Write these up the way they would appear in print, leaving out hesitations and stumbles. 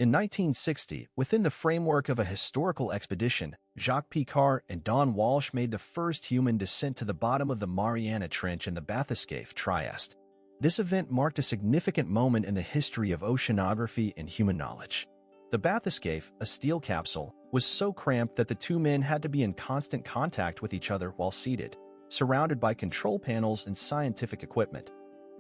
In 1960, within the framework of a historical expedition, Jacques Picard and Don Walsh made the first human descent to the bottom of the Mariana Trench in the Bathyscaphe Trieste. This event marked a significant moment in the history of oceanography and human knowledge. The Bathyscaphe, a steel capsule, was so cramped that the two men had to be in constant contact with each other while seated, surrounded by control panels and scientific equipment.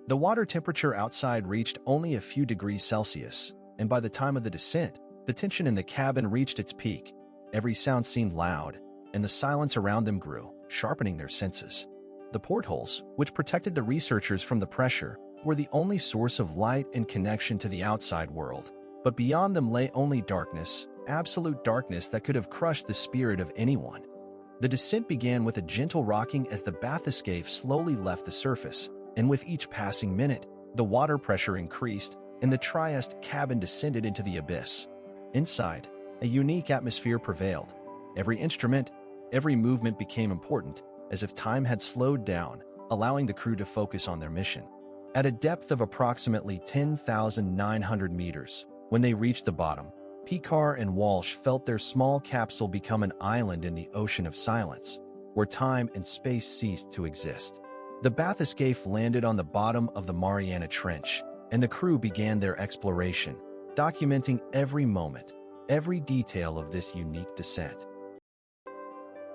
The water temperature outside reached only a few degrees Celsius, and by the time of the descent, the tension in the cabin reached its peak. Every sound seemed loud, and the silence around them grew, sharpening their senses. The portholes, which protected the researchers from the pressure, were the only source of light and connection to the outside world. But beyond them lay only darkness, absolute darkness that could have crushed the spirit of anyone. The descent began with a gentle rocking as the Bathyscaphe slowly left the surface, and with each passing minute, the water pressure increased, and the Trieste cabin descended into the abyss. Inside, a unique atmosphere prevailed. Every instrument, every movement became important, as if time had slowed down, allowing the crew to focus on their mission. At a depth of approximately 10,900 meters, when they reached the bottom, Picard and Walsh felt their small capsule become an island in the ocean of silence, where time and space ceased to exist. The Bathyscaphe landed on the bottom of the Mariana Trench, and the crew began their exploration, documenting every moment, every detail of this unique descent.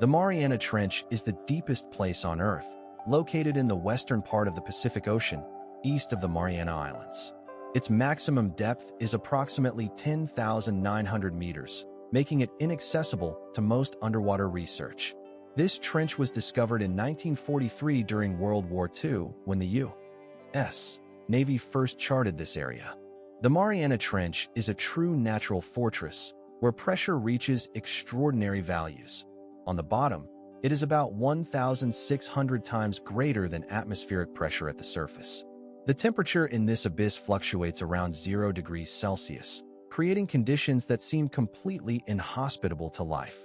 The Mariana Trench is the deepest place on Earth, located in the western part of the Pacific Ocean, east of the Mariana Islands. Its maximum depth is approximately 10,900 meters, making it inaccessible to most underwater research. This trench was discovered in 1943 during World War II when the U.S. Navy first charted this area. The Mariana Trench is a true natural fortress where pressure reaches extraordinary values. On the bottom, it is about 1,600 times greater than atmospheric pressure at the surface. The temperature in this abyss fluctuates around 0 degrees Celsius, creating conditions that seem completely inhospitable to life.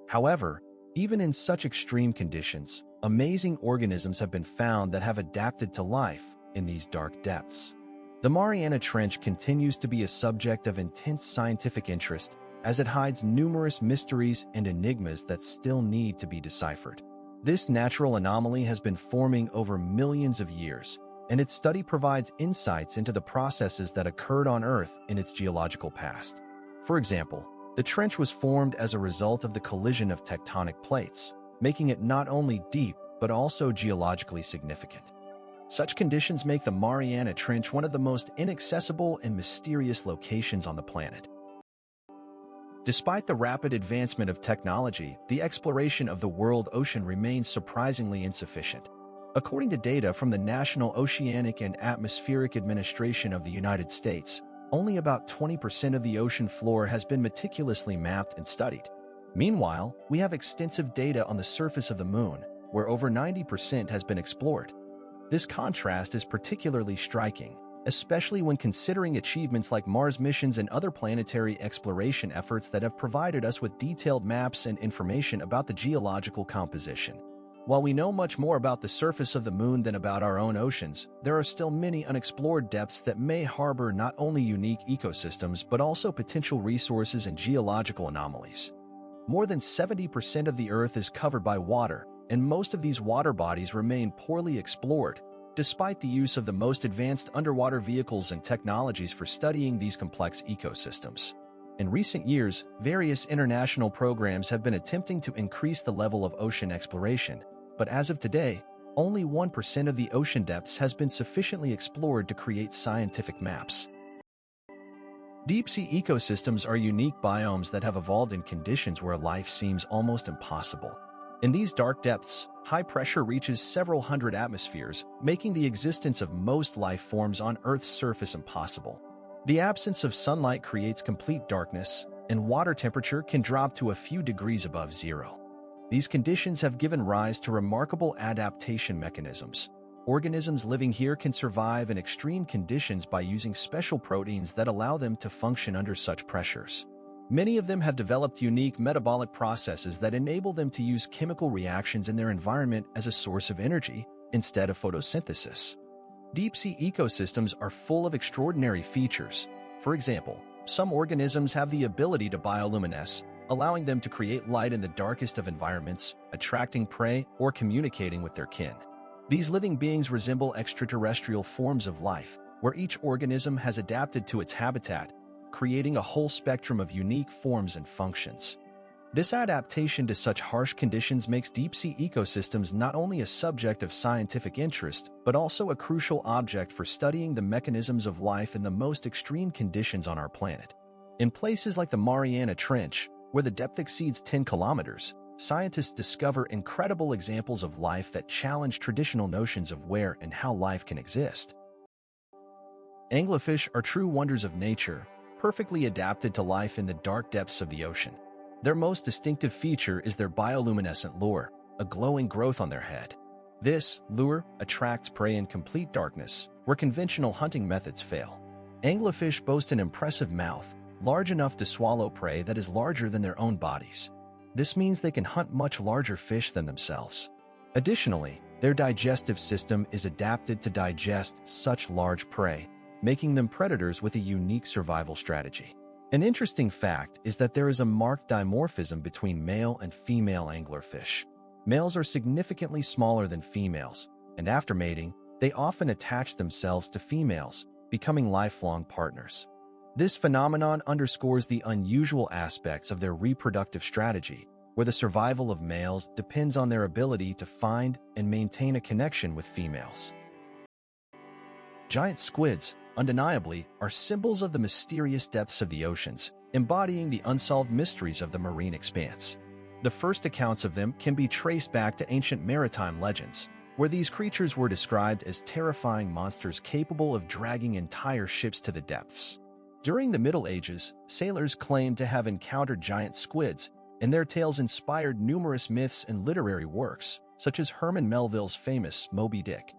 However, even in such extreme conditions, amazing organisms have been found that have adapted to life in these dark depths. The Mariana Trench continues to be a subject of intense scientific interest as it hides numerous mysteries and enigmas that still need to be deciphered. This natural anomaly has been forming over millions of years, and its study provides insights into the processes that occurred on Earth in its geological past. For example, the trench was formed as a result of the collision of tectonic plates, making it not only deep but also geologically significant. Such conditions make the Mariana Trench one of the most inaccessible and mysterious locations on the planet. Despite the rapid advancement of technology, the exploration of the world ocean remains surprisingly insufficient. According to data from the National Oceanic and Atmospheric Administration of the United States, only about 20% of the ocean floor has been meticulously mapped and studied. Meanwhile, we have extensive data on the surface of the moon, where over 90% has been explored. This contrast is particularly striking, especially when considering achievements like Mars missions and other planetary exploration efforts that have provided us with detailed maps and information about the geological composition. While we know much more about the surface of the moon than about our own oceans, there are still many unexplored depths that may harbor not only unique ecosystems but also potential resources and geological anomalies. More than 70% of the Earth is covered by water, and most of these water bodies remain poorly explored, despite the use of the most advanced underwater vehicles and technologies for studying these complex ecosystems. In recent years, various international programs have been attempting to increase the level of ocean exploration, but as of today, only 1% of the ocean depths has been sufficiently explored to create scientific maps. Deep-sea ecosystems are unique biomes that have evolved in conditions where life seems almost impossible. In these dark depths, high pressure reaches several hundred atmospheres, making the existence of most life forms on Earth's surface impossible. The absence of sunlight creates complete darkness, and water temperature can drop to a few degrees above zero. These conditions have given rise to remarkable adaptation mechanisms. Organisms living here can survive in extreme conditions by using special proteins that allow them to function under such pressures. Many of them have developed unique metabolic processes that enable them to use chemical reactions in their environment as a source of energy instead of photosynthesis. Deep-sea ecosystems are full of extraordinary features. For example, Some organisms have the ability to bioluminesce, allowing them to create light in the darkest of environments, attracting prey, or communicating with their kin. These living beings resemble extraterrestrial forms of life, where each organism has adapted to its habitat, creating a whole spectrum of unique forms and functions. This adaptation to such harsh conditions makes deep-sea ecosystems not only a subject of scientific interest, but also a crucial object for studying the mechanisms of life in the most extreme conditions on our planet. In places like the Mariana Trench, where the depth exceeds 10 kilometers, scientists discover incredible examples of life that challenge traditional notions of where and how life can exist. Anglerfish are true wonders of nature, perfectly adapted to life in the dark depths of the ocean. Their most distinctive feature is their bioluminescent lure, a glowing growth on their head. This lure attracts prey in complete darkness, where conventional hunting methods fail. Anglerfish boast an impressive mouth, large enough to swallow prey that is larger than their own bodies. This means they can hunt much larger fish than themselves. Additionally, their digestive system is adapted to digest such large prey, making them predators with a unique survival strategy. An interesting fact is that there is a marked dimorphism between male and female anglerfish. Males are significantly smaller than females, and after mating, they often attach themselves to females, becoming lifelong partners. This phenomenon underscores the unusual aspects of their reproductive strategy, where the survival of males depends on their ability to find and maintain a connection with females. Giant squids, undeniably, are symbols of the mysterious depths of the oceans, embodying the unsolved mysteries of the marine expanse. The first accounts of them can be traced back to ancient maritime legends, where these creatures were described as terrifying monsters capable of dragging entire ships to the depths. During the Middle Ages, sailors claimed to have encountered giant squids, and their tales inspired numerous myths and literary works, such as Herman Melville's famous Moby Dick.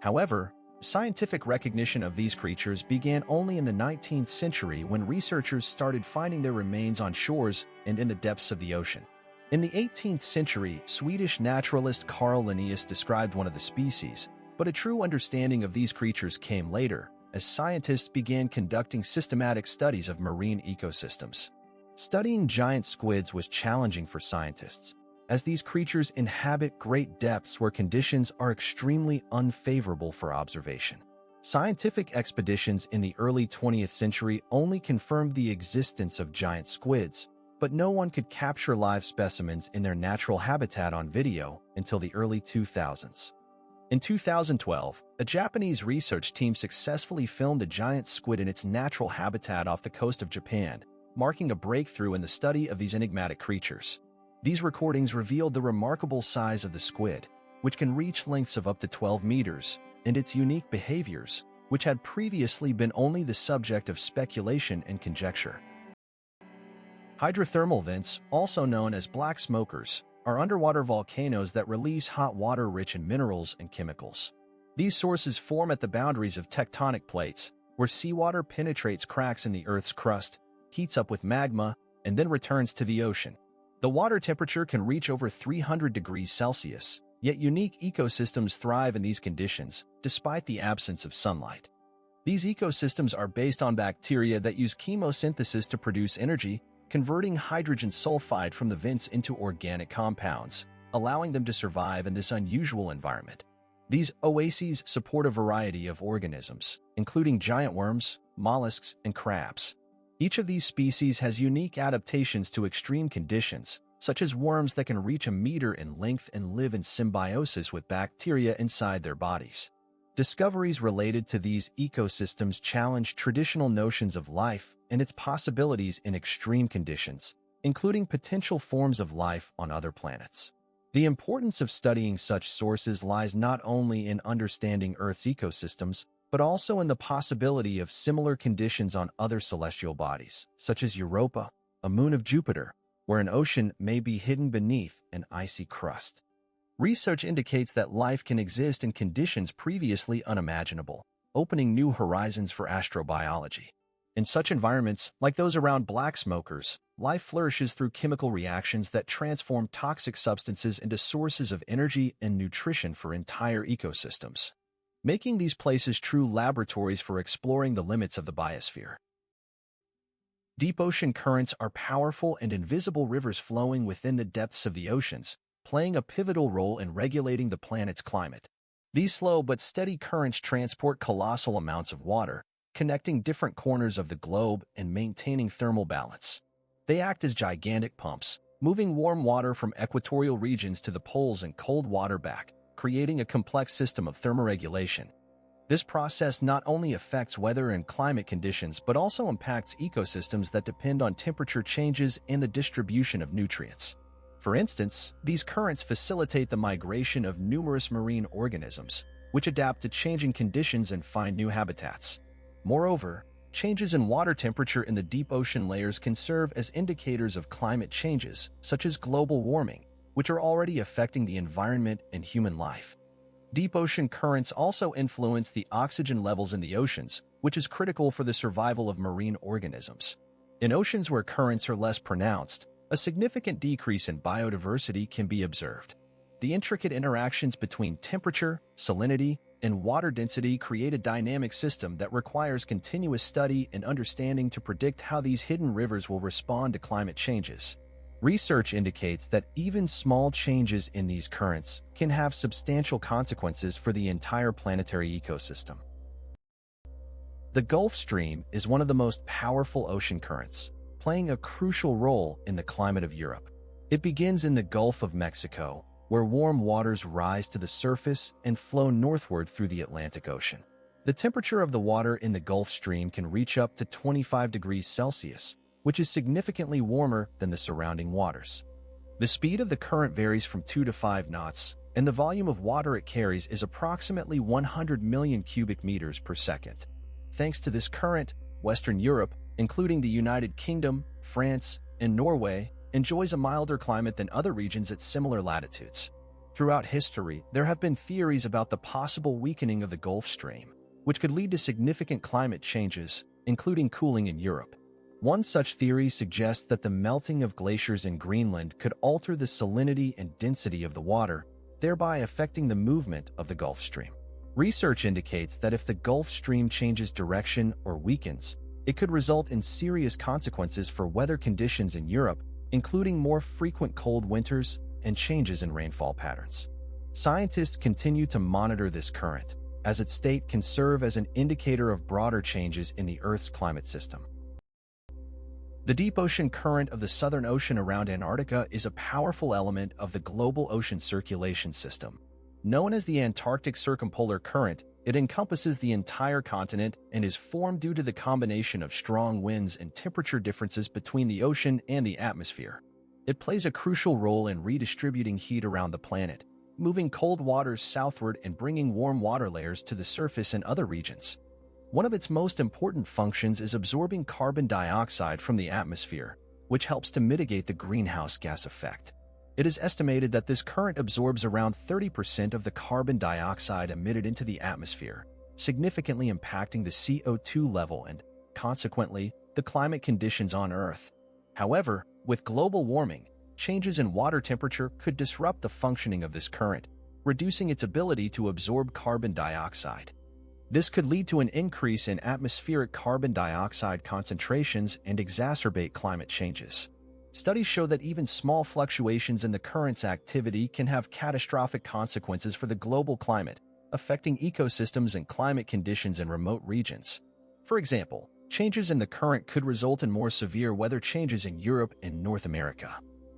However, scientific recognition of these creatures began only in the 19th century when researchers started finding their remains on shores and in the depths of the ocean. In the 18th century, Swedish naturalist Carl Linnaeus described one of the species, but a true understanding of these creatures came later, as scientists began conducting systematic studies of marine ecosystems. Studying giant squids was challenging for scientists, as these creatures inhabit great depths where conditions are extremely unfavorable for observation. Scientific expeditions in the early 20th century only confirmed the existence of giant squids, but no one could capture live specimens in their natural habitat on video until the early 2000s. In 2012, a Japanese research team successfully filmed a giant squid in its natural habitat off the coast of Japan, marking a breakthrough in the study of these enigmatic creatures. These recordings revealed the remarkable size of the squid, which can reach lengths of up to 12 meters, and its unique behaviors, which had previously been only the subject of speculation and conjecture. Hydrothermal vents, also known as black smokers, are underwater volcanoes that release hot water rich in minerals and chemicals. These sources form at the boundaries of tectonic plates, where seawater penetrates cracks in the Earth's crust, heats up with magma, and then returns to the ocean. The water temperature can reach over 300 degrees Celsius, yet unique ecosystems thrive in these conditions, despite the absence of sunlight. These ecosystems are based on bacteria that use chemosynthesis to produce energy, converting hydrogen sulfide from the vents into organic compounds, allowing them to survive in this unusual environment. These oases support a variety of organisms, including giant worms, mollusks, and crabs. Each of these species has unique adaptations to extreme conditions, such as worms that can reach a meter in length and live in symbiosis with bacteria inside their bodies. Discoveries related to these ecosystems challenge traditional notions of life and its possibilities in extreme conditions, including potential forms of life on other planets. The importance of studying such sources lies not only in understanding Earth's ecosystems, but also in the possibility of similar conditions on other celestial bodies, such as Europa, a moon of Jupiter, where an ocean may be hidden beneath an icy crust. Research indicates that life can exist in conditions previously unimaginable, opening new horizons for astrobiology. In such environments, like those around black smokers, life flourishes through chemical reactions that transform toxic substances into sources of energy and nutrition for entire ecosystems, making these places true laboratories for exploring the limits of the biosphere. Deep ocean currents are powerful and invisible rivers flowing within the depths of the oceans, playing a pivotal role in regulating the planet's climate. These slow but steady currents transport colossal amounts of water, connecting different corners of the globe and maintaining thermal balance. They act as gigantic pumps, moving warm water from equatorial regions to the poles and cold water back, creating a complex system of thermoregulation. This process not only affects weather and climate conditions but also impacts ecosystems that depend on temperature changes and the distribution of nutrients. For instance, these currents facilitate the migration of numerous marine organisms, which adapt to changing conditions and find new habitats. Moreover, changes in water temperature in the deep ocean layers can serve as indicators of climate changes, such as global warming, which are already affecting the environment and human life. Deep ocean currents also influence the oxygen levels in the oceans, which is critical for the survival of marine organisms. In oceans where currents are less pronounced, a significant decrease in biodiversity can be observed. The intricate interactions between temperature, salinity, and water density create a dynamic system that requires continuous study and understanding to predict how these hidden rivers will respond to climate changes. Research indicates that even small changes in these currents can have substantial consequences for the entire planetary ecosystem. The Gulf Stream is one of the most powerful ocean currents, playing a crucial role in the climate of Europe. It begins in the Gulf of Mexico, where warm waters rise to the surface and flow northward through the Atlantic Ocean. The temperature of the water in the Gulf Stream can reach up to 25 degrees Celsius, which is significantly warmer than the surrounding waters. The speed of the current varies from 2 to 5 knots, and the volume of water it carries is approximately 100 million cubic meters per second. Thanks to this current, Western Europe, including the United Kingdom, France, and Norway, enjoys a milder climate than other regions at similar latitudes. Throughout history, there have been theories about the possible weakening of the Gulf Stream, which could lead to significant climate changes, including cooling in Europe. One such theory suggests that the melting of glaciers in Greenland could alter the salinity and density of the water, thereby affecting the movement of the Gulf Stream. Research indicates that if the Gulf Stream changes direction or weakens, it could result in serious consequences for weather conditions in Europe, including more frequent cold winters and changes in rainfall patterns. Scientists continue to monitor this current, as its state can serve as an indicator of broader changes in the Earth's climate system. The deep ocean current of the Southern Ocean around Antarctica is a powerful element of the global ocean circulation system. Known as the Antarctic Circumpolar Current, it encompasses the entire continent and is formed due to the combination of strong winds and temperature differences between the ocean and the atmosphere. It plays a crucial role in redistributing heat around the planet, moving cold waters southward and bringing warm water layers to the surface in other regions. One of its most important functions is absorbing carbon dioxide from the atmosphere, which helps to mitigate the greenhouse gas effect. It is estimated that this current absorbs around 30% of the carbon dioxide emitted into the atmosphere, significantly impacting the CO2 level and, consequently, the climate conditions on Earth. However, with global warming, changes in water temperature could disrupt the functioning of this current, reducing its ability to absorb carbon dioxide. This could lead to an increase in atmospheric carbon dioxide concentrations and exacerbate climate changes. Studies show that even small fluctuations in the current's activity can have catastrophic consequences for the global climate, affecting ecosystems and climate conditions in remote regions. For example, changes in the current could result in more severe weather changes in Europe and North America.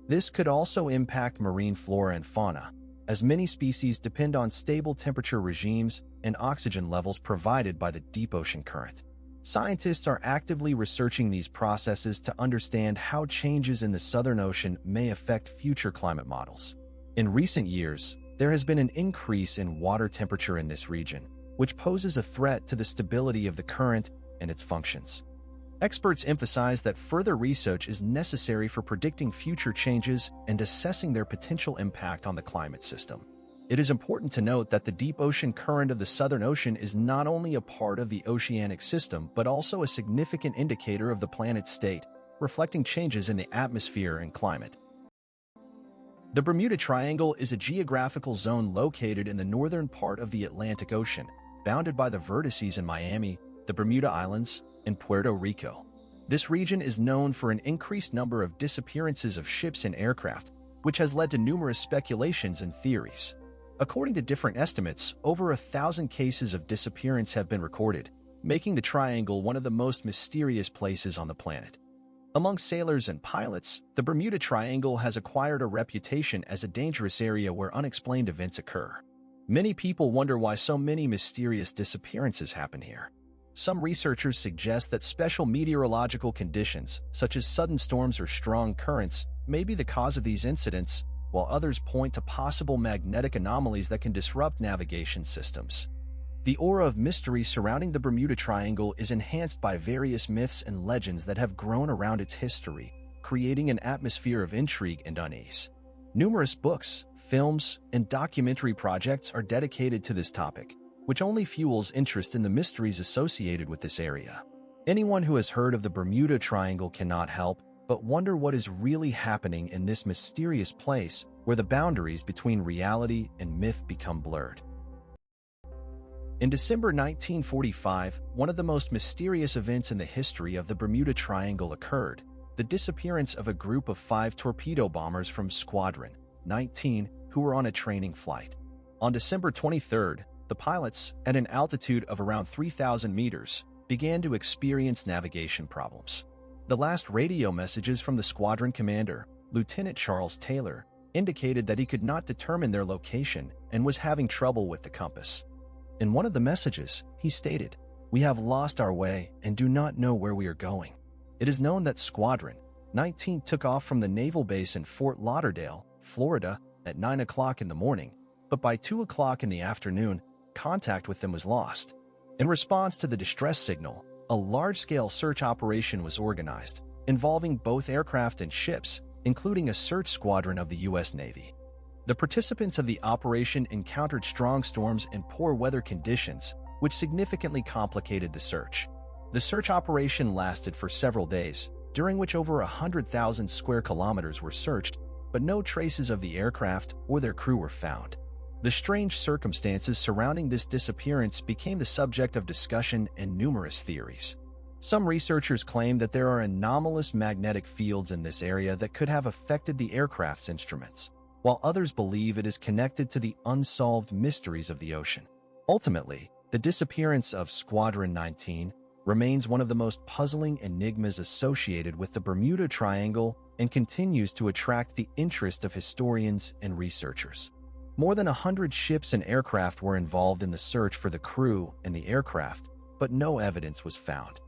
This could also impact marine flora and fauna, as many species depend on stable temperature regimes and oxygen levels provided by the deep ocean current. Scientists are actively researching these processes to understand how changes in the Southern Ocean may affect future climate models. In recent years, there has been an increase in water temperature in this region, which poses a threat to the stability of the current and its functions. Experts emphasize that further research is necessary for predicting future changes and assessing their potential impact on the climate system. It is important to note that the deep ocean current of the Southern Ocean is not only a part of the oceanic system but also a significant indicator of the planet's state, reflecting changes in the atmosphere and climate. The Bermuda Triangle is a geographical zone located in the northern part of the Atlantic Ocean, bounded by the vertices in Miami, the Bermuda Islands, and Puerto Rico. This region is known for an increased number of disappearances of ships and aircraft, which has led to numerous speculations and theories. According to different estimates, over 1,000 cases of disappearance have been recorded, making the Triangle one of the most mysterious places on the planet. Among sailors and pilots, the Bermuda Triangle has acquired a reputation as a dangerous area where unexplained events occur. Many people wonder why so many mysterious disappearances happen here. Some researchers suggest that special meteorological conditions, such as sudden storms or strong currents, may be the cause of these incidents, while others point to possible magnetic anomalies that can disrupt navigation systems. The aura of mystery surrounding the Bermuda Triangle is enhanced by various myths and legends that have grown around its history, creating an atmosphere of intrigue and unease. Numerous books, films, and documentary projects are dedicated to this topic, which only fuels interest in the mysteries associated with this area. Anyone who has heard of the Bermuda Triangle cannot help but wonder what is really happening in this mysterious place where the boundaries between reality and myth become blurred. In December 1945, one of the most mysterious events in the history of the Bermuda Triangle occurred: the disappearance of a group of 5 torpedo bombers from Squadron 19 who were on a training flight. On December 23rd, the pilots, at an altitude of around 3,000 meters, began to experience navigation problems. The last radio messages from the squadron commander, Lieutenant Charles Taylor, indicated that he could not determine their location and was having trouble with the compass. In one of the messages, he stated, "We have lost our way and do not know where we are going." It is known that Squadron 19 took off from the naval base in Fort Lauderdale, Florida, at 9 o'clock in the morning, but by 2 o'clock in the afternoon, contact with them was lost. In response to the distress signal, a large-scale search operation was organized, involving both aircraft and ships, including a search squadron of the U.S. Navy. The participants of the operation encountered strong storms and poor weather conditions, which significantly complicated the search. The search operation lasted for several days, during which over 100,000 square kilometers were searched, but no traces of the aircraft or their crew were found. The strange circumstances surrounding this disappearance became the subject of discussion and numerous theories. Some researchers claim that there are anomalous magnetic fields in this area that could have affected the aircraft's instruments, while others believe it is connected to the unsolved mysteries of the ocean. Ultimately, the disappearance of Squadron 19 remains one of the most puzzling enigmas associated with the Bermuda Triangle and continues to attract the interest of historians and researchers. More than 100 ships and aircraft were involved in the search for the crew and the aircraft, but no evidence was found.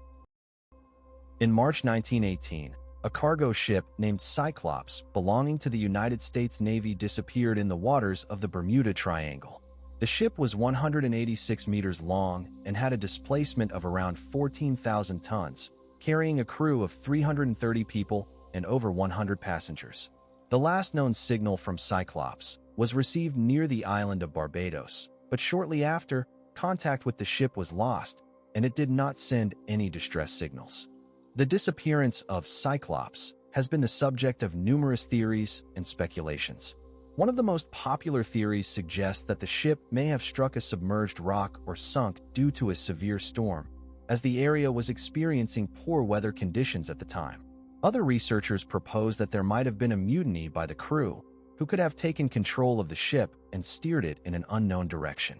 In March 1918, a cargo ship named Cyclops, belonging to the United States Navy, disappeared in the waters of the Bermuda Triangle. The ship was 186 meters long and had a displacement of around 14,000 tons, carrying a crew of 330 people and over 100 passengers. The last known signal from Cyclops was received near the island of Barbados, but shortly after, contact with the ship was lost, and it did not send any distress signals. The disappearance of Cyclops has been the subject of numerous theories and speculations. One of the most popular theories suggests that the ship may have struck a submerged rock or sunk due to a severe storm, as the area was experiencing poor weather conditions at the time. Other researchers propose that there might have been a mutiny by the crew, who could have taken control of the ship and steered it in an unknown direction.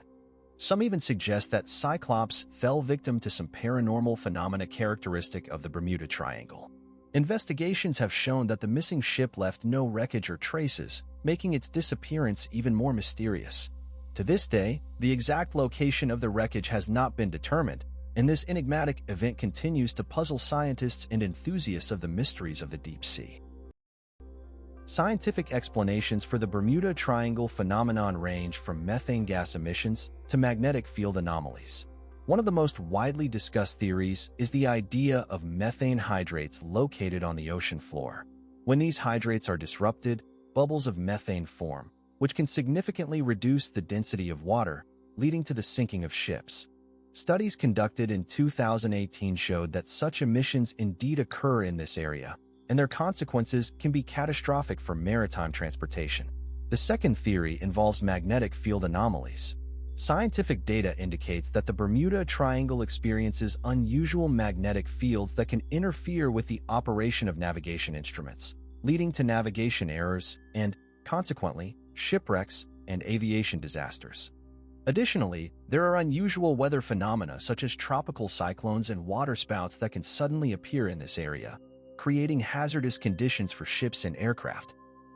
Some even suggest that Cyclops fell victim to some paranormal phenomena characteristic of the Bermuda Triangle. Investigations have shown that the missing ship left no wreckage or traces, making its disappearance even more mysterious. To this day, the exact location of the wreckage has not been determined, and this enigmatic event continues to puzzle scientists and enthusiasts of the mysteries of the deep sea. Scientific explanations for the Bermuda Triangle phenomenon range from methane gas emissions to magnetic field anomalies. One of the most widely discussed theories is the idea of methane hydrates located on the ocean floor. When these hydrates are disrupted, bubbles of methane form, which can significantly reduce the density of water, leading to the sinking of ships. Studies conducted in 2018 showed that such emissions indeed occur in this area, and their consequences can be catastrophic for maritime transportation. The second theory involves magnetic field anomalies. Scientific data indicates that the Bermuda Triangle experiences unusual magnetic fields that can interfere with the operation of navigation instruments, leading to navigation errors and, consequently, shipwrecks and aviation disasters. Additionally, there are unusual weather phenomena such as tropical cyclones and waterspouts that can suddenly appear in this area, creating hazardous conditions for ships and aircraft.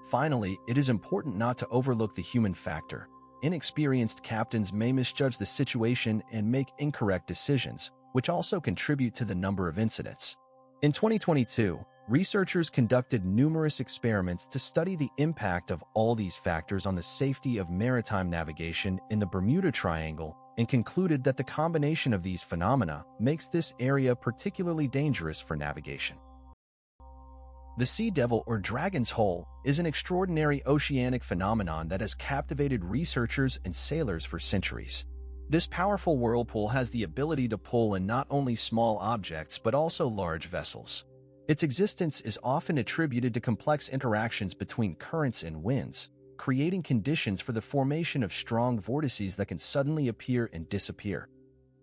Finally, it is important not to overlook the human factor. Inexperienced captains may misjudge the situation and make incorrect decisions, which also contribute to the number of incidents. In 2022, researchers conducted numerous experiments to study the impact of all these factors on the safety of maritime navigation in the Bermuda Triangle and concluded that the combination of these phenomena makes this area particularly dangerous for navigation. The sea devil or dragon's hole is an extraordinary oceanic phenomenon that has captivated researchers and sailors for centuries. This powerful whirlpool has the ability to pull in not only small objects but also large vessels. Its existence is often attributed to complex interactions between currents and winds, creating conditions for the formation of strong vortices that can suddenly appear and disappear.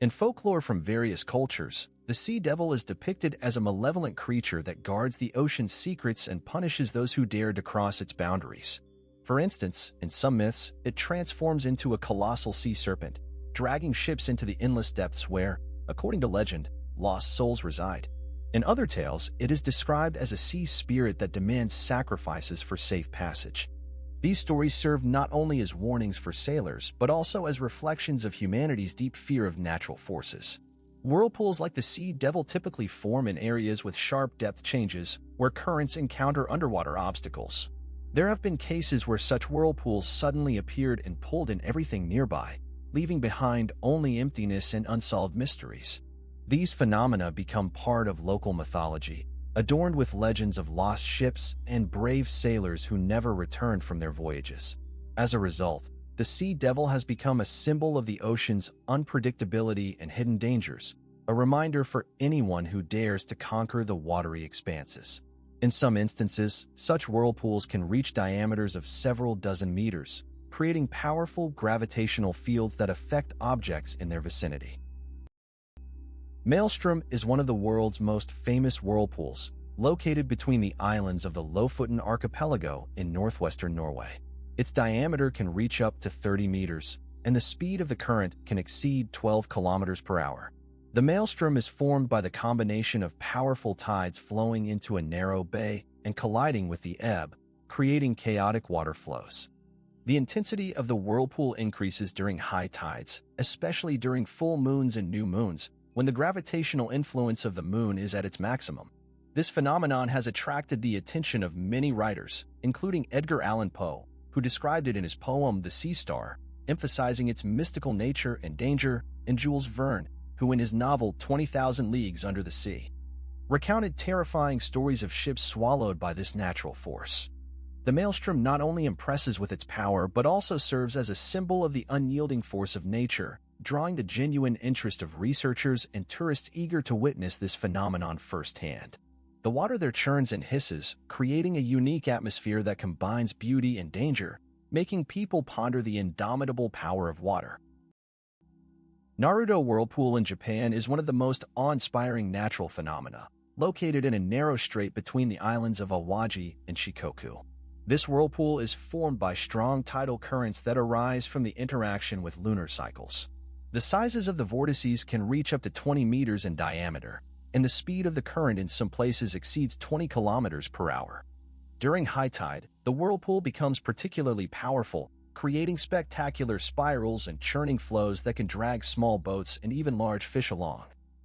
In folklore from various cultures, the sea devil is depicted as a malevolent creature that guards the ocean's secrets and punishes those who dare to cross its boundaries. For instance, in some myths, it transforms into a colossal sea serpent, dragging ships into the endless depths where, according to legend, lost souls reside. In other tales, it is described as a sea spirit that demands sacrifices for safe passage. These stories serve not only as warnings for sailors, but also as reflections of humanity's deep fear of natural forces. Whirlpools like the sea devil typically form in areas with sharp depth changes, where currents encounter underwater obstacles. There have been cases where such whirlpools suddenly appeared and pulled in everything nearby, leaving behind only emptiness and unsolved mysteries. These phenomena become part of local mythology, adorned with legends of lost ships and brave sailors who never returned from their voyages. As a result, the sea devil has become a symbol of the ocean's unpredictability and hidden dangers, a reminder for anyone who dares to conquer the watery expanses. In some instances, such whirlpools can reach diameters of several dozen meters, creating powerful gravitational fields that affect objects in their vicinity. Maelstrom is one of the world's most famous whirlpools, located between the islands of the Lofoten archipelago in northwestern Norway. Its diameter can reach up to 30 meters, and the speed of the current can exceed 12 kilometers per hour. The maelstrom is formed by the combination of powerful tides flowing into a narrow bay and colliding with the ebb, creating chaotic water flows. The intensity of the whirlpool increases during high tides, especially during full moons and new moons, when the gravitational influence of the moon is at its maximum. This phenomenon has attracted the attention of many writers, including Edgar Allan Poe, who described it in his poem The Sea Star, emphasizing its mystical nature and danger, and Jules Verne, who in his novel 20,000 Leagues Under the Sea, recounted terrifying stories of ships swallowed by this natural force. The maelstrom not only impresses with its power but also serves as a symbol of the unyielding force of nature, drawing the genuine interest of researchers and tourists eager to witness this phenomenon firsthand. The water there churns and hisses, creating a unique atmosphere that combines beauty and danger, making people ponder the indomitable power of water. Naruto Whirlpool in Japan is one of the most awe-inspiring natural phenomena, located in a narrow strait between the islands of Awaji and Shikoku. This whirlpool is formed by strong tidal currents that arise from the interaction with lunar cycles. The sizes of the vortices can reach up to 20 meters in diameter, and the speed of the current in some places exceeds 20 kilometers per hour. During high tide, the whirlpool becomes particularly powerful, creating spectacular spirals and churning flows that can drag small boats and even large fish along.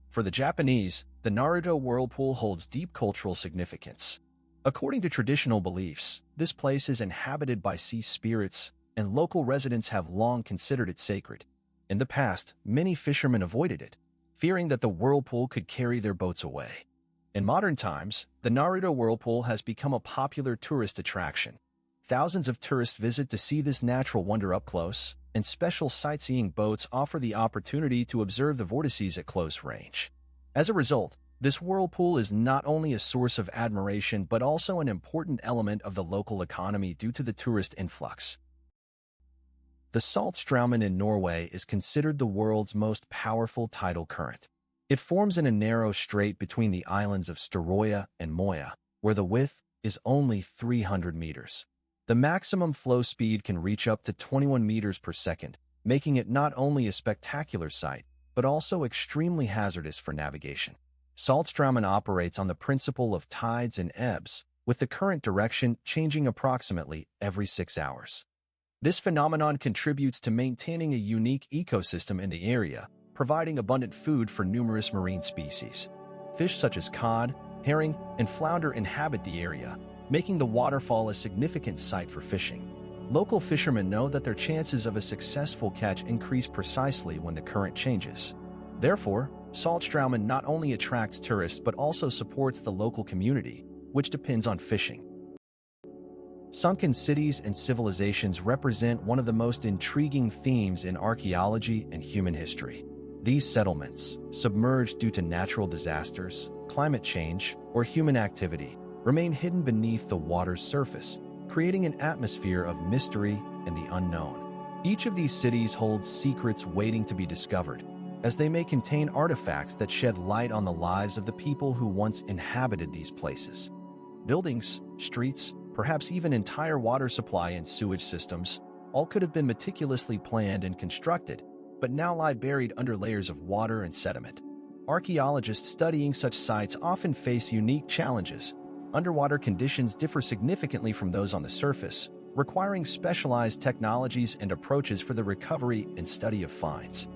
For the Japanese, the Naruto Whirlpool holds deep cultural significance. According to traditional beliefs, this place is inhabited by sea spirits, and local residents have long considered it sacred. In the past, many fishermen avoided it, fearing that the whirlpool could carry their boats away. In modern times, the Naruto Whirlpool has become a popular tourist attraction. Thousands of tourists visit to see this natural wonder up close, and special sightseeing boats offer the opportunity to observe the vortices at close range. As a result, this whirlpool is not only a source of admiration but also an important element of the local economy due to the tourist influx. The Saltstraumen in Norway is considered the world's most powerful tidal current. It forms in a narrow strait between the islands of Storoya and Moya, where the width is only 300 meters. The maximum flow speed can reach up to 21 meters per second, making it not only a spectacular sight, but also extremely hazardous for navigation. Saltstraumen operates on the principle of tides and ebbs, with the current direction changing approximately every 6 hours. This phenomenon contributes to maintaining a unique ecosystem in the area, providing abundant food for numerous marine species. Fish such as cod, herring, and flounder inhabit the area, making the waterfall a significant site for fishing. Local fishermen know that their chances of a successful catch increase precisely when the current changes. Therefore, Saltstraumen not only attracts tourists but also supports the local community, which depends on fishing. Sunken cities and civilizations represent one of the most intriguing themes in archaeology and human history. These settlements, submerged due to natural disasters, climate change, or human activity, remain hidden beneath the water's surface, creating an atmosphere of mystery and the unknown. Each of these cities holds secrets waiting to be discovered, as they may contain artifacts that shed light on the lives of the people who once inhabited these places. Buildings, streets, perhaps even entire water supply and sewage systems, all could have been meticulously planned and constructed, but now lie buried under layers of water and sediment. Archaeologists studying such sites often face unique challenges. Underwater conditions differ significantly from those on the surface, requiring specialized technologies and approaches for the recovery and study of finds.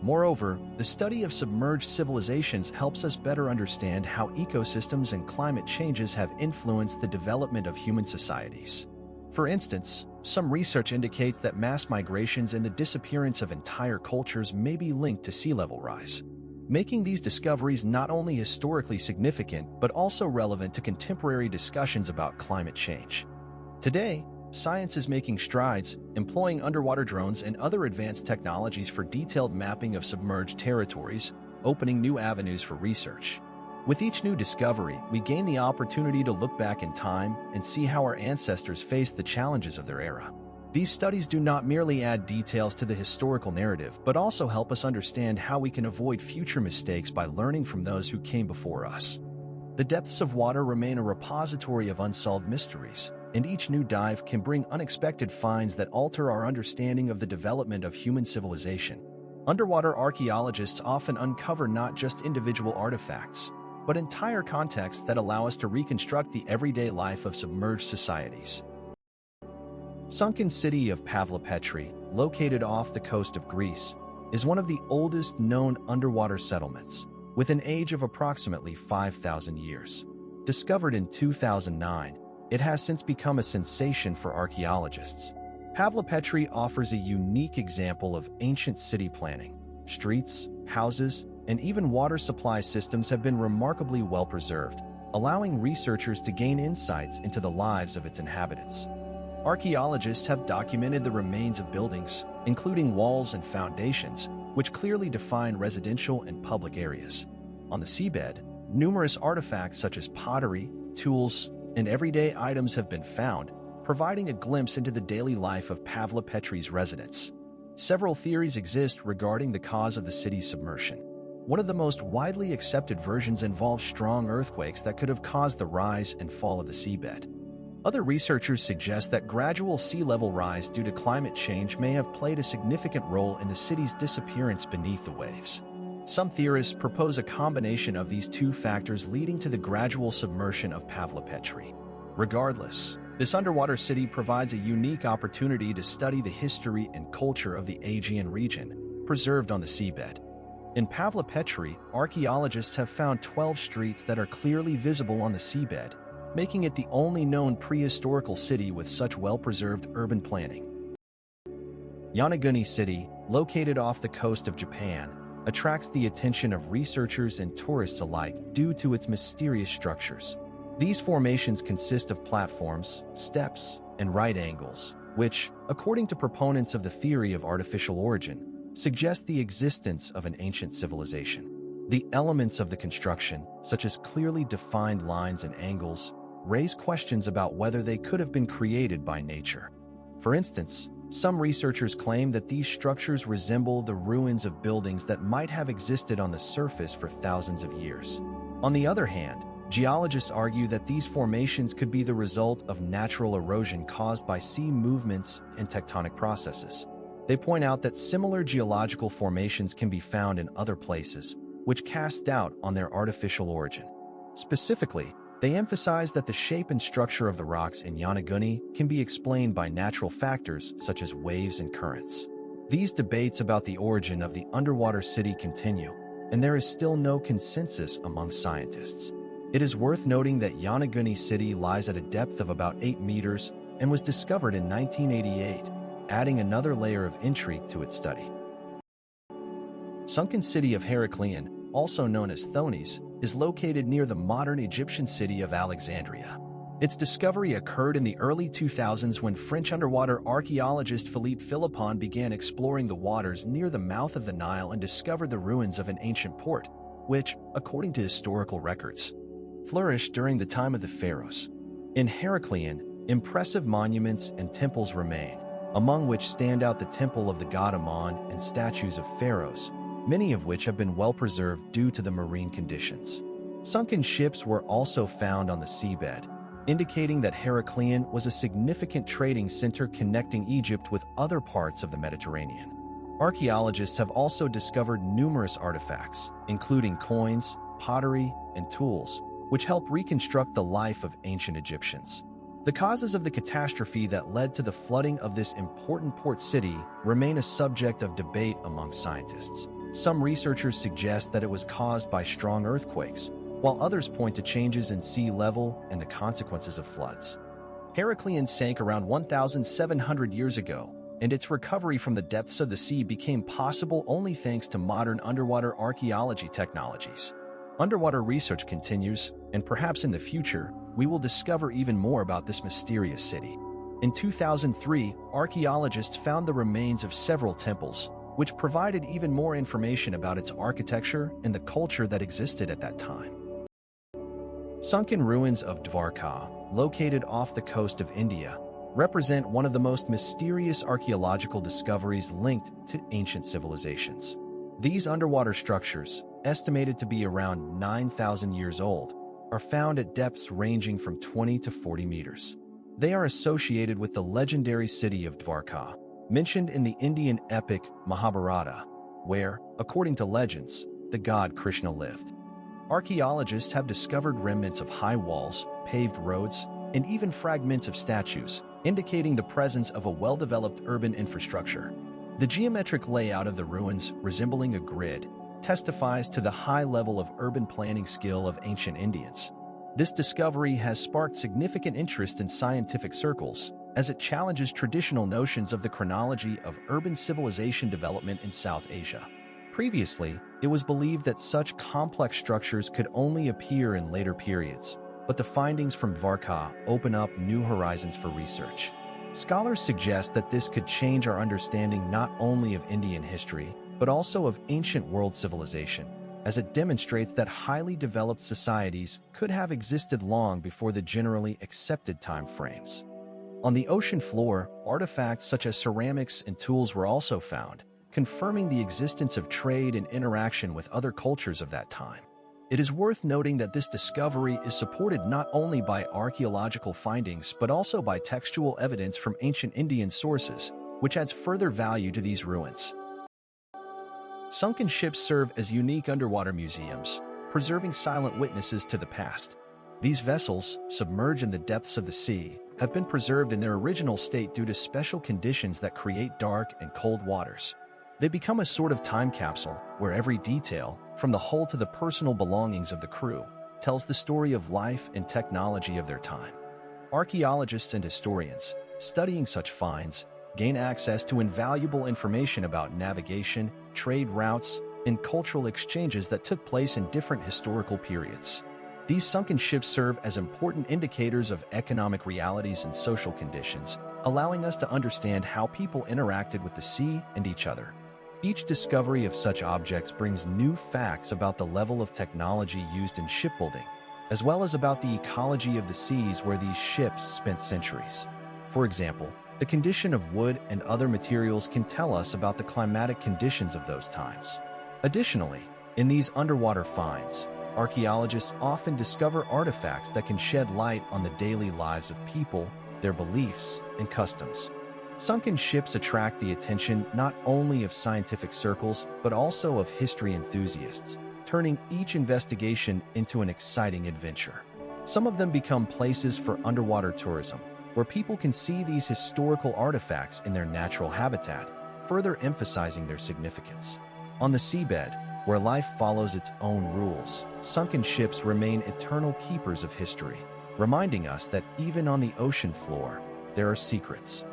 Moreover, the study of submerged civilizations helps us better understand how ecosystems and climate changes have influenced the development of human societies. For instance, some research indicates that mass migrations and the disappearance of entire cultures may be linked to sea level rise, making these discoveries not only historically significant but also relevant to contemporary discussions about climate change. Today, science is making strides, employing underwater drones and other advanced technologies for detailed mapping of submerged territories, opening new avenues for research. With each new discovery, we gain the opportunity to look back in time and see how our ancestors faced the challenges of their era. These studies do not merely add details to the historical narrative, but also help us understand how we can avoid future mistakes by learning from those who came before us. The depths of water remain a repository of unsolved mysteries, and each new dive can bring unexpected finds that alter our understanding of the development of human civilization. Underwater archaeologists often uncover not just individual artifacts, but entire contexts that allow us to reconstruct the everyday life of submerged societies. Sunken city of Pavlopetri, located off the coast of Greece, is one of the oldest known underwater settlements, with an age of approximately 5,000 years. Discovered in 2009, it has since become a sensation for archaeologists. Pavlopetri offers a unique example of ancient city planning. Streets, houses, and even water supply systems have been remarkably well preserved, allowing researchers to gain insights into the lives of its inhabitants. Archaeologists have documented the remains of buildings, including walls and foundations, which clearly define residential and public areas. On the seabed, numerous artifacts such as pottery, tools, and everyday items have been found, providing a glimpse into the daily life of Pavlopetri's residents. Several theories exist regarding the cause of the city's submersion. One of the most widely accepted versions involves strong earthquakes that could have caused the rise and fall of the seabed. Other researchers suggest that gradual sea level rise due to climate change may have played a significant role in the city's disappearance beneath the waves. Some theorists propose a combination of these two factors leading to the gradual submersion of Pavlopetri. Regardless, this underwater city provides a unique opportunity to study the history and culture of the Aegean region, preserved on the seabed. In Pavlopetri, archaeologists have found 12 streets that are clearly visible on the seabed, making it the only known prehistorical city with such well-preserved urban planning. Yonaguni City, located off the coast of Japan, attracts the attention of researchers and tourists alike due to its mysterious structures. These formations consist of platforms, steps, and right angles, which, according to proponents of the theory of artificial origin, suggest the existence of an ancient civilization. The elements of the construction, such as clearly defined lines and angles, raise questions about whether they could have been created by nature. For instance, Some researchers claim that these structures resemble the ruins of buildings that might have existed on the surface for thousands of years. On the other hand, geologists argue that these formations could be the result of natural erosion caused by sea movements and tectonic processes. They point out that similar geological formations can be found in other places, which casts doubt on their artificial origin. Specifically, they emphasize that the shape and structure of the rocks in Yonaguni can be explained by natural factors such as waves and currents. These debates about the origin of the underwater city continue, and there is still no consensus among scientists. It is worth noting that Yonaguni City lies at a depth of about 8 meters and was discovered in 1988, adding another layer of intrigue to its study. Sunken city of Heracleion, also known as Thonis, is located near the modern Egyptian city of Alexandria. Its discovery occurred in the early 2000s when French underwater archaeologist Philippe Philippon began exploring the waters near the mouth of the Nile and discovered the ruins of an ancient port, which, according to historical records, flourished during the time of the pharaohs. In Heracleion, impressive monuments and temples remain, among which stand out the temple of the god Ammon and statues of pharaohs, many of which have been well preserved due to the marine conditions. Sunken ships were also found on the seabed, indicating that Heracleion was a significant trading center connecting Egypt with other parts of the Mediterranean. Archaeologists have also discovered numerous artifacts, including coins, pottery, and tools, which help reconstruct the life of ancient Egyptians. The causes of the catastrophe that led to the flooding of this important port city remain a subject of debate among scientists. Some researchers suggest that it was caused by strong earthquakes, while others point to changes in sea level and the consequences of floods. Heracleion sank around 1,700 years ago, and its recovery from the depths of the sea became possible only thanks to modern underwater archaeology technologies. Underwater research continues, and perhaps in the future, we will discover even more about this mysterious city. In 2003, archaeologists found the remains of several temples, which provided even more information about its architecture and the culture that existed at that time. Sunken ruins of Dvarka, located off the coast of India, represent one of the most mysterious archaeological discoveries linked to ancient civilizations. These underwater structures, estimated to be around 9,000 years old, are found at depths ranging from 20 to 40 meters. They are associated with the legendary city of Dvarka, mentioned in the Indian epic Mahabharata, where, according to legends, the god Krishna lived. Archaeologists have discovered remnants of high walls, paved roads, and even fragments of statues, indicating the presence of a well-developed urban infrastructure. The geometric layout of the ruins, resembling a grid, testifies to the high level of urban planning skill of ancient Indians. This discovery has sparked significant interest in scientific circles, as it challenges traditional notions of the chronology of urban civilization development in South Asia. Previously, it was believed that such complex structures could only appear in later periods, but the findings from Dvarka open up new horizons for research. Scholars suggest that this could change our understanding not only of Indian history, but also of ancient world civilization, as it demonstrates that highly developed societies could have existed long before the generally accepted time frames. On the ocean floor, artifacts such as ceramics and tools were also found, confirming the existence of trade and interaction with other cultures of that time. It is worth noting that this discovery is supported not only by archaeological findings but also by textual evidence from ancient Indian sources, which adds further value to these ruins. Sunken ships serve as unique underwater museums, preserving silent witnesses to the past. These vessels, submerged in the depths of the sea, have been preserved in their original state due to special conditions that create dark and cold waters. They become a sort of time capsule where every detail, from the hull to the personal belongings of the crew, tells the story of life and technology of their time. Archaeologists and historians, studying such finds, gain access to invaluable information about navigation, trade routes, and cultural exchanges that took place in different historical periods. These sunken ships serve as important indicators of economic realities and social conditions, allowing us to understand how people interacted with the sea and each other. Each discovery of such objects brings new facts about the level of technology used in shipbuilding, as well as about the ecology of the seas where these ships spent centuries. For example, The condition of wood and other materials can tell us about the climatic conditions of those times. Additionally, in these underwater finds, archaeologists often discover artifacts that can shed light on the daily lives of people, their beliefs, and customs. Sunken ships attract the attention not only of scientific circles, but also of history enthusiasts, turning each investigation into an exciting adventure. Some of them become places for underwater tourism, where people can see these historical artifacts in their natural habitat, further emphasizing their significance. On the seabed, where life follows its own rules, sunken ships remain eternal keepers of history, reminding us that even on the ocean floor, there are secrets.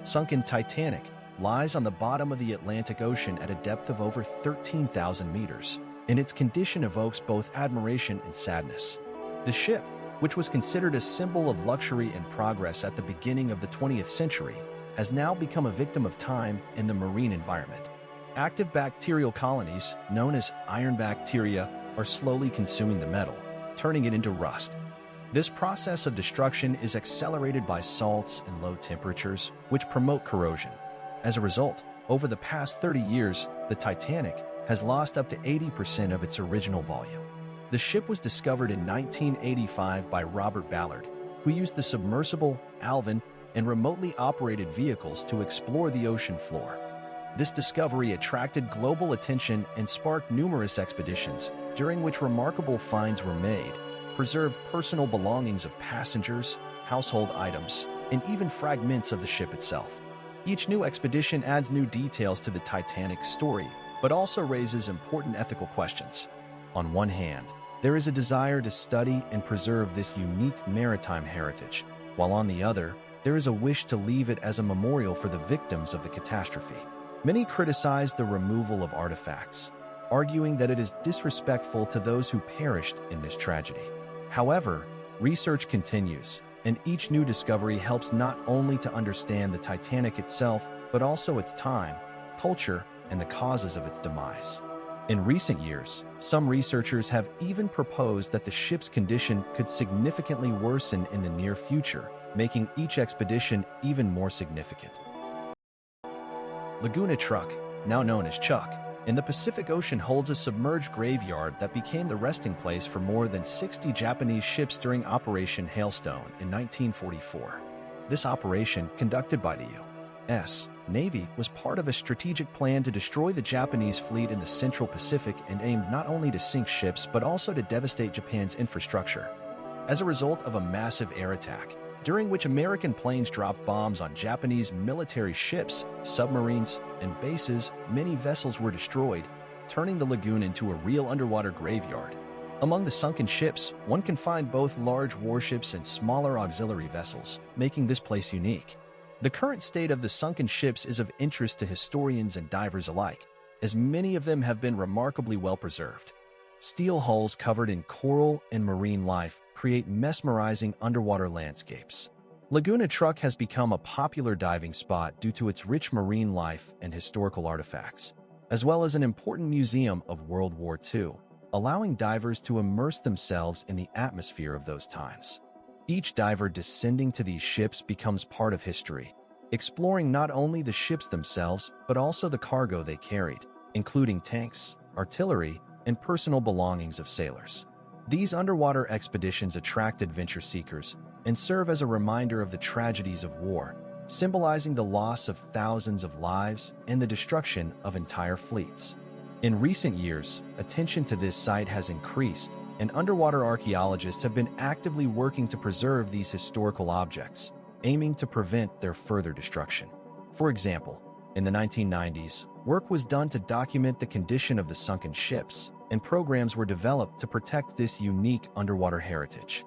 Sunken Titanic lies on the bottom of the Atlantic Ocean at a depth of over 13,000 meters, and its condition evokes both admiration and sadness. The ship, which was considered a symbol of luxury and progress at the beginning of the 20th century, has now become a victim of time and the marine environment. Active bacterial colonies, known as iron bacteria, are slowly consuming the metal, turning it into rust. This process of destruction is accelerated by salts and low temperatures, which promote corrosion. As a result, over the past 30 years, the Titanic has lost up to 80% of its original volume. The ship was discovered in 1985 by Robert Ballard, who used the submersible Alvin and remotely operated vehicles to explore the ocean floor. This discovery attracted global attention and sparked numerous expeditions, during which remarkable finds were made, preserved personal belongings of passengers, household items, and even fragments of the ship itself. Each new expedition adds new details to the Titanic's story, but also raises important ethical questions. On one hand, there is a desire to study and preserve this unique maritime heritage, while on the other, there is a wish to leave it as a memorial for the victims of the catastrophe. Many criticize the removal of artifacts, arguing that it is disrespectful to those who perished in this tragedy. However, research continues, and each new discovery helps not only to understand the Titanic itself, but also its time, culture, and the causes of its demise. In recent years, some researchers have even proposed that the ship's condition could significantly worsen in the near future, making each expedition even more significant. Laguna Truck, now known as Chuck, in the Pacific Ocean holds a submerged graveyard that became the resting place for more than 60 Japanese ships during Operation Hailstone in 1944. This operation, conducted by the U.S. Navy, was part of a strategic plan to destroy the Japanese fleet in the Central Pacific and aimed not only to sink ships but also to devastate Japan's infrastructure. As a result of a massive air attack, during which American planes dropped bombs on Japanese military ships, submarines, and bases, many vessels were destroyed, turning the lagoon into a real underwater graveyard. Among the sunken ships, one can find both large warships and smaller auxiliary vessels, making this place unique. The current state of the sunken ships is of interest to historians and divers alike, as many of them have been remarkably well preserved. Steel hulls covered in coral and marine life create mesmerizing underwater landscapes. Laguna Truck has become a popular diving spot due to its rich marine life and historical artifacts, as well as an important museum of World War II, allowing divers to immerse themselves in the atmosphere of those times. Each diver descending to these ships becomes part of history, exploring not only the ships themselves, but also the cargo they carried, including tanks, artillery, and personal belongings of sailors. These underwater expeditions attract adventure seekers and serve as a reminder of the tragedies of war, symbolizing the loss of thousands of lives and the destruction of entire fleets. In recent years, attention to this site has increased, and underwater archaeologists have been actively working to preserve these historical objects, aiming to prevent their further destruction. For example, in the 1990s, work was done to document the condition of the sunken ships, and programs were developed to protect this unique underwater heritage.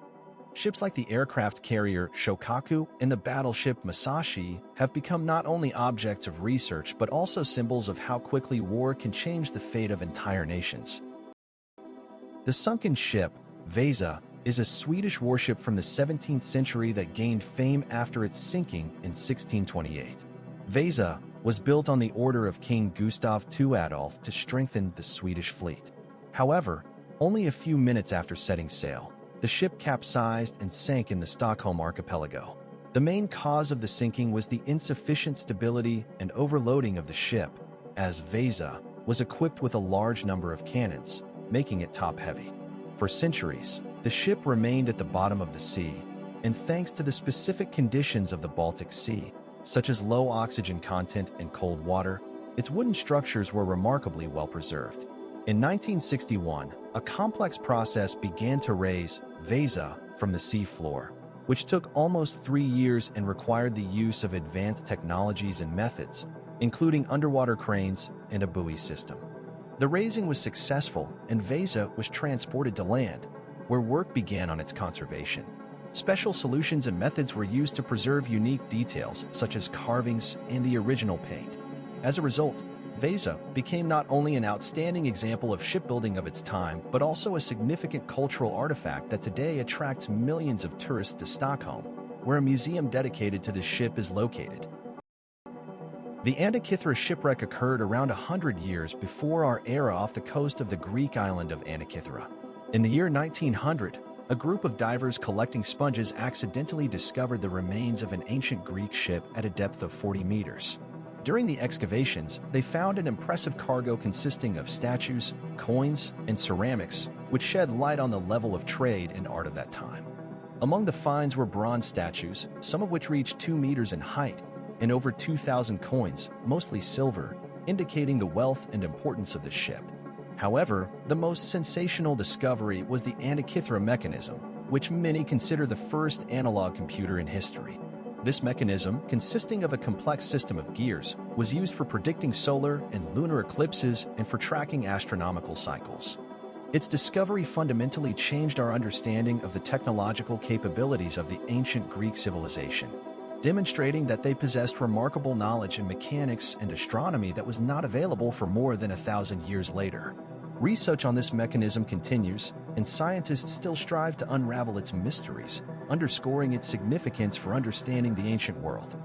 Ships like the aircraft carrier Shokaku and the battleship Masashi have become not only objects of research but also symbols of how quickly war can change the fate of entire nations. The sunken ship, Vasa, is a Swedish warship from the 17th century that gained fame after its sinking in 1628. Vasa was built on the order of King Gustav II Adolf to strengthen the Swedish fleet. However, only a few minutes after setting sail, the ship capsized and sank in the Stockholm archipelago. The main cause of the sinking was the insufficient stability and overloading of the ship, as Vesa was equipped with a large number of cannons, making it top-heavy. For centuries, the ship remained at the bottom of the sea, and thanks to the specific conditions of the Baltic Sea, such as low oxygen content and cold water, its wooden structures were remarkably well preserved. In 1961, a complex process began to raise Vesa from the sea floor, which took almost 3 years and required the use of advanced technologies and methods, including underwater cranes and a buoy system. The raising was successful, and Vesa was transported to land, where work began on its conservation. Special solutions and methods were used to preserve unique details, such as carvings and the original paint. As a result, Vesa became not only an outstanding example of shipbuilding of its time, but also a significant cultural artifact that today attracts millions of tourists to Stockholm, where a museum dedicated to the ship is located. The Antikythera shipwreck occurred around 100 years before our era off the coast of the Greek island of Antikythera. In the year 1900, a group of divers collecting sponges accidentally discovered the remains of an ancient Greek ship at a depth of 40 meters. During the excavations, they found an impressive cargo consisting of statues, coins, and ceramics, which shed light on the level of trade and art of that time. Among the finds were bronze statues, some of which reached 2 meters in height, and over 2,000 coins, mostly silver, indicating the wealth and importance of the ship. However, the most sensational discovery was the Antikythera mechanism, which many consider the first analog computer in history. This mechanism, consisting of a complex system of gears, was used for predicting solar and lunar eclipses and for tracking astronomical cycles. Its discovery fundamentally changed our understanding of the technological capabilities of the ancient Greek civilization, demonstrating that they possessed remarkable knowledge in mechanics and astronomy that was not available for more than 1,000 years later. Research on this mechanism continues, and scientists still strive to unravel its mysteries, underscoring its significance for understanding the ancient world.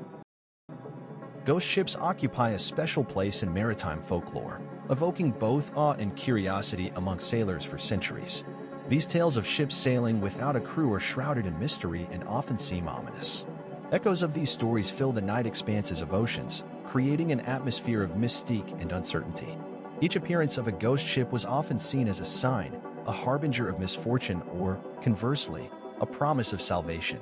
Ghost ships occupy a special place in maritime folklore, evoking both awe and curiosity among sailors for centuries. These tales of ships sailing without a crew are shrouded in mystery and often seem ominous. Echoes of these stories fill the night expanses of oceans, creating an atmosphere of mystique and uncertainty. Each appearance of a ghost ship was often seen as a sign, a harbinger of misfortune, or, conversely, a promise of salvation.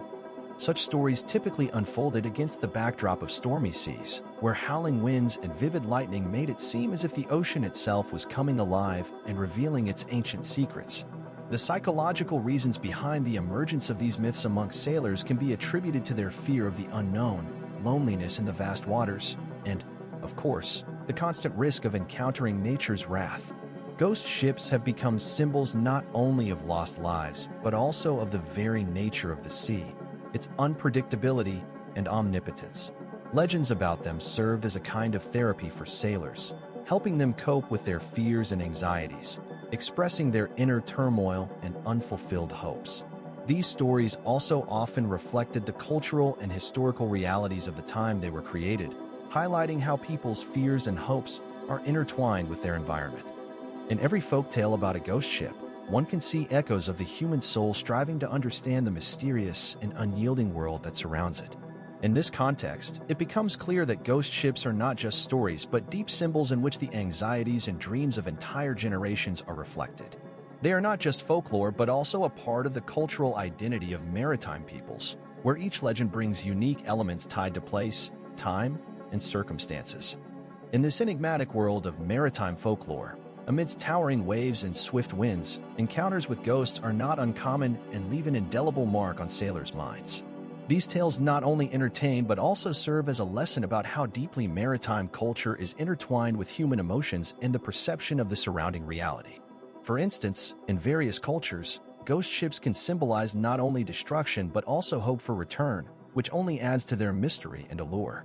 Such stories typically unfolded against the backdrop of stormy seas, where howling winds and vivid lightning made it seem as if the ocean itself was coming alive and revealing its ancient secrets. The psychological reasons behind the emergence of these myths among sailors can be attributed to their fear of the unknown, loneliness in the vast waters, and, of course, the constant risk of encountering nature's wrath. Ghost ships have become symbols not only of lost lives, but also of the very nature of the sea, its unpredictability and omnipotence. Legends about them served as a kind of therapy for sailors, helping them cope with their fears and anxieties, expressing their inner turmoil and unfulfilled hopes. These stories also often reflected the cultural and historical realities of the time they were created, highlighting how people's fears and hopes are intertwined with their environment. In every folktale about a ghost ship, one can see echoes of the human soul striving to understand the mysterious and unyielding world that surrounds it. In this context, it becomes clear that ghost ships are not just stories, but deep symbols in which the anxieties and dreams of entire generations are reflected. They are not just folklore, but also a part of the cultural identity of maritime peoples, where each legend brings unique elements tied to place, time, and circumstances. In this enigmatic world of maritime folklore, amidst towering waves and swift winds, encounters with ghosts are not uncommon and leave an indelible mark on sailors' minds. These tales not only entertain but also serve as a lesson about how deeply maritime culture is intertwined with human emotions and the perception of the surrounding reality. For instance, in various cultures, ghost ships can symbolize not only destruction but also hope for return, which only adds to their mystery and allure.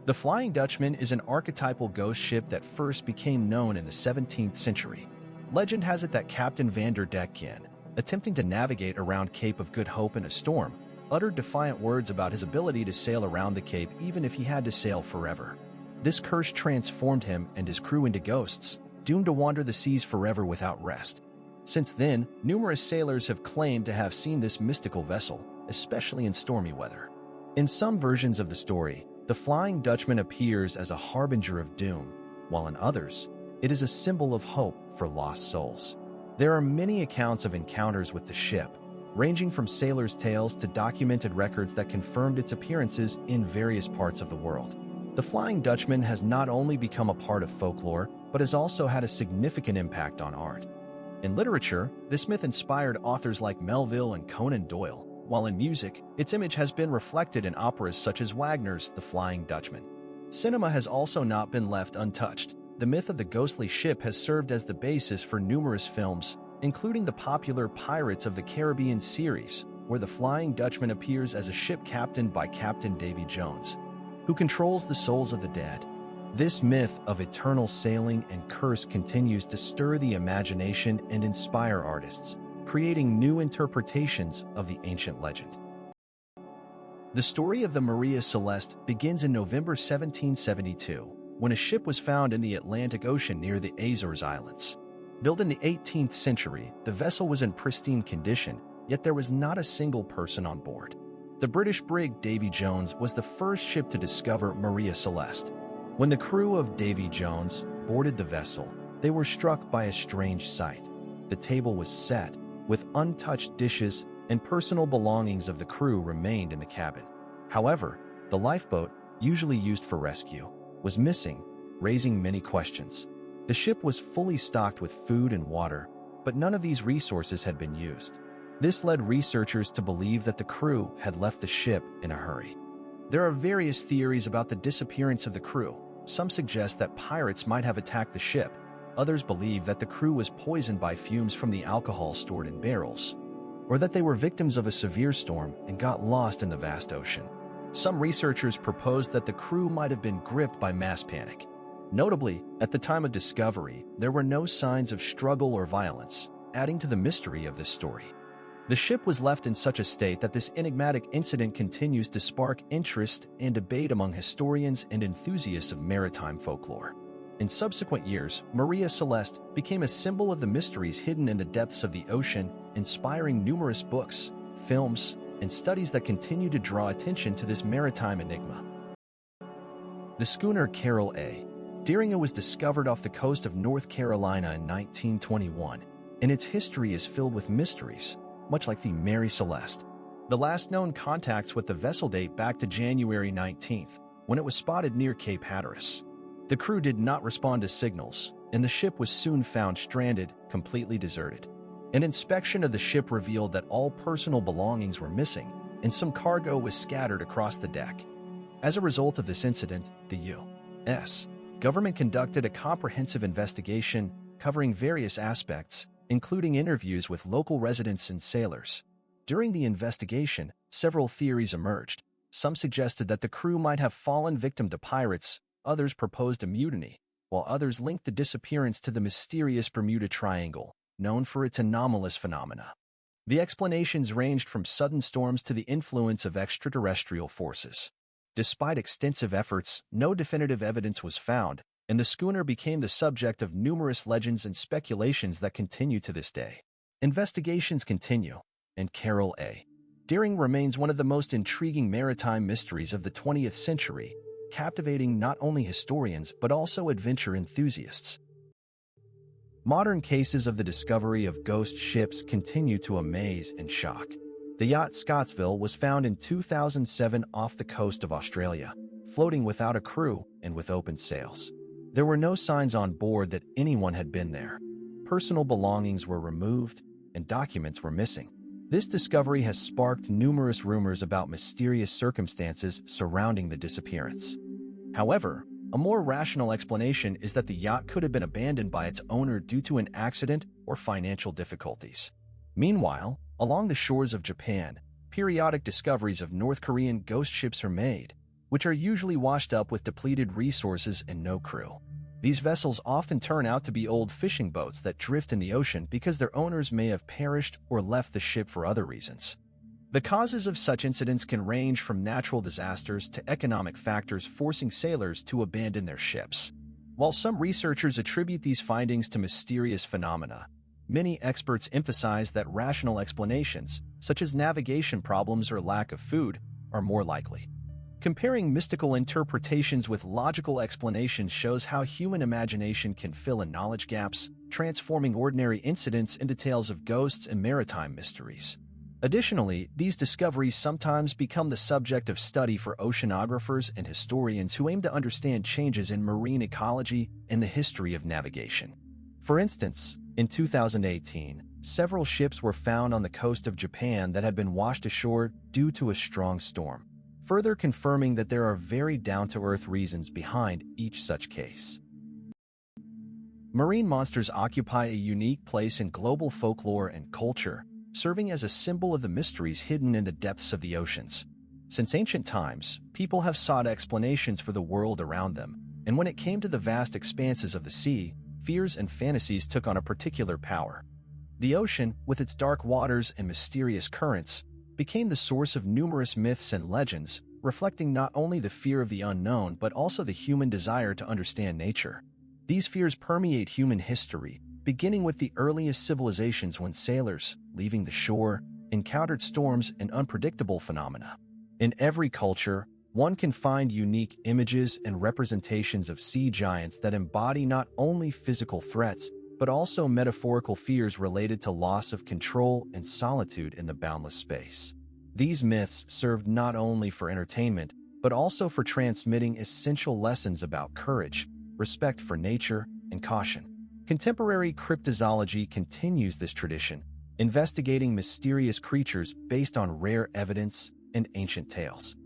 The Flying Dutchman is an archetypal ghost ship that first became known in the 17th century. Legend has it that Captain Van der Decken, attempting to navigate around Cape of Good Hope in a storm, uttered defiant words about his ability to sail around the Cape even if he had to sail forever. This curse transformed him and his crew into ghosts, doomed to wander the seas forever without rest. Since then, numerous sailors have claimed to have seen this mystical vessel, especially in stormy weather. In some versions of the story, the Flying Dutchman appears as a harbinger of doom, while in others, it is a symbol of hope for lost souls. There are many accounts of encounters with the ship, ranging from sailors' tales to documented records that confirmed its appearances in various parts of the world. The Flying Dutchman has not only become a part of folklore, but has also had a significant impact on art. In literature, this myth inspired authors like Melville and Conan Doyle, while in music, its image has been reflected in operas such as Wagner's The Flying Dutchman. Cinema has also not been left untouched. The myth of the ghostly ship has served as the basis for numerous films, including the popular Pirates of the Caribbean series, where the Flying Dutchman appears as a ship captained by Captain Davy Jones, who controls the souls of the dead. This myth of eternal sailing and curse continues to stir the imagination and inspire artists, creating new interpretations of the ancient legend. The story of the Maria Celeste begins in November 1772, when a ship was found in the Atlantic Ocean near the Azores Islands. Built in the 18th century, the vessel was in pristine condition, yet there was not a single person on board. The British brig Davy Jones was the first ship to discover Maria Celeste. When the crew of Davy Jones boarded the vessel, they were struck by a strange sight. The table was set, with untouched dishes and personal belongings of the crew remained in the cabin. However, the lifeboat, usually used for rescue, was missing, raising many questions. The ship was fully stocked with food and water, but none of these resources had been used. This led researchers to believe that the crew had left the ship in a hurry. There are various theories about the disappearance of the crew. Some suggest that pirates might have attacked the ship. Others believe that the crew was poisoned by fumes from the alcohol stored in barrels, or that they were victims of a severe storm and got lost in the vast ocean. Some researchers proposed that the crew might have been gripped by mass panic. Notably, at the time of discovery, there were no signs of struggle or violence, adding to the mystery of this story. The ship was left in such a state that this enigmatic incident continues to spark interest and debate among historians and enthusiasts of maritime folklore. In subsequent years, Maria Celeste became a symbol of the mysteries hidden in the depths of the ocean, inspiring numerous books, films, and studies that continue to draw attention to this maritime enigma. The schooner Carol A. Deeringa was discovered off the coast of North Carolina in 1921, and its history is filled with mysteries, much like the Mary Celeste. The last known contacts with the vessel date back to January 19th, when it was spotted near Cape Hatteras. The crew did not respond to signals, and the ship was soon found stranded, completely deserted. An inspection of the ship revealed that all personal belongings were missing, and some cargo was scattered across the deck. As a result of this incident, the U.S. government conducted a comprehensive investigation covering various aspects, including interviews with local residents and sailors. During the investigation, several theories emerged. Some suggested that the crew might have fallen victim to pirates, others proposed a mutiny, while others linked the disappearance to the mysterious Bermuda Triangle, known for its anomalous phenomena. The explanations ranged from sudden storms to the influence of extraterrestrial forces. Despite extensive efforts, no definitive evidence was found, and the schooner became the subject of numerous legends and speculations that continue to this day. Investigations continue, and Carol A. Deering remains one of the most intriguing maritime mysteries of the 20th century, captivating not only historians but also adventure enthusiasts. Modern cases of the discovery of ghost ships continue to amaze and shock. The yacht Scottsville was found in 2007 off the coast of Australia, floating without a crew and with open sails. There were no signs on board that anyone had been there. Personal belongings were removed, and documents were missing. This discovery has sparked numerous rumors about mysterious circumstances surrounding the disappearance. However, a more rational explanation is that the yacht could have been abandoned by its owner due to an accident or financial difficulties. Meanwhile, along the shores of Japan, periodic discoveries of North Korean ghost ships are made, which are usually washed up with depleted resources and no crew. These vessels often turn out to be old fishing boats that drift in the ocean because their owners may have perished or left the ship for other reasons. The causes of such incidents can range from natural disasters to economic factors forcing sailors to abandon their ships. While some researchers attribute these findings to mysterious phenomena, many experts emphasize that rational explanations, such as navigation problems or lack of food, are more likely. Comparing mystical interpretations with logical explanations shows how human imagination can fill in knowledge gaps, transforming ordinary incidents into tales of ghosts and maritime mysteries. Additionally, these discoveries sometimes become the subject of study for oceanographers and historians who aim to understand changes in marine ecology and the history of navigation. For instance, in 2018, several ships were found on the coast of Japan that had been washed ashore due to a strong storm, further confirming that there are very down-to-earth reasons behind each such case. Marine monsters occupy a unique place in global folklore and culture, serving as a symbol of the mysteries hidden in the depths of the oceans. Since ancient times, people have sought explanations for the world around them, and when it came to the vast expanses of the sea, fears and fantasies took on a particular power. The ocean, with its dark waters and mysterious currents, became the source of numerous myths and legends, reflecting not only the fear of the unknown but also the human desire to understand nature. These fears permeate human history, beginning with the earliest civilizations when sailors, leaving the shore, encountered storms and unpredictable phenomena. In every culture, one can find unique images and representations of sea giants that embody not only physical threats, but also metaphorical fears related to loss of control and solitude in the boundless space. These myths served not only for entertainment, but also for transmitting essential lessons about courage, respect for nature, and caution. Contemporary cryptozoology continues this tradition, investigating mysterious creatures based on rare evidence and ancient tales.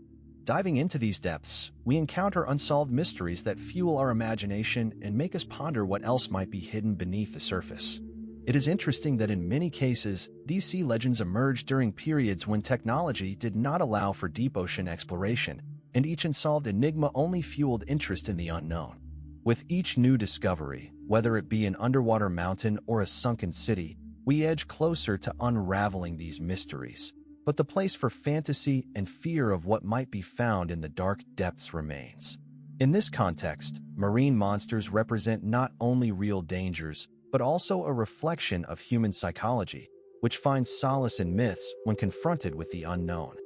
Diving into these depths, we encounter unsolved mysteries that fuel our imagination and make us ponder what else might be hidden beneath the surface. It is interesting that in many cases, these sea legends emerged during periods when technology did not allow for deep ocean exploration, and each unsolved enigma only fueled interest in the unknown. With each new discovery, whether it be an underwater mountain or a sunken city, we edge closer to unraveling these mysteries. But the place for fantasy and fear of what might be found in the dark depths remains. In this context, marine monsters represent not only real dangers, but also a reflection of human psychology, which finds solace in myths when confronted with the unknown.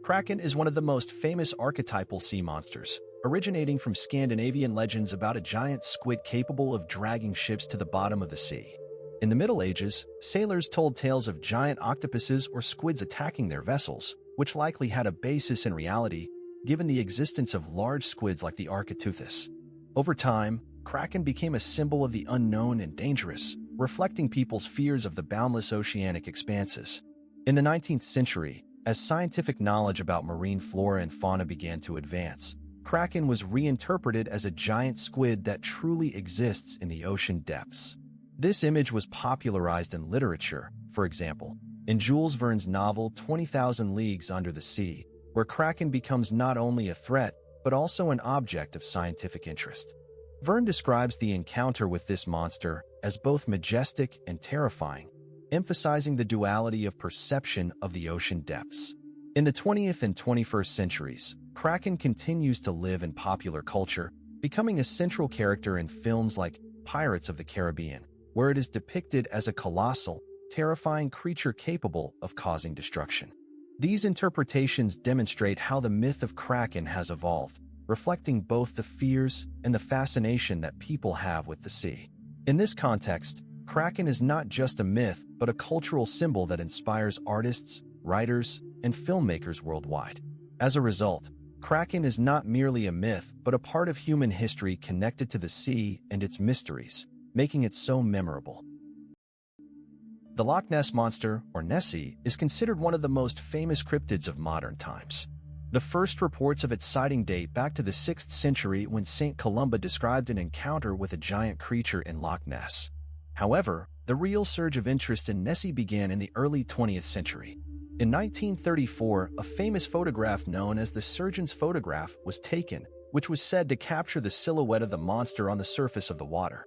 Kraken is one of the most famous archetypal sea monsters, originating from Scandinavian legends about a giant squid capable of dragging ships to the bottom of the sea. In the Middle Ages, sailors told tales of giant octopuses or squids attacking their vessels, which likely had a basis in reality, given the existence of large squids like the Archaeoteuthis. Over time, Kraken became a symbol of the unknown and dangerous, reflecting people's fears of the boundless oceanic expanses. In the 19th century, as scientific knowledge about marine flora and fauna began to advance, Kraken was reinterpreted as a giant squid that truly exists in the ocean depths. This image was popularized in literature, for example, in Jules Verne's novel 20,000 Leagues Under the Sea, where Kraken becomes not only a threat, but also an object of scientific interest. Verne describes the encounter with this monster as both majestic and terrifying, emphasizing the duality of perception of the ocean depths. In the 20th and 21st centuries, Kraken continues to live in popular culture, becoming a central character in films like Pirates of the Caribbean, where it is depicted as a colossal, terrifying creature capable of causing destruction. These interpretations demonstrate how the myth of Kraken has evolved, reflecting both the fears and the fascination that people have with the sea. In this context, Kraken is not just a myth, but a cultural symbol that inspires artists, writers, and filmmakers worldwide. As a result, Kraken is not merely a myth, but a part of human history connected to the sea and its mysteries, making it so memorable. The Loch Ness Monster, or Nessie, is considered one of the most famous cryptids of modern times. The first reports of its sighting date back to the 6th century when St. Columba described an encounter with a giant creature in Loch Ness. However, the real surge of interest in Nessie began in the early 20th century. In 1934, a famous photograph known as the surgeon's photograph was taken, which was said to capture the silhouette of the monster on the surface of the water.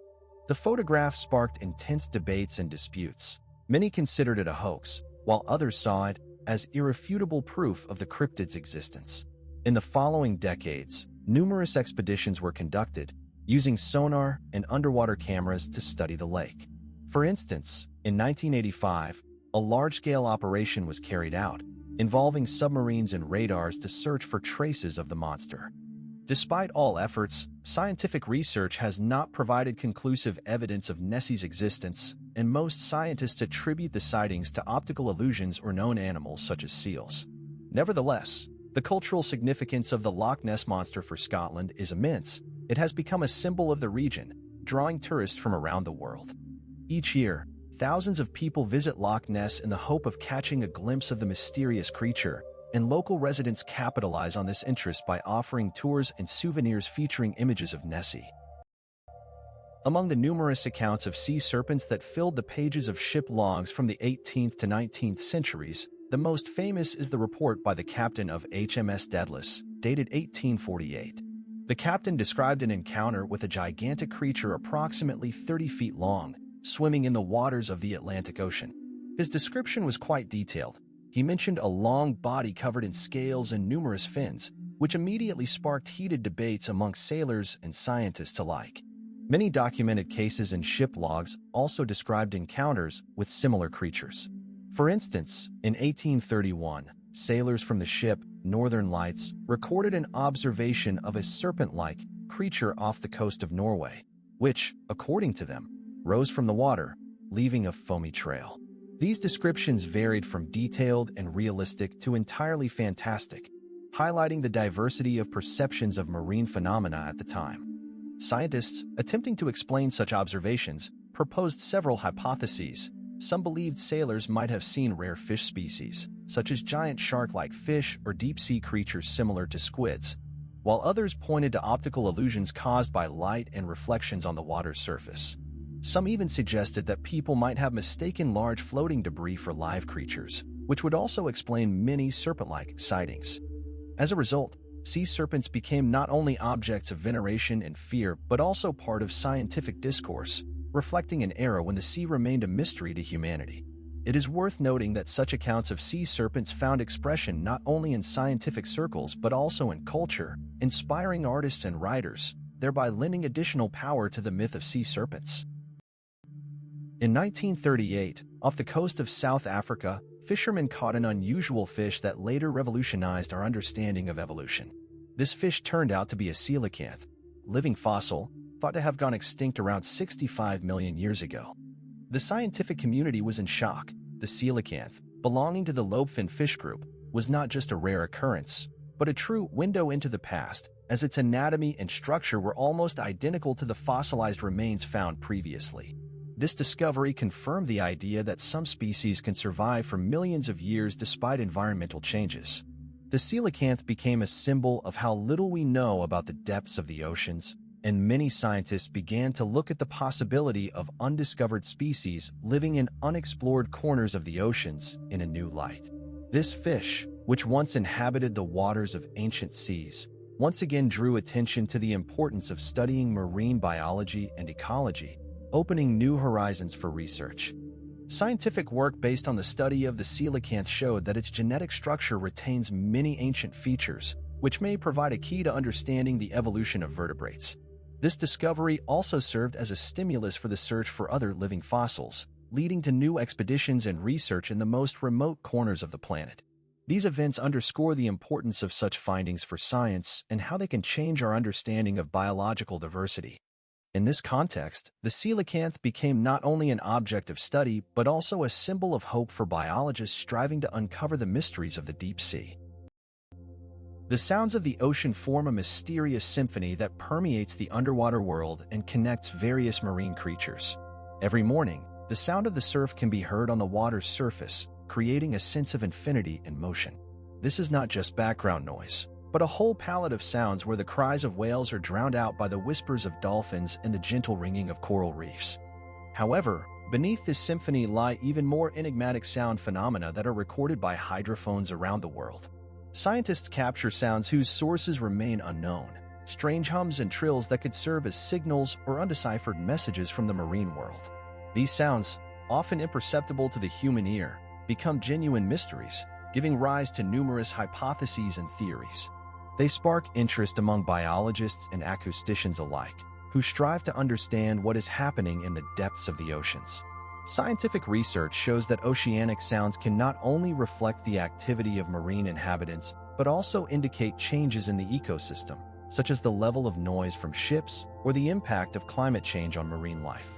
The photograph sparked intense debates and disputes. Many considered it a hoax, while others saw it as irrefutable proof of the cryptid's existence. In the following decades, numerous expeditions were conducted, using sonar and underwater cameras to study the lake. For instance, in 1985, a large-scale operation was carried out, involving submarines and radars to search for traces of the monster. Despite all efforts, scientific research has not provided conclusive evidence of Nessie's existence, and most scientists attribute the sightings to optical illusions or known animals such as seals. Nevertheless, the cultural significance of the Loch Ness Monster for Scotland is immense. It has become a symbol of the region, drawing tourists from around the world. Each year, thousands of people visit Loch Ness in the hope of catching a glimpse of the mysterious creature, and local residents capitalize on this interest by offering tours and souvenirs featuring images of Nessie. Among the numerous accounts of sea serpents that filled the pages of ship logs from the 18th to 19th centuries, the most famous is the report by the captain of HMS Daedalus, dated 1848. The captain described an encounter with a gigantic creature approximately 30 feet long, swimming in the waters of the Atlantic Ocean. His description was quite detailed. He mentioned a long body covered in scales and numerous fins, which immediately sparked heated debates among sailors and scientists alike. Many documented cases in ship logs also described encounters with similar creatures. For instance, in 1831, sailors from the ship Northern Lights recorded an observation of a serpent-like creature off the coast of Norway, which, according to them, rose from the water, leaving a foamy trail. These descriptions varied from detailed and realistic to entirely fantastic, highlighting the diversity of perceptions of marine phenomena at the time. Scientists, attempting to explain such observations, proposed several hypotheses. Some believed sailors might have seen rare fish species, such as giant shark-like fish or deep-sea creatures similar to squids, while others pointed to optical illusions caused by light and reflections on the water's surface. Some even suggested that people might have mistaken large floating debris for live creatures, which would also explain many serpent-like sightings. As a result, sea serpents became not only objects of veneration and fear but also part of scientific discourse, reflecting an era when the sea remained a mystery to humanity. It is worth noting that such accounts of sea serpents found expression not only in scientific circles but also in culture, inspiring artists and writers, thereby lending additional power to the myth of sea serpents. In 1938, off the coast of South Africa, fishermen caught an unusual fish that later revolutionized our understanding of evolution. This fish turned out to be a coelacanth, living fossil, thought to have gone extinct around 65 million years ago. The scientific community was in shock. The coelacanth, belonging to the lobefin fish group, was not just a rare occurrence, but a true window into the past, as its anatomy and structure were almost identical to the fossilized remains found previously. This discovery confirmed the idea that some species can survive for millions of years despite environmental changes. The coelacanth became a symbol of how little we know about the depths of the oceans, and many scientists began to look at the possibility of undiscovered species living in unexplored corners of the oceans in a new light. This fish, which once inhabited the waters of ancient seas, once again drew attention to the importance of studying marine biology and ecology, opening new horizons for research. Scientific work based on the study of the coelacanth showed that its genetic structure retains many ancient features, which may provide a key to understanding the evolution of vertebrates. This discovery also served as a stimulus for the search for other living fossils, leading to new expeditions and research in the most remote corners of the planet. These events underscore the importance of such findings for science and how they can change our understanding of biological diversity. In this context, the coelacanth became not only an object of study but also a symbol of hope for biologists striving to uncover the mysteries of the deep sea. The sounds of the ocean form a mysterious symphony that permeates the underwater world and connects various marine creatures. Every morning, the sound of the surf can be heard on the water's surface, creating a sense of infinity and motion. This is not just background noise, but a whole palette of sounds where the cries of whales are drowned out by the whispers of dolphins and the gentle ringing of coral reefs. However, beneath this symphony lie even more enigmatic sound phenomena that are recorded by hydrophones around the world. Scientists capture sounds whose sources remain unknown, strange hums and trills that could serve as signals or undeciphered messages from the marine world. These sounds, often imperceptible to the human ear, become genuine mysteries, giving rise to numerous hypotheses and theories. They spark interest among biologists and acousticians alike, who strive to understand what is happening in the depths of the oceans. Scientific research shows that oceanic sounds can not only reflect the activity of marine inhabitants, but also indicate changes in the ecosystem, such as the level of noise from ships or the impact of climate change on marine life.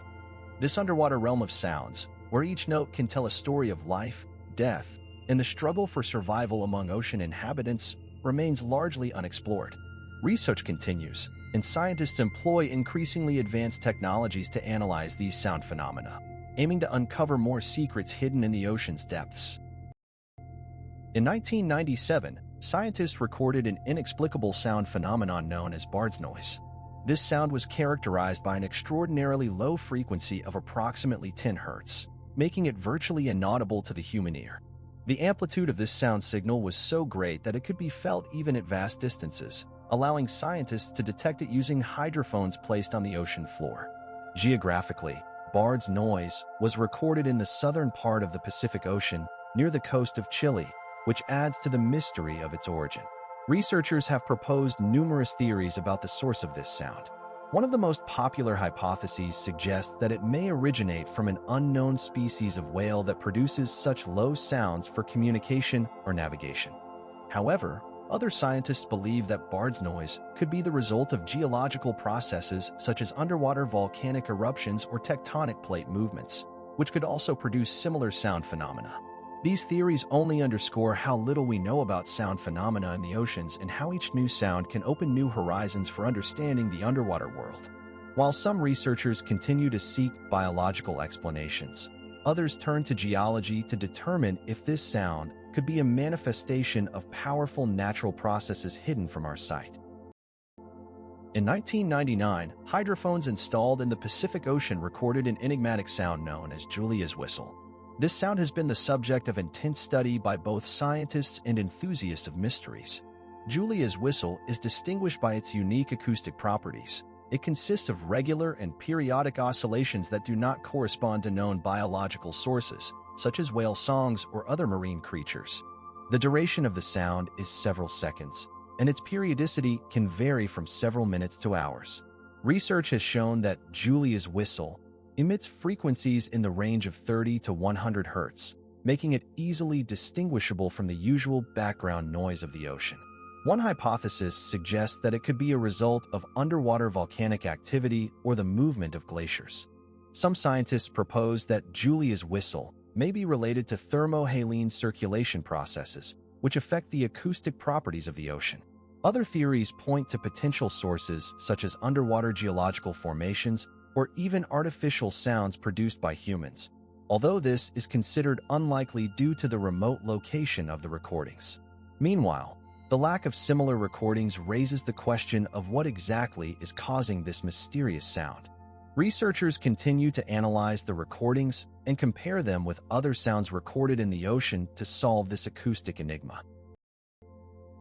This underwater realm of sounds, where each note can tell a story of life, death, and the struggle for survival among ocean inhabitants, remains largely unexplored. Research continues, and scientists employ increasingly advanced technologies to analyze these sound phenomena, aiming to uncover more secrets hidden in the ocean's depths. In 1997, scientists recorded an inexplicable sound phenomenon known as Bard's noise. This sound was characterized by an extraordinarily low frequency of approximately 10 Hz, making it virtually inaudible to the human ear. The amplitude of this sound signal was so great that it could be felt even at vast distances, allowing scientists to detect it using hydrophones placed on the ocean floor. Geographically, Bard's noise was recorded in the southern part of the Pacific Ocean, near the coast of Chile, which adds to the mystery of its origin. Researchers have proposed numerous theories about the source of this sound. One of the most popular hypotheses suggests that it may originate from an unknown species of whale that produces such low sounds for communication or navigation. However, other scientists believe that Bard's noise could be the result of geological processes such as underwater volcanic eruptions or tectonic plate movements, which could also produce similar sound phenomena. These theories only underscore how little we know about sound phenomena in the oceans and how each new sound can open new horizons for understanding the underwater world. While some researchers continue to seek biological explanations, others turn to geology to determine if this sound could be a manifestation of powerful natural processes hidden from our sight. In 1999, hydrophones installed in the Pacific Ocean recorded an enigmatic sound known as Julia's whistle. This sound has been the subject of intense study by both scientists and enthusiasts of mysteries. Julia's whistle is distinguished by its unique acoustic properties. It consists of regular and periodic oscillations that do not correspond to known biological sources, such as whale songs or other marine creatures. The duration of the sound is several seconds, and its periodicity can vary from several minutes to hours. Research has shown that Julia's whistle emits frequencies in the range of 30 to 100 Hz, making it easily distinguishable from the usual background noise of the ocean. One hypothesis suggests that it could be a result of underwater volcanic activity or the movement of glaciers. Some scientists propose that Julia's whistle may be related to thermohaline circulation processes, which affect the acoustic properties of the ocean. Other theories point to potential sources such as underwater geological formations or even artificial sounds produced by humans, although this is considered unlikely due to the remote location of the recordings. Meanwhile, the lack of similar recordings raises the question of what exactly is causing this mysterious sound. Researchers continue to analyze the recordings and compare them with other sounds recorded in the ocean to solve this acoustic enigma.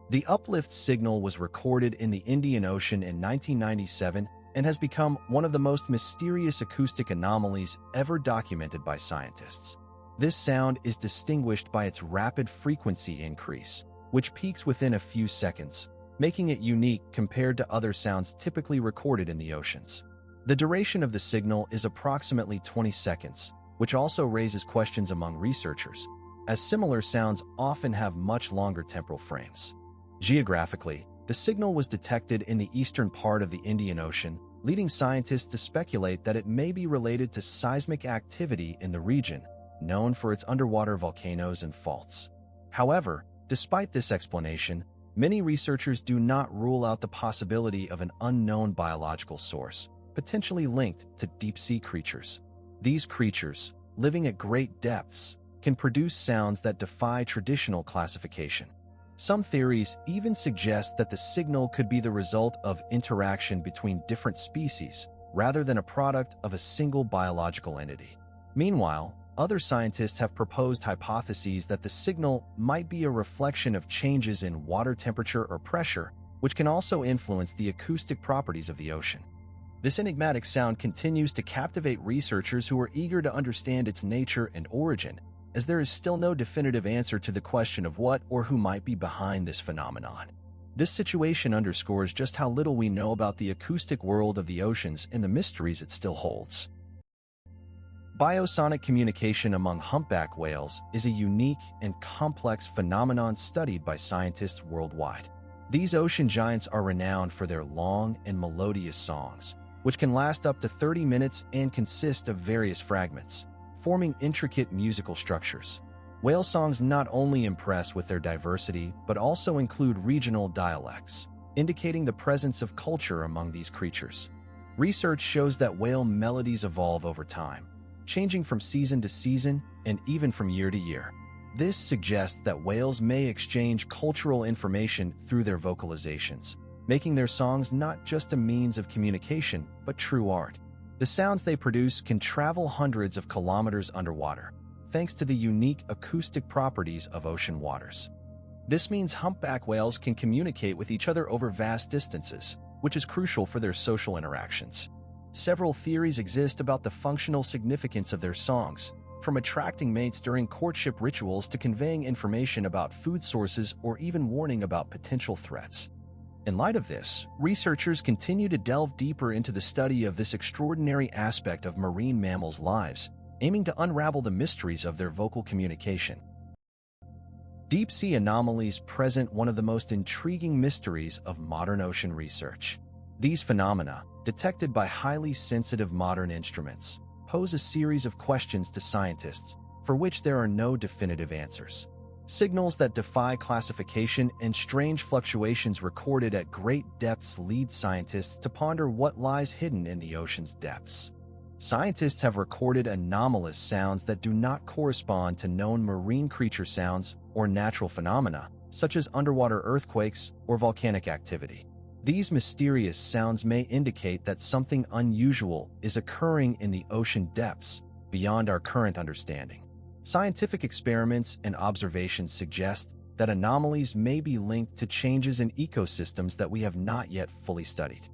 The uplift signal was recorded in the Indian Ocean in 1997 and has become one of the most mysterious acoustic anomalies ever documented by scientists. This sound is distinguished by its rapid frequency increase, which peaks within a few seconds, making it unique compared to other sounds typically recorded in the oceans. The duration of the signal is approximately 20 seconds, which also raises questions among researchers, as similar sounds often have much longer temporal frames. Geographically, the signal was detected in the eastern part of the Indian Ocean, leading scientists to speculate that it may be related to seismic activity in the region, known for its underwater volcanoes and faults. However, despite this explanation, many researchers do not rule out the possibility of an unknown biological source, potentially linked to deep-sea creatures. These creatures, living at great depths, can produce sounds that defy traditional classification. Some theories even suggest that the signal could be the result of interaction between different species, rather than a product of a single biological entity. Meanwhile, other scientists have proposed hypotheses that the signal might be a reflection of changes in water temperature or pressure, which can also influence the acoustic properties of the ocean. This enigmatic sound continues to captivate researchers who are eager to understand its nature and origin, as there is still no definitive answer to the question of what or who might be behind this phenomenon. This situation underscores just how little we know about the acoustic world of the oceans and the mysteries it still holds. Biosonic communication among humpback whales is a unique and complex phenomenon studied by scientists worldwide. These ocean giants are renowned for their long and melodious songs, which can last up to 30 minutes and consist of various fragments, forming intricate musical structures. Whale songs not only impress with their diversity, but also include regional dialects, indicating the presence of culture among these creatures. Research shows that whale melodies evolve over time, changing from season to season and even from year to year. This suggests that whales may exchange cultural information through their vocalizations, making their songs not just a means of communication, but true art. The sounds they produce can travel hundreds of kilometers underwater, thanks to the unique acoustic properties of ocean waters. This means humpback whales can communicate with each other over vast distances, which is crucial for their social interactions. Several theories exist about the functional significance of their songs, from attracting mates during courtship rituals to conveying information about food sources or even warning about potential threats. In light of this, researchers continue to delve deeper into the study of this extraordinary aspect of marine mammals' lives, aiming to unravel the mysteries of their vocal communication. Deep-sea anomalies present one of the most intriguing mysteries of modern ocean research. These phenomena, detected by highly sensitive modern instruments, pose a series of questions to scientists for which there are no definitive answers. Signals that defy classification and strange fluctuations recorded at great depths lead scientists to ponder what lies hidden in the ocean's depths. Scientists have recorded anomalous sounds that do not correspond to known marine creature sounds or natural phenomena, such as underwater earthquakes or volcanic activity. These mysterious sounds may indicate that something unusual is occurring in the ocean depths beyond our current understanding. Scientific experiments and observations suggest that anomalies may be linked to changes in ecosystems that we have not yet fully studied.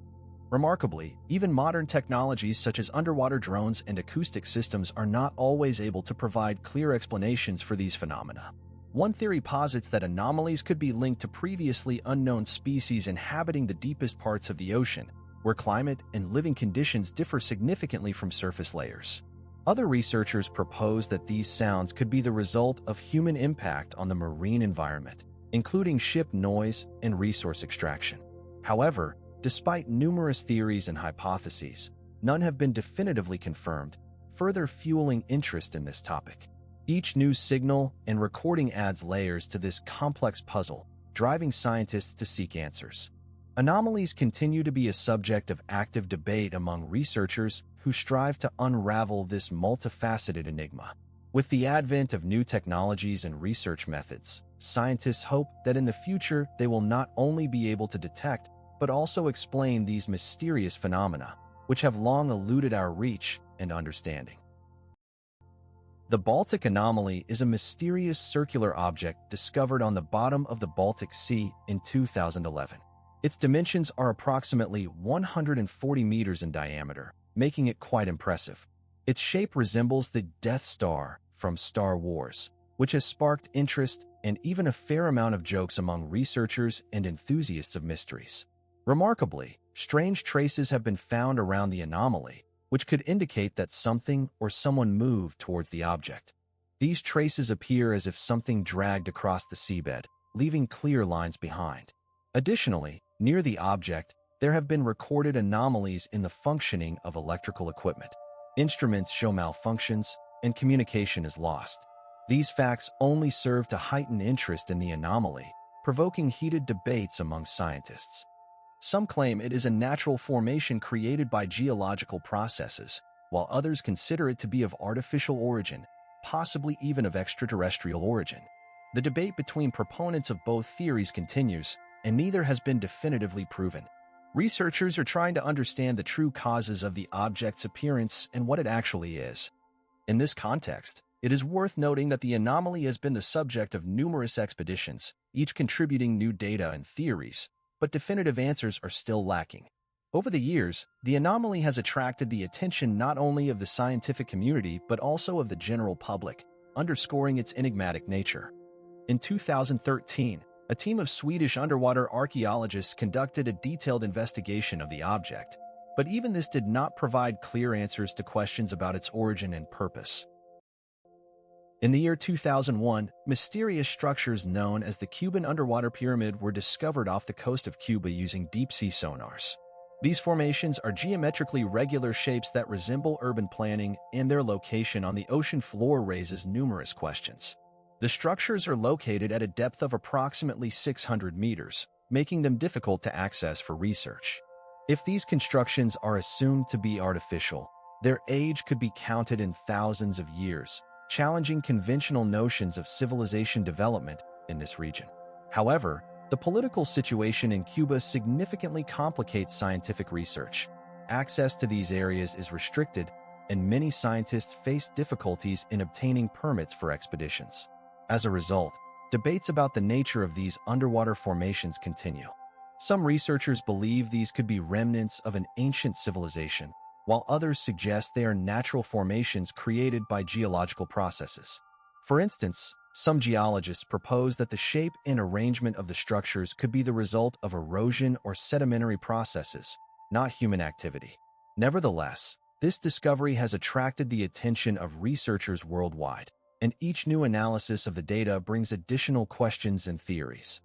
Remarkably, even modern technologies such as underwater drones and acoustic systems are not always able to provide clear explanations for these phenomena. One theory posits that anomalies could be linked to previously unknown species inhabiting the deepest parts of the ocean, where climate and living conditions differ significantly from surface layers. Other researchers propose that these sounds could be the result of human impact on the marine environment, including ship noise and resource extraction. However, despite numerous theories and hypotheses, none have been definitively confirmed, further fueling interest in this topic. Each new signal and recording adds layers to this complex puzzle, driving scientists to seek answers. Anomalies continue to be a subject of active debate among researchers who strive to unravel this multifaceted enigma. With the advent of new technologies and research methods, scientists hope that in the future they will not only be able to detect, but also explain these mysterious phenomena, which have long eluded our reach and understanding. The Baltic anomaly is a mysterious circular object discovered on the bottom of the Baltic Sea in 2011. Its dimensions are approximately 140 meters in diameter, making it quite impressive. Its shape resembles the Death Star from Star Wars, which has sparked interest and even a fair amount of jokes among researchers and enthusiasts of mysteries. Remarkably, strange traces have been found around the anomaly, which could indicate that something or someone moved towards the object. These traces appear as if something dragged across the seabed, leaving clear lines behind. Additionally, near the object, there have been recorded anomalies in the functioning of electrical equipment. Instruments show malfunctions, and communication is lost. These facts only serve to heighten interest in the anomaly, provoking heated debates among scientists. Some claim it is a natural formation created by geological processes, while others consider it to be of artificial origin, possibly even of extraterrestrial origin. The debate between proponents of both theories continues, and neither has been definitively proven. Researchers are trying to understand the true causes of the object's appearance and what it actually is. In this context, it is worth noting that the anomaly has been the subject of numerous expeditions, each contributing new data and theories, but definitive answers are still lacking. Over the years, the anomaly has attracted the attention not only of the scientific community but also of the general public, underscoring its enigmatic nature. In 2013, a team of Swedish underwater archaeologists conducted a detailed investigation of the object, but even this did not provide clear answers to questions about its origin and purpose. In the year 2001, mysterious structures known as the Cuban underwater pyramid were discovered off the coast of Cuba using deep-sea sonars. These formations are geometrically regular shapes that resemble urban planning, and their location on the ocean floor raises numerous questions. The structures are located at a depth of approximately 600 meters, making them difficult to access for research. If these constructions are assumed to be artificial, their age could be counted in thousands of years, challenging conventional notions of civilization development in this region. However, the political situation in Cuba significantly complicates scientific research. Access to these areas is restricted, and many scientists face difficulties in obtaining permits for expeditions. As a result, debates about the nature of these underwater formations continue. Some researchers believe these could be remnants of an ancient civilization, while others suggest they are natural formations created by geological processes. For instance, some geologists propose that the shape and arrangement of the structures could be the result of erosion or sedimentary processes, not human activity. Nevertheless, this discovery has attracted the attention of researchers worldwide, and each new analysis of the data brings additional questions and theories.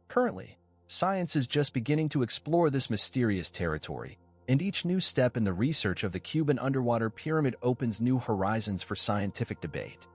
Currently, science is just beginning to explore this mysterious territory, and each new step in the research of the Cuban underwater pyramid opens new horizons for scientific debate.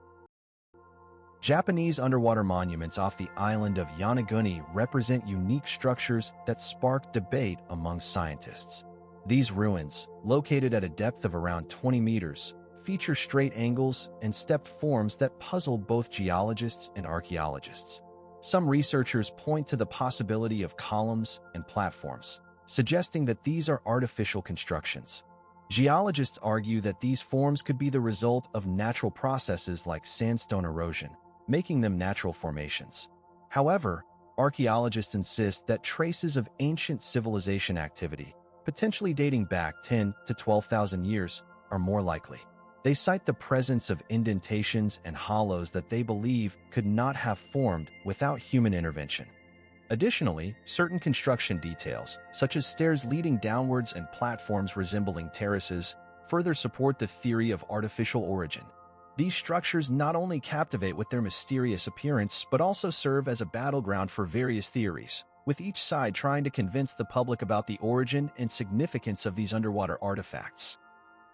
Japanese underwater monuments off the island of Yonaguni represent unique structures that spark debate among scientists. These ruins, located at a depth of around 20 meters, feature straight angles and stepped forms that puzzle both geologists and archaeologists. Some researchers point to the possibility of columns and platforms, suggesting that these are artificial constructions. Geologists argue that these forms could be the result of natural processes like sandstone erosion, making them natural formations. However, archaeologists insist that traces of ancient civilization activity, potentially dating back 10 to 12,000 years, are more likely. They cite the presence of indentations and hollows that they believe could not have formed without human intervention. Additionally, certain construction details, such as stairs leading downwards and platforms resembling terraces, further support the theory of artificial origin. These structures not only captivate with their mysterious appearance, but also serve as a battleground for various theories, with each side trying to convince the public about the origin and significance of these underwater artifacts.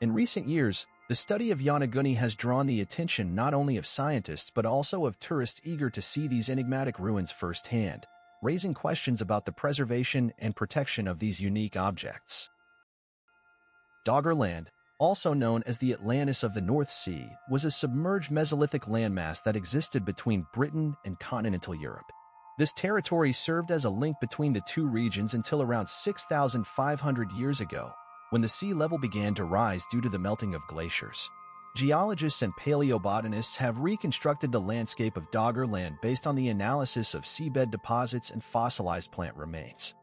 In recent years, the study of Yonaguni has drawn the attention not only of scientists but also of tourists eager to see these enigmatic ruins firsthand, raising questions about the preservation and protection of these unique objects. Doggerland, also known as the Atlantis of the North Sea, was a submerged Mesolithic landmass that existed between Britain and continental Europe. This territory served as a link between the two regions until around 6,500 years ago, when the sea level began to rise due to the melting of glaciers. Geologists and paleobotanists have reconstructed the landscape of Doggerland based on the analysis of seabed deposits and fossilized plant remains.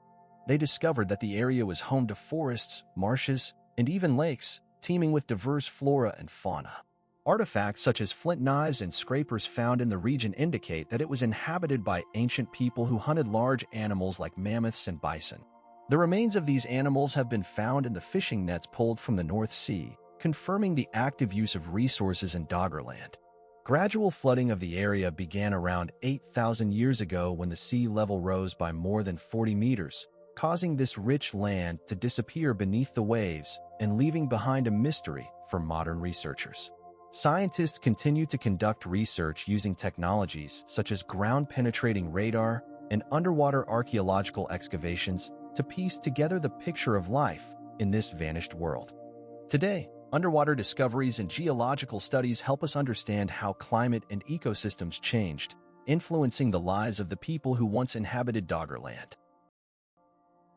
They discovered that the area was home to forests, marshes, and even lakes, teeming with diverse flora and fauna. Artifacts such as flint knives and scrapers found in the region indicate that it was inhabited by ancient people who hunted large animals like mammoths and bison. The remains of these animals have been found in the fishing nets pulled from the North Sea, confirming the active use of resources in Doggerland. Gradual flooding of the area began around 8,000 years ago when the sea level rose by more than 40 meters, causing this rich land to disappear beneath the waves and leaving behind a mystery for modern researchers. Scientists continue to conduct research using technologies such as ground-penetrating radar and underwater archaeological excavations to piece together the picture of life in this vanished world. Today, underwater discoveries and geological studies help us understand how climate and ecosystems changed, influencing the lives of the people who once inhabited Doggerland.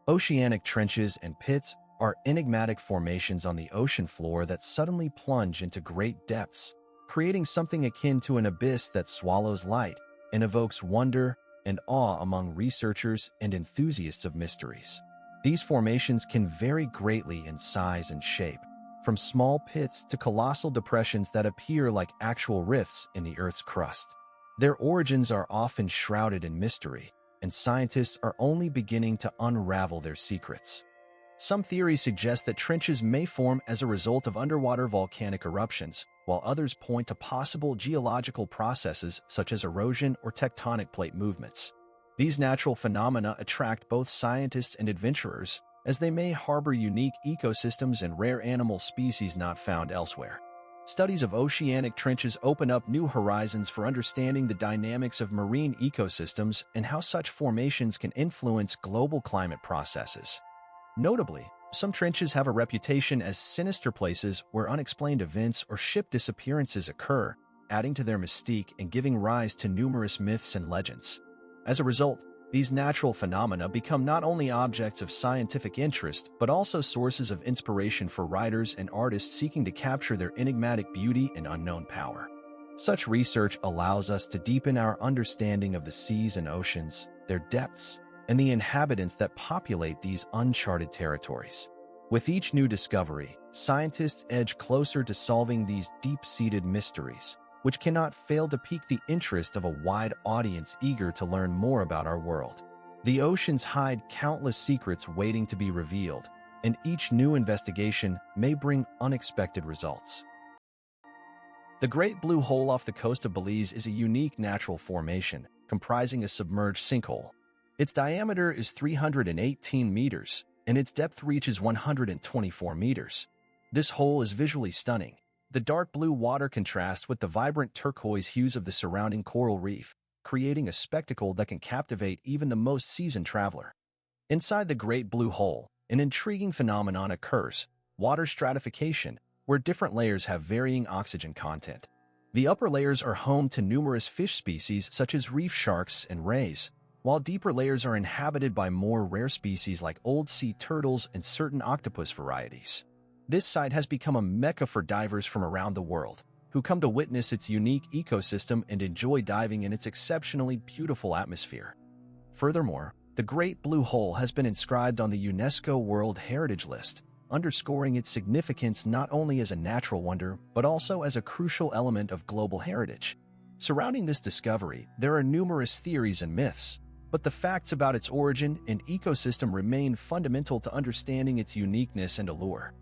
Oceanic trenches and pits are enigmatic formations on the ocean floor that suddenly plunge into great depths, creating something akin to an abyss that swallows light and evokes wonder and awe among researchers and enthusiasts of mysteries. These formations can vary greatly in size and shape, from small pits to colossal depressions that appear like actual rifts in the Earth's crust. Their origins are often shrouded in mystery, and scientists are only beginning to unravel their secrets. Some theories suggest that trenches may form as a result of underwater volcanic eruptions, while others point to possible geological processes such as erosion or tectonic plate movements. These natural phenomena attract both scientists and adventurers, as they may harbor unique ecosystems and rare animal species not found elsewhere. Studies of oceanic trenches open up new horizons for understanding the dynamics of marine ecosystems and how such formations can influence global climate processes. Notably, some trenches have a reputation as sinister places where unexplained events or ship disappearances occur, adding to their mystique and giving rise to numerous myths and legends. As a result, these natural phenomena become not only objects of scientific interest, but also sources of inspiration for writers and artists seeking to capture their enigmatic beauty and unknown power. Such research allows us to deepen our understanding of the seas and oceans, their depths, and the inhabitants that populate these uncharted territories. With each new discovery, scientists edge closer to solving these deep-seated mysteries, which cannot fail to pique the interest of a wide audience eager to learn more about our world. The oceans hide countless secrets waiting to be revealed, and each new investigation may bring unexpected results. The Great Blue Hole off the coast of Belize is a unique natural formation comprising a submerged sinkhole. Its diameter is 318 meters, and its depth reaches 124 meters. This hole is visually stunning. The dark blue water contrasts with the vibrant turquoise hues of the surrounding coral reef, creating a spectacle that can captivate even the most seasoned traveler. Inside the Great Blue Hole, an intriguing phenomenon occurs: water stratification, where different layers have varying oxygen content. The upper layers are home to numerous fish species such as reef sharks and rays, while deeper layers are inhabited by more rare species like old sea turtles and certain octopus varieties. This site has become a mecca for divers from around the world, who come to witness its unique ecosystem and enjoy diving in its exceptionally beautiful atmosphere. Furthermore, the Great Blue Hole has been inscribed on the UNESCO World Heritage List, underscoring its significance not only as a natural wonder, but also as a crucial element of global heritage. Surrounding this discovery, there are numerous theories and myths, but the facts about its origin and ecosystem remain fundamental to understanding its uniqueness and allure.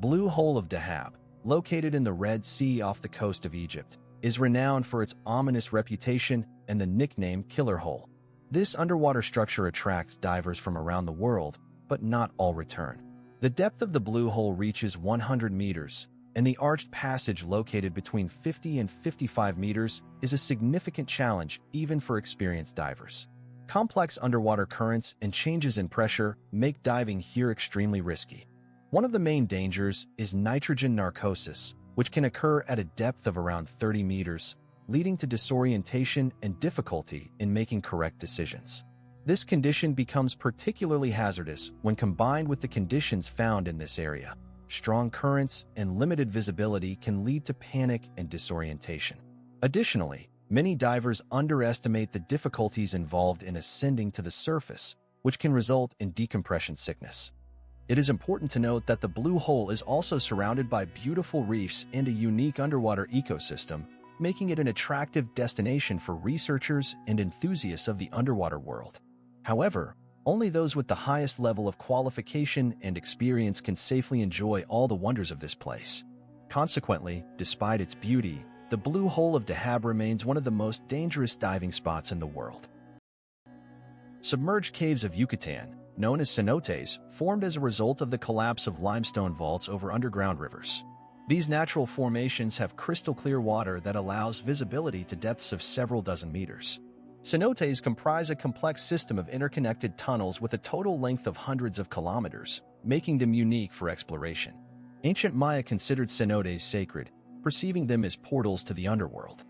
Blue Hole of Dahab, located in the Red Sea off the coast of Egypt, is renowned for its ominous reputation and the nickname Killer Hole. This underwater structure attracts divers from around the world, but not all return. The depth of the Blue Hole reaches 100 meters, and the arched passage located between 50 and 55 meters is a significant challenge even for experienced divers. Complex underwater currents and changes in pressure make diving here extremely risky. One of the main dangers is nitrogen narcosis, which can occur at a depth of around 30 meters, leading to disorientation and difficulty in making correct decisions. This condition becomes particularly hazardous when combined with the conditions found in this area. Strong currents and limited visibility can lead to panic and disorientation. Additionally, many divers underestimate the difficulties involved in ascending to the surface, which can result in decompression sickness. It is important to note that the Blue Hole is also surrounded by beautiful reefs and a unique underwater ecosystem, making it an attractive destination for researchers and enthusiasts of the underwater world. However, only those with the highest level of qualification and experience can safely enjoy all the wonders of this place. Consequently, despite its beauty, the Blue Hole of Dahab remains one of the most dangerous diving spots in the world. Submerged caves of Yucatan, known as cenotes, formed as a result of the collapse of limestone vaults over underground rivers. These natural formations have crystal-clear water that allows visibility to depths of several dozen meters. Cenotes comprise a complex system of interconnected tunnels with a total length of hundreds of kilometers, making them unique for exploration. Ancient Maya considered cenotes sacred, perceiving them as portals to the underworld.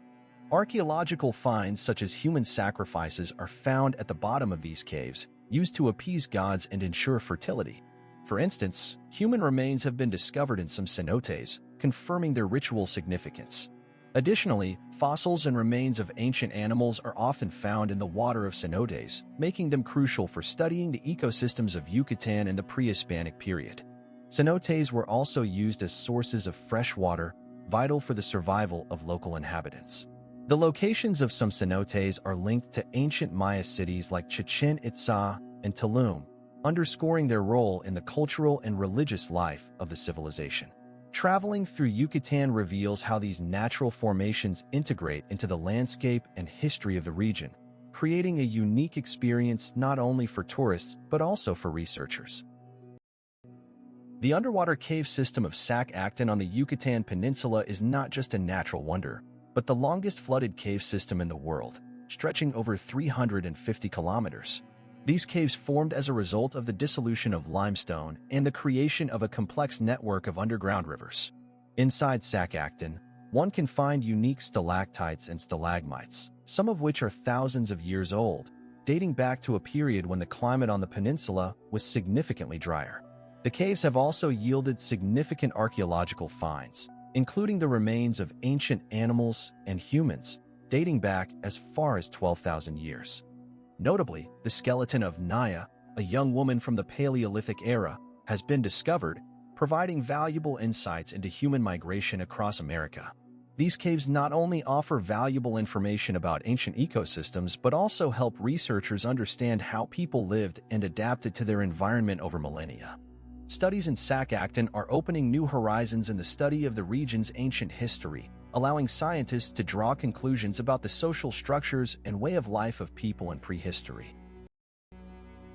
Archaeological finds such as human sacrifices are found at the bottom of these caves, used to appease gods and ensure fertility. For instance, human remains have been discovered in some cenotes, confirming their ritual significance. Additionally, fossils and remains of ancient animals are often found in the water of cenotes, making them crucial for studying the ecosystems of Yucatan in the pre-Hispanic period. Cenotes were also used as sources of fresh water, vital for the survival of local inhabitants. The locations of some cenotes are linked to ancient Maya cities like Chichen Itza and Tulum, underscoring their role in the cultural and religious life of the civilization. Traveling through Yucatan reveals how these natural formations integrate into the landscape and history of the region, creating a unique experience not only for tourists but also for researchers. The underwater cave system of Sac-Acton on the Yucatan Peninsula is not just a natural wonder, but the longest flooded cave system in the world, stretching over 350 kilometers. These caves formed as a result of the dissolution of limestone and the creation of a complex network of underground rivers. Inside Sac-Acton, one can find unique stalactites and stalagmites, some of which are thousands of years old, dating back to a period when the climate on the peninsula was significantly drier. The caves have also yielded significant archaeological finds, including the remains of ancient animals and humans, dating back as far as 12,000 years. Notably, the skeleton of Naya, a young woman from the Paleolithic era, has been discovered, providing valuable insights into human migration across America. These caves not only offer valuable information about ancient ecosystems, but also help researchers understand how people lived and adapted to their environment over millennia. Studies in Sac-Acton are opening new horizons in the study of the region's ancient history, allowing scientists to draw conclusions about the social structures and way of life of people in prehistory.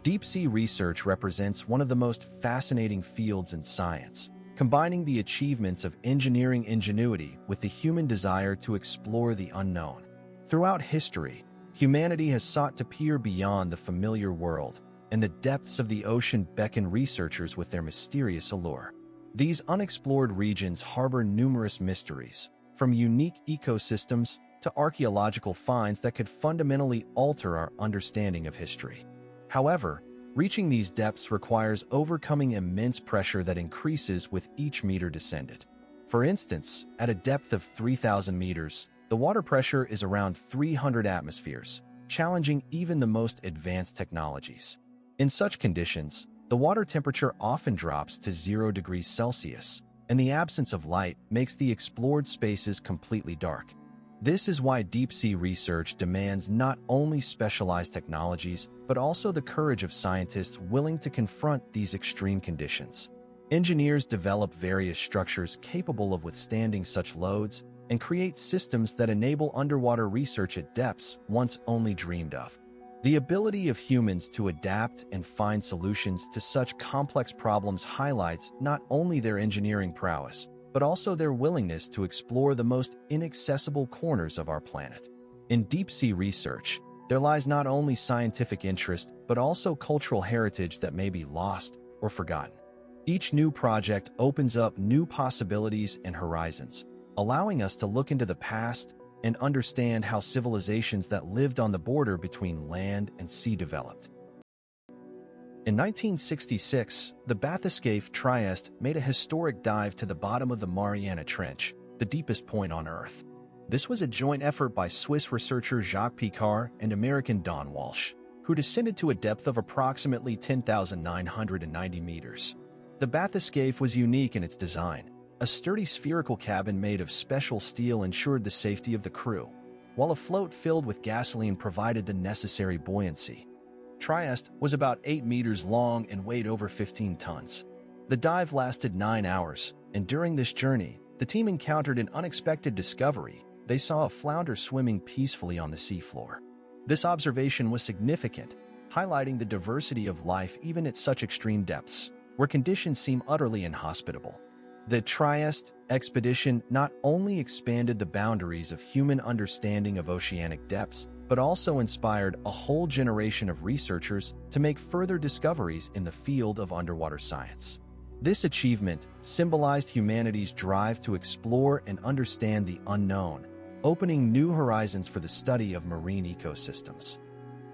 Deep-sea research represents one of the most fascinating fields in science, combining the achievements of engineering ingenuity with the human desire to explore the unknown. Throughout history, humanity has sought to peer beyond the familiar world, and the depths of the ocean beckon researchers with their mysterious allure. These unexplored regions harbor numerous mysteries, from unique ecosystems to archaeological finds that could fundamentally alter our understanding of history. However, reaching these depths requires overcoming immense pressure that increases with each meter descended. For instance, at a depth of 3,000 meters, the water pressure is around 300 atmospheres, challenging even the most advanced technologies. In such conditions, the water temperature often drops to 0 degrees Celsius, and the absence of light makes the explored spaces completely dark. This is why deep-sea research demands not only specialized technologies, but also the courage of scientists willing to confront these extreme conditions. Engineers develop various structures capable of withstanding such loads and create systems that enable underwater research at depths once only dreamed of. The ability of humans to adapt and find solutions to such complex problems highlights not only their engineering prowess, but also their willingness to explore the most inaccessible corners of our planet. In deep-sea research, there lies not only scientific interest, but also cultural heritage that may be lost or forgotten. Each new project opens up new possibilities and horizons, allowing us to look into the past and understand how civilizations that lived on the border between land and sea developed. In 1966, the bathyscaphe Trieste made a historic dive to the bottom of the Mariana Trench, the deepest point on Earth. This was a joint effort by Swiss researcher Jacques Picard and American Don Walsh, who descended to a depth of approximately 10,990 meters. The bathyscaphe was unique in its design. A sturdy spherical cabin made of special steel ensured the safety of the crew, while a float filled with gasoline provided the necessary buoyancy. Trieste was about 8 meters long and weighed over 15 tons. The dive lasted 9 hours, and during this journey, the team encountered an unexpected discovery. They saw a flounder swimming peacefully on the seafloor. This observation was significant, highlighting the diversity of life even at such extreme depths, where conditions seem utterly inhospitable. The Trieste expedition not only expanded the boundaries of human understanding of oceanic depths, but also inspired a whole generation of researchers to make further discoveries in the field of underwater science. This achievement symbolized humanity's drive to explore and understand the unknown, opening new horizons for the study of marine ecosystems.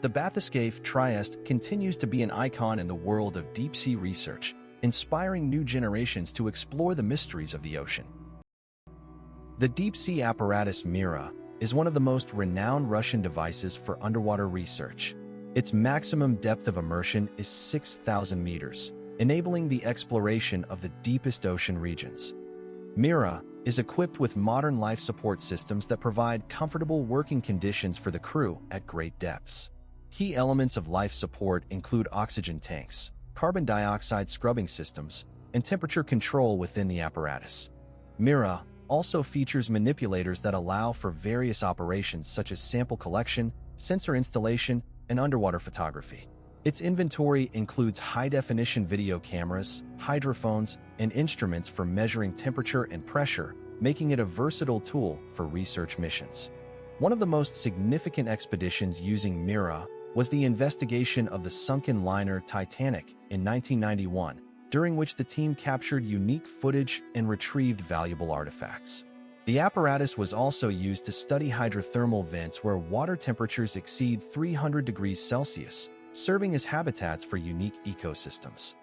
The bathyscaphe Trieste continues to be an icon in the world of deep-sea research, inspiring new generations to explore the mysteries of the ocean. The deep-sea apparatus Mira is one of the most renowned Russian devices for underwater research. Its maximum depth of immersion is 6,000 meters, enabling the exploration of the deepest ocean regions. Mira is equipped with modern life support systems that provide comfortable working conditions for the crew at great depths. Key elements of life support include oxygen tanks, carbon dioxide scrubbing systems, and temperature control within the apparatus. Mira also features manipulators that allow for various operations such as sample collection, sensor installation, and underwater photography. Its inventory includes high-definition video cameras, hydrophones, and instruments for measuring temperature and pressure, making it a versatile tool for research missions. One of the most significant expeditions using Mira was the investigation of the sunken liner Titanic in 1991, during which the team captured unique footage and retrieved valuable artifacts. The apparatus was also used to study hydrothermal vents where water temperatures exceed 300 degrees Celsius, serving as habitats for unique ecosystems.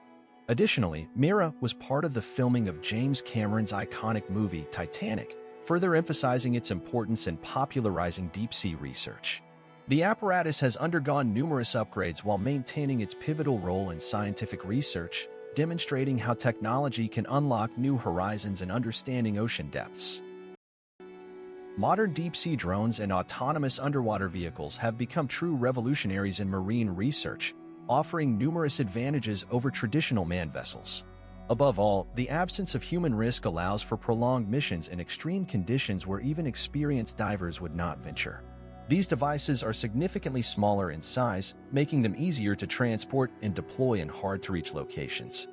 Additionally, Mira was part of the filming of James Cameron's iconic movie Titanic, further emphasizing its importance in popularizing deep-sea research. The apparatus has undergone numerous upgrades while maintaining its pivotal role in scientific research, demonstrating how technology can unlock new horizons in understanding ocean depths. Modern deep-sea drones and autonomous underwater vehicles have become true revolutionaries in marine research, offering numerous advantages over traditional manned vessels. Above all, the absence of human risk allows for prolonged missions in extreme conditions where even experienced divers would not venture. These devices are significantly smaller in size, making them easier to transport and deploy in hard-to-reach locations.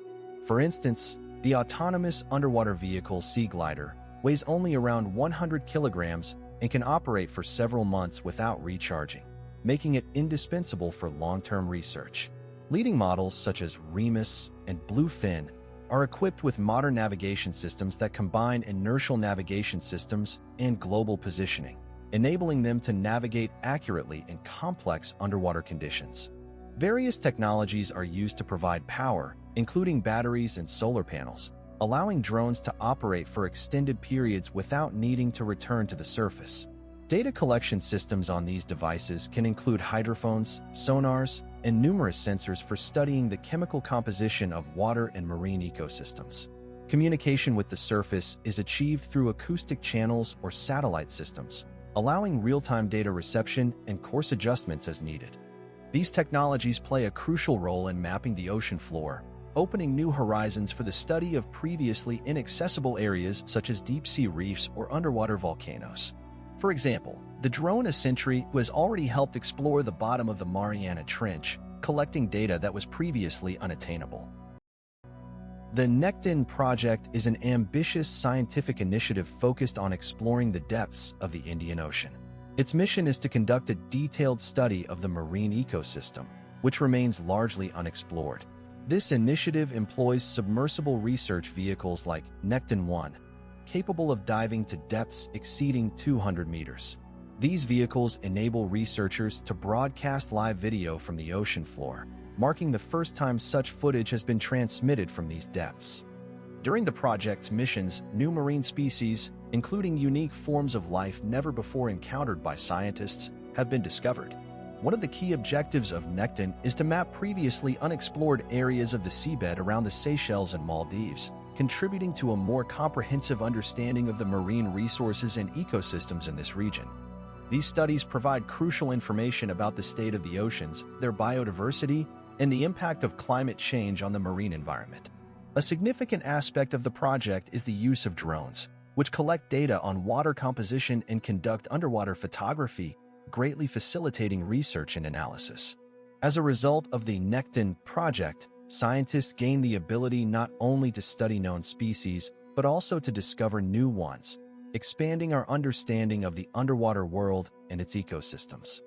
For instance, the autonomous underwater vehicle Sea Glider weighs only around 100 kilograms and can operate for several months without recharging, making it indispensable for long-term research. Leading models such as Remus and Bluefin are equipped with modern navigation systems that combine inertial navigation systems and global positioning, enabling them to navigate accurately in complex underwater conditions. Various technologies are used to provide power, including batteries and solar panels, allowing drones to operate for extended periods without needing to return to the surface. Data collection systems on these devices can include hydrophones, sonars, and numerous sensors for studying the chemical composition of water and marine ecosystems. Communication with the surface is achieved through acoustic channels or satellite systems, allowing real-time data reception and course adjustments as needed. These technologies play a crucial role in mapping the ocean floor, opening new horizons for the study of previously inaccessible areas such as deep-sea reefs or underwater volcanoes. For example, the drone Sentry has already helped explore the bottom of the Mariana Trench, collecting data that was previously unattainable. The Nekton project is an ambitious scientific initiative focused on exploring the depths of the Indian Ocean. Its mission is to conduct a detailed study of the marine ecosystem, which remains largely unexplored. This initiative employs submersible research vehicles like Nekton-1, capable of diving to depths exceeding 200 meters. These vehicles enable researchers to broadcast live video from the ocean floor, marking the first time such footage has been transmitted from these depths. During the project's missions, new marine species, including unique forms of life never before encountered by scientists, have been discovered. One of the key objectives of Nekton is to map previously unexplored areas of the seabed around the Seychelles and Maldives, contributing to a more comprehensive understanding of the marine resources and ecosystems in this region. These studies provide crucial information about the state of the oceans, their biodiversity, and the impact of climate change on the marine environment. A significant aspect of the project is the use of drones, which collect data on water composition and conduct underwater photography, greatly facilitating research and analysis. As a result of the Nekton project, scientists gain the ability not only to study known species, but also to discover new ones, expanding our understanding of the underwater world and its ecosystems.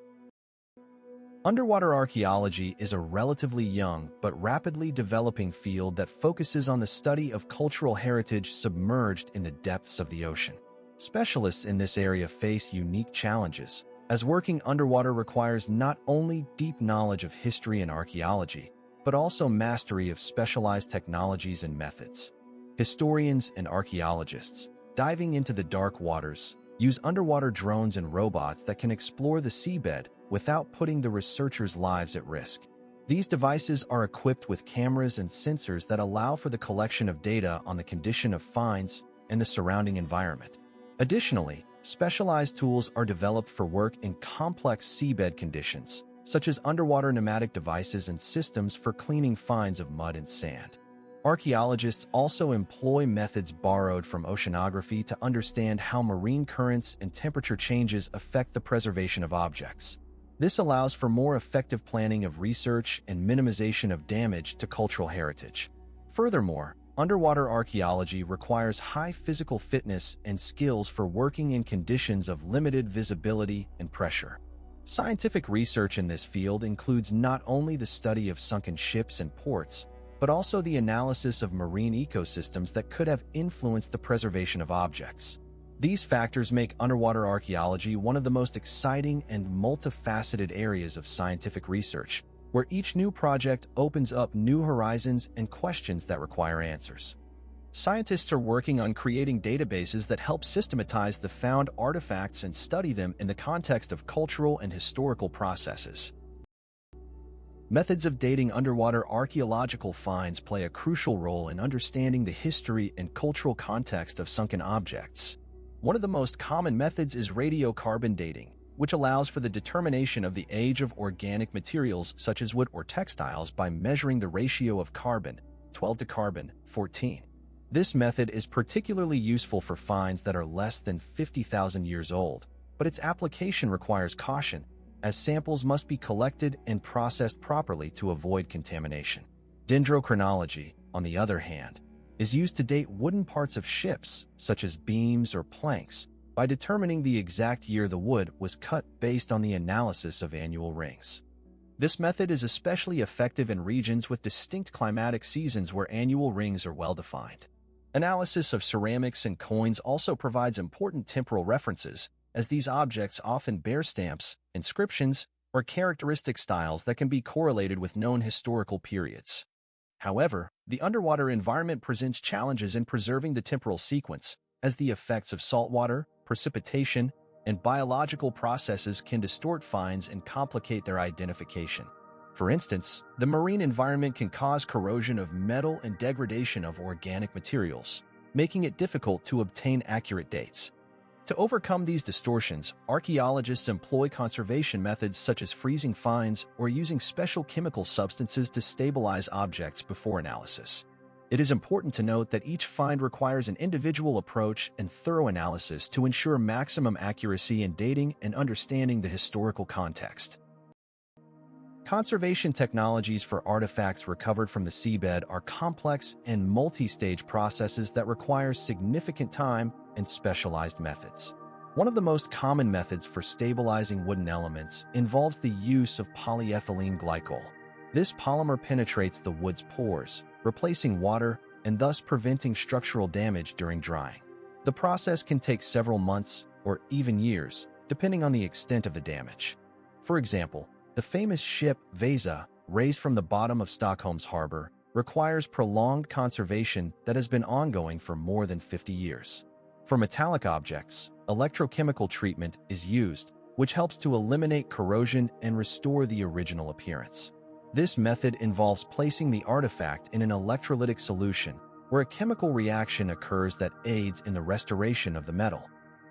Underwater archaeology is a relatively young but rapidly developing field that focuses on the study of cultural heritage submerged in the depths of the ocean. Specialists in this area face unique challenges, as working underwater requires not only deep knowledge of history and archaeology, but also mastery of specialized technologies and methods. Historians and archaeologists, diving into the dark waters, use underwater drones and robots that can explore the seabed without putting the researchers' lives at risk. These devices are equipped with cameras and sensors that allow for the collection of data on the condition of finds and the surrounding environment. Additionally, specialized tools are developed for work in complex seabed conditions, such as underwater pneumatic devices and systems for cleaning finds of mud and sand. Archaeologists also employ methods borrowed from oceanography to understand how marine currents and temperature changes affect the preservation of objects. This allows for more effective planning of research and minimization of damage to cultural heritage. Furthermore, underwater archaeology requires high physical fitness and skills for working in conditions of limited visibility and pressure. Scientific research in this field includes not only the study of sunken ships and ports, but also the analysis of marine ecosystems that could have influenced the preservation of objects. These factors make underwater archaeology one of the most exciting and multifaceted areas of scientific research, where each new project opens up new horizons and questions that require answers. Scientists are working on creating databases that help systematize the found artifacts and study them in the context of cultural and historical processes. Methods of dating underwater archaeological finds play a crucial role in understanding the history and cultural context of sunken objects. One of the most common methods is radiocarbon dating, which allows for the determination of the age of organic materials such as wood or textiles by measuring the ratio of carbon 12 to carbon 14. This method is particularly useful for finds that are less than 50,000 years old, but its application requires caution, as samples must be collected and processed properly to avoid contamination. Dendrochronology, on the other hand, is used to date wooden parts of ships, such as beams or planks, by determining the exact year the wood was cut based on the analysis of annual rings. This method is especially effective in regions with distinct climatic seasons where annual rings are well-defined. Analysis of ceramics and coins also provides important temporal references, as these objects often bear stamps, inscriptions, or characteristic styles that can be correlated with known historical periods. However, the underwater environment presents challenges in preserving the temporal sequence, as the effects of saltwater, precipitation, and biological processes can distort finds and complicate their identification. For instance, the marine environment can cause corrosion of metal and degradation of organic materials, making it difficult to obtain accurate dates. To overcome these distortions, archaeologists employ conservation methods such as freezing finds or using special chemical substances to stabilize objects before analysis. It is important to note that each find requires an individual approach and thorough analysis to ensure maximum accuracy in dating and understanding the historical context. Conservation technologies for artifacts recovered from the seabed are complex and multi-stage processes that require significant time and specialized methods. One of the most common methods for stabilizing wooden elements involves the use of polyethylene glycol. This polymer penetrates the wood's pores, replacing water and thus preventing structural damage during drying. The process can take several months or even years, depending on the extent of the damage. For example, the famous ship Vasa, raised from the bottom of Stockholm's harbor, requires prolonged conservation that has been ongoing for more than 50 years. For metallic objects, electrochemical treatment is used, which helps to eliminate corrosion and restore the original appearance. This method involves placing the artifact in an electrolytic solution, where a chemical reaction occurs that aids in the restoration of the metal.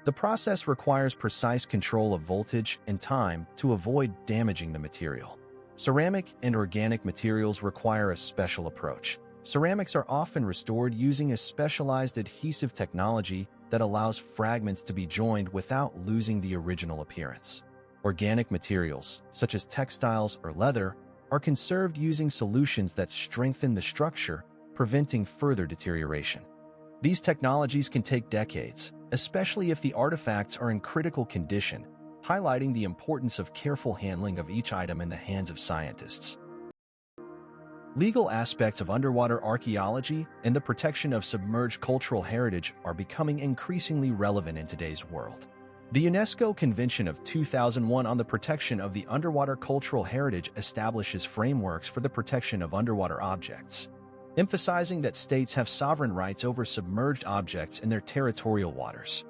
The process requires precise control of voltage and time to avoid damaging the material. Ceramic and organic materials require a special approach. Ceramics are often restored using a specialized adhesive technology that allows fragments to be joined without losing the original appearance. Organic materials, such as textiles or leather, are conserved using solutions that strengthen the structure, preventing further deterioration. These technologies can take decades, especially if the artifacts are in critical condition, highlighting the importance of careful handling of each item in the hands of scientists. Legal aspects of underwater archaeology and the protection of submerged cultural heritage are becoming increasingly relevant in today's world. The UNESCO Convention of 2001 on the Protection of the Underwater Cultural Heritage establishes frameworks for the protection of underwater objects, emphasizing that states have sovereign rights over submerged objects in their territorial waters.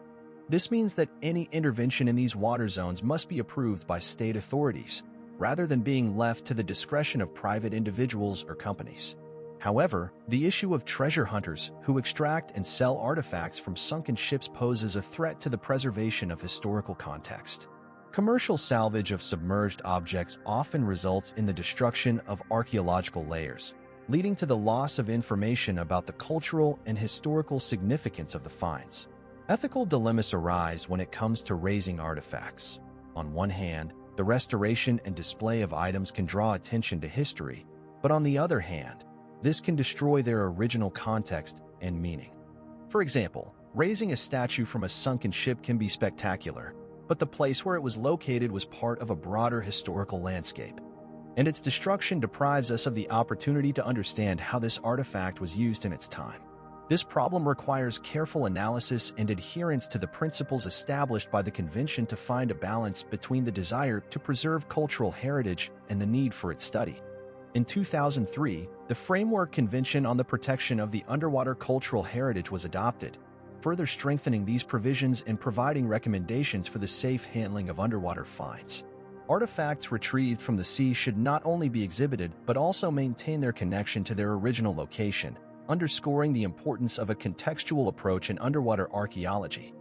This means that any intervention in these water zones must be approved by state authorities, rather than being left to the discretion of private individuals or companies. However, the issue of treasure hunters who extract and sell artifacts from sunken ships poses a threat to the preservation of historical context. Commercial salvage of submerged objects often results in the destruction of archaeological layers, leading to the loss of information about the cultural and historical significance of the finds. Ethical dilemmas arise when it comes to raising artifacts. On one hand, the restoration and display of items can draw attention to history, but on the other hand, this can destroy their original context and meaning. For example, raising a statue from a sunken ship can be spectacular, but the place where it was located was part of a broader historical landscape, and its destruction deprives us of the opportunity to understand how this artifact was used in its time. This problem requires careful analysis and adherence to the principles established by the Convention to find a balance between the desire to preserve cultural heritage and the need for its study. In 2003, the Framework Convention on the Protection of the Underwater Cultural Heritage was adopted, further strengthening these provisions and providing recommendations for the safe handling of underwater finds. Artifacts retrieved from the sea should not only be exhibited but also maintain their connection to their original location, underscoring the importance of a contextual approach in underwater archaeology.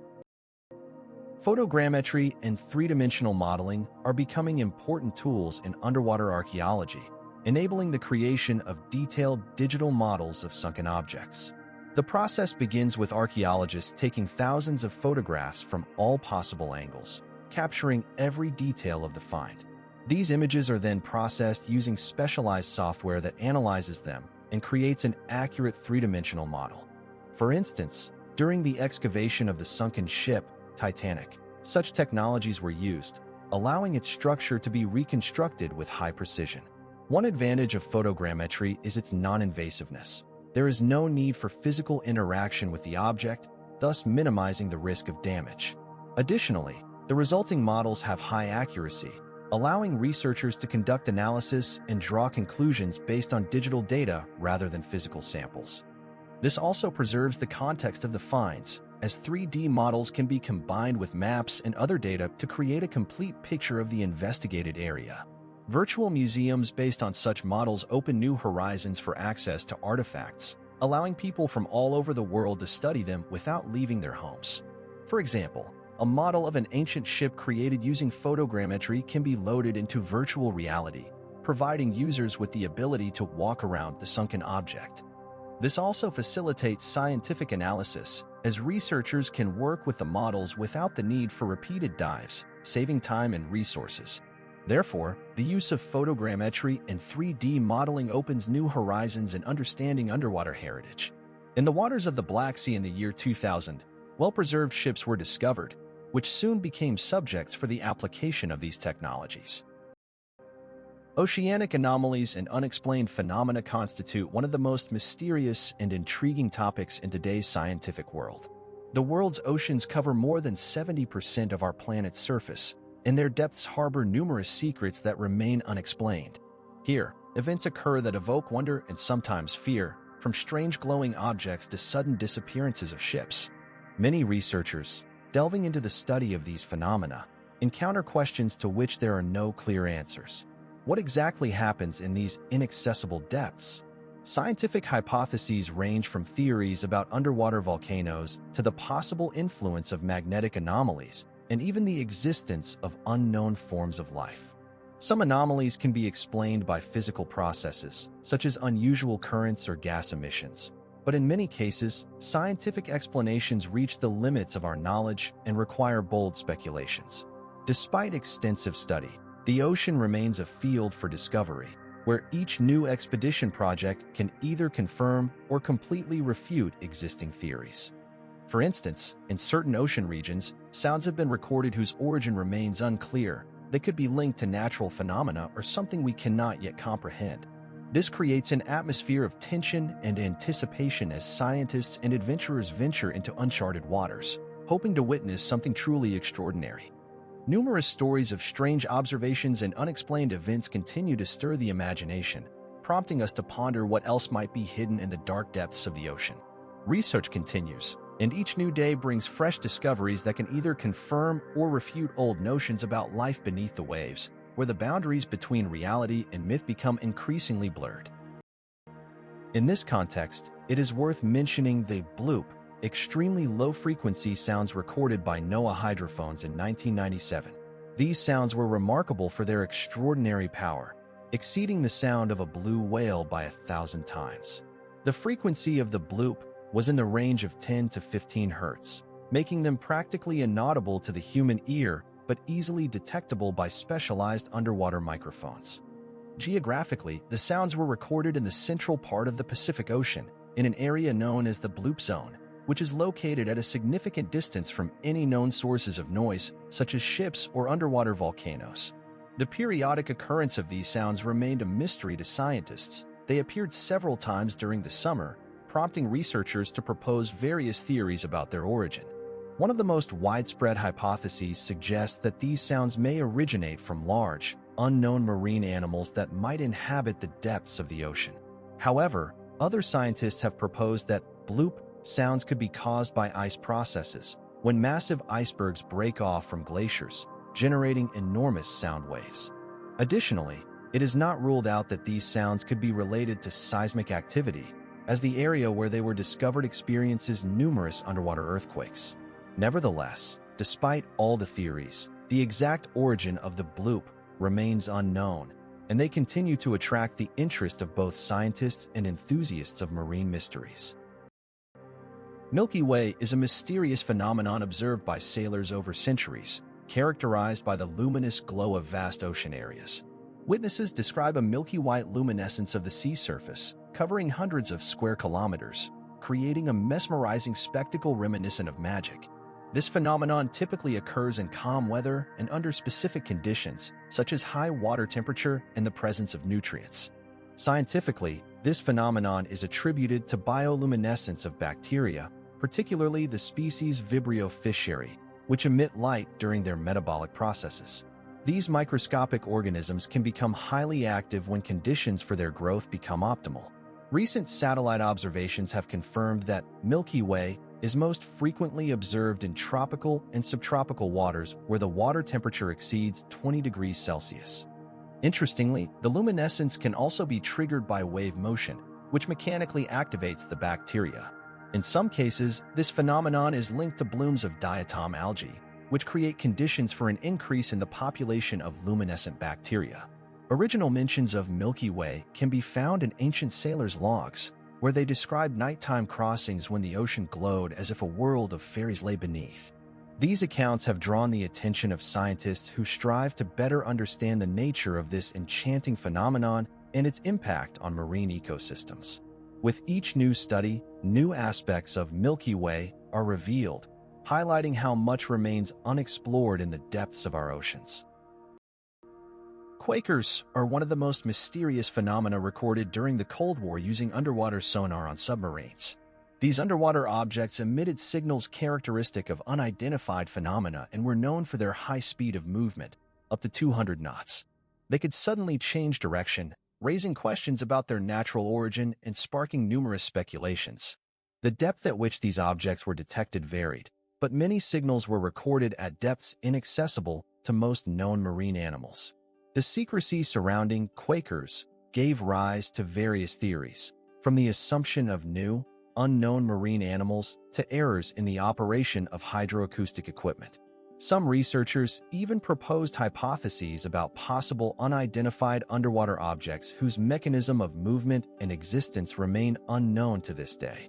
Photogrammetry and three-dimensional modeling are becoming important tools in underwater archaeology, enabling the creation of detailed digital models of sunken objects. The process begins with archaeologists taking thousands of photographs from all possible angles, capturing every detail of the find. These images are then processed using specialized software that analyzes them and creates an accurate three-dimensional model. For instance, during the excavation of the sunken ship, Titanic, such technologies were used, allowing its structure to be reconstructed with high precision. One advantage of photogrammetry is its non-invasiveness. There is no need for physical interaction with the object, thus minimizing the risk of damage. Additionally, the resulting models have high accuracy, allowing researchers to conduct analysis and draw conclusions based on digital data rather than physical samples. This also preserves the context of the finds, as 3D models can be combined with maps and other data to create a complete picture of the investigated area. Virtual museums based on such models open new horizons for access to artifacts, allowing people from all over the world to study them without leaving their homes. For example, a model of an ancient ship created using photogrammetry can be loaded into virtual reality, providing users with the ability to walk around the sunken object. This also facilitates scientific analysis, as researchers can work with the models without the need for repeated dives, saving time and resources. Therefore, the use of photogrammetry and 3D modeling opens new horizons in understanding underwater heritage. In the waters of the Black Sea in the year 2000, well-preserved ships were discovered, which soon became subjects for the application of these technologies. Oceanic anomalies and unexplained phenomena constitute one of the most mysterious and intriguing topics in today's scientific world. The world's oceans cover more than 70% of our planet's surface, and their depths harbor numerous secrets that remain unexplained. Here, events occur that evoke wonder and sometimes fear, from strange glowing objects to sudden disappearances of ships. Many researchers, delving into the study of these phenomena, encounter questions to which there are no clear answers. What exactly happens in these inaccessible depths? Scientific hypotheses range from theories about underwater volcanoes to the possible influence of magnetic anomalies and even the existence of unknown forms of life. Some anomalies can be explained by physical processes, such as unusual currents or gas emissions. But in many cases, scientific explanations reach the limits of our knowledge and require bold speculations. Despite extensive study, the ocean remains a field for discovery, where each new expedition project can either confirm or completely refute existing theories. For instance, in certain ocean regions, sounds have been recorded whose origin remains unclear. They could be linked to natural phenomena or something we cannot yet comprehend. This creates an atmosphere of tension and anticipation as scientists and adventurers venture into uncharted waters, hoping to witness something truly extraordinary. Numerous stories of strange observations and unexplained events continue to stir the imagination, prompting us to ponder what else might be hidden in the dark depths of the ocean. Research continues, and each new day brings fresh discoveries that can either confirm or refute old notions about life beneath the waves, where the boundaries between reality and myth become increasingly blurred. In this context, it is worth mentioning the bloop, extremely low-frequency sounds recorded by NOAA hydrophones in 1997. These sounds were remarkable for their extraordinary power, exceeding the sound of a blue whale by 1,000 times. The frequency of the bloop was in the range of 10 to 15 hertz, making them practically inaudible to the human ear but easily detectable by specialized underwater microphones. Geographically, the sounds were recorded in the central part of the Pacific Ocean, in an area known as the bloop zone, which is located at a significant distance from any known sources of noise, such as ships or underwater volcanoes. The periodic occurrence of these sounds remained a mystery to scientists. They appeared several times during the summer, prompting researchers to propose various theories about their origin. One of the most widespread hypotheses suggests that these sounds may originate from large, unknown marine animals that might inhabit the depths of the ocean. However, other scientists have proposed that bloop sounds could be caused by ice processes, when massive icebergs break off from glaciers, generating enormous sound waves. Additionally, it is not ruled out that these sounds could be related to seismic activity, as the area where they were discovered experiences numerous underwater earthquakes. Nevertheless, despite all the theories, the exact origin of the bloop remains unknown, and they continue to attract the interest of both scientists and enthusiasts of marine mysteries. Milky Way is a mysterious phenomenon observed by sailors over centuries, characterized by the luminous glow of vast ocean areas. Witnesses describe a milky white luminescence of the sea surface, covering hundreds of square kilometers, creating a mesmerizing spectacle reminiscent of magic. This phenomenon typically occurs in calm weather and under specific conditions, such as high water temperature and the presence of nutrients. Scientifically, this phenomenon is attributed to bioluminescence of bacteria, particularly the species Vibrio fischeri, which emit light during their metabolic processes. These microscopic organisms can become highly active when conditions for their growth become optimal. Recent satellite observations have confirmed that Milky Way is most frequently observed in tropical and subtropical waters where the water temperature exceeds 20 degrees Celsius. Interestingly, the luminescence can also be triggered by wave motion, which mechanically activates the bacteria. In some cases, this phenomenon is linked to blooms of diatom algae, which create conditions for an increase in the population of luminescent bacteria. Original mentions of Milky Way can be found in ancient sailors' logs, where they describe nighttime crossings when the ocean glowed as if a world of fairies lay beneath. These accounts have drawn the attention of scientists who strive to better understand the nature of this enchanting phenomenon and its impact on marine ecosystems. With each new study, new aspects of Milky Way are revealed, highlighting how much remains unexplored in the depths of our oceans. Quakers are one of the most mysterious phenomena recorded during the Cold War using underwater sonar on submarines. These underwater objects emitted signals characteristic of unidentified phenomena and were known for their high speed of movement, up to 200 knots. They could suddenly change direction, raising questions about their natural origin and sparking numerous speculations. The depth at which these objects were detected varied, but many signals were recorded at depths inaccessible to most known marine animals. The secrecy surrounding Quakers gave rise to various theories, from the assumption of new, unknown marine animals to errors in the operation of hydroacoustic equipment. Some researchers even proposed hypotheses about possible unidentified underwater objects whose mechanism of movement and existence remain unknown to this day.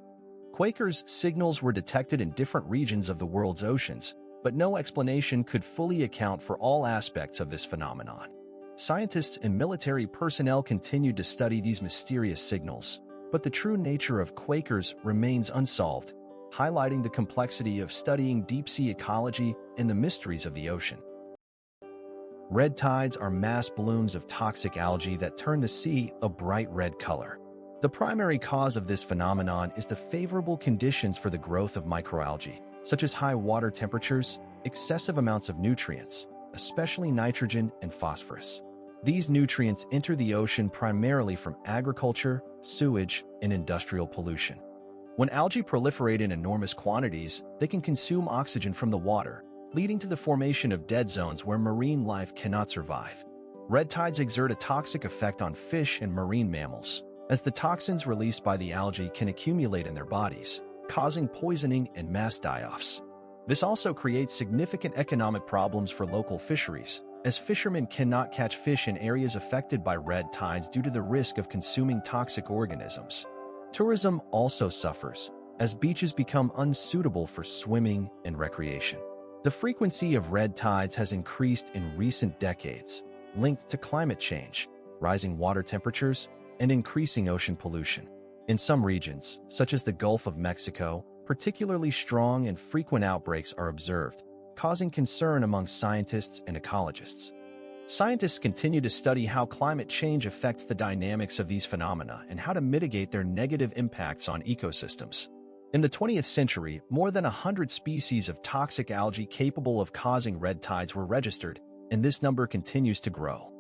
Quakers' signals were detected in different regions of the world's oceans, but no explanation could fully account for all aspects of this phenomenon. Scientists and military personnel continued to study these mysterious signals, but the true nature of Quakers remains unsolved, highlighting the complexity of studying deep-sea ecology and the mysteries of the ocean. Red tides are mass blooms of toxic algae that turn the sea a bright red color. The primary cause of this phenomenon is the favorable conditions for the growth of microalgae, such as high water temperatures, excessive amounts of nutrients, especially nitrogen and phosphorus. These nutrients enter the ocean primarily from agriculture, sewage, and industrial pollution. When algae proliferate in enormous quantities, they can consume oxygen from the water, leading to the formation of dead zones where marine life cannot survive. Red tides exert a toxic effect on fish and marine mammals, as the toxins released by the algae can accumulate in their bodies, causing poisoning and mass die-offs. This also creates significant economic problems for local fisheries, as fishermen cannot catch fish in areas affected by red tides due to the risk of consuming toxic organisms. Tourism also suffers, as beaches become unsuitable for swimming and recreation. The frequency of red tides has increased in recent decades, linked to climate change, rising water temperatures, and increasing ocean pollution. In some regions, such as the Gulf of Mexico, particularly strong and frequent outbreaks are observed, causing concern among scientists and ecologists. Scientists continue to study how climate change affects the dynamics of these phenomena and how to mitigate their negative impacts on ecosystems. In the 20th century, more than 100 species of toxic algae capable of causing red tides were registered, and this number continues to grow.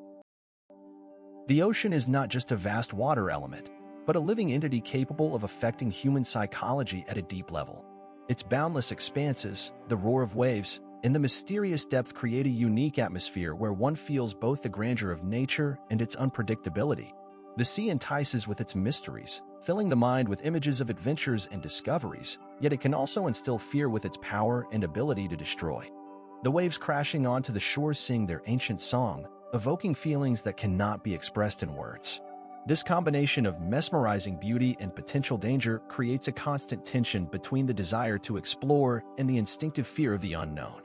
The ocean is not just a vast water element, but a living entity capable of affecting human psychology at a deep level. Its boundless expanses, the roar of waves, and the mysterious depth create a unique atmosphere where one feels both the grandeur of nature and its unpredictability. The sea entices with its mysteries, filling the mind with images of adventures and discoveries, yet it can also instill fear with its power and ability to destroy. The waves crashing onto the shore sing their ancient song, evoking feelings that cannot be expressed in words. This combination of mesmerizing beauty and potential danger creates a constant tension between the desire to explore and the instinctive fear of the unknown.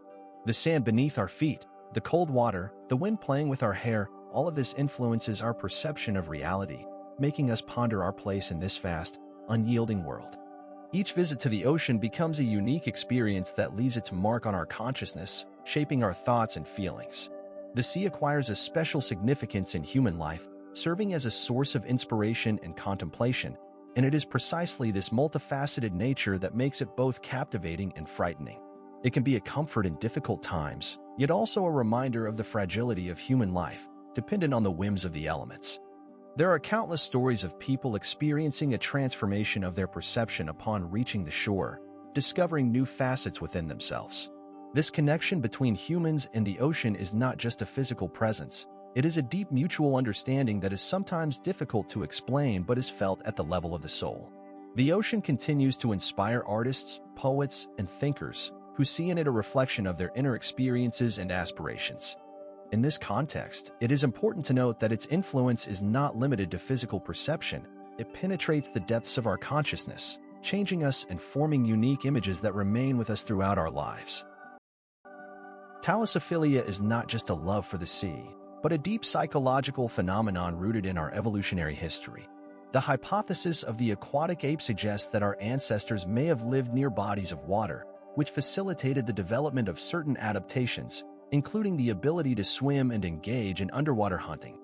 The sand beneath our feet, the cold water, the wind playing with our hair, all of this influences our perception of reality, making us ponder our place in this vast, unyielding world. Each visit to the ocean becomes a unique experience that leaves its mark on our consciousness, shaping our thoughts and feelings. The sea acquires a special significance in human life, serving as a source of inspiration and contemplation, and it is precisely this multifaceted nature that makes it both captivating and frightening. It can be a comfort in difficult times, yet also a reminder of the fragility of human life, dependent on the whims of the elements. There are countless stories of people experiencing a transformation of their perception upon reaching the shore, discovering new facets within themselves. This connection between humans and the ocean is not just a physical presence. It is a deep mutual understanding that is sometimes difficult to explain but is felt at the level of the soul. The ocean continues to inspire artists, poets, and thinkers who see in it a reflection of their inner experiences and aspirations. In this context, it is important to note that its influence is not limited to physical perception. It penetrates the depths of our consciousness, changing us and forming unique images that remain with us throughout our lives. Thalassophilia is not just a love for the sea, but a deep psychological phenomenon rooted in our evolutionary history. The hypothesis of the aquatic ape suggests that our ancestors may have lived near bodies of water, which facilitated the development of certain adaptations, including the ability to swim and engage in underwater hunting.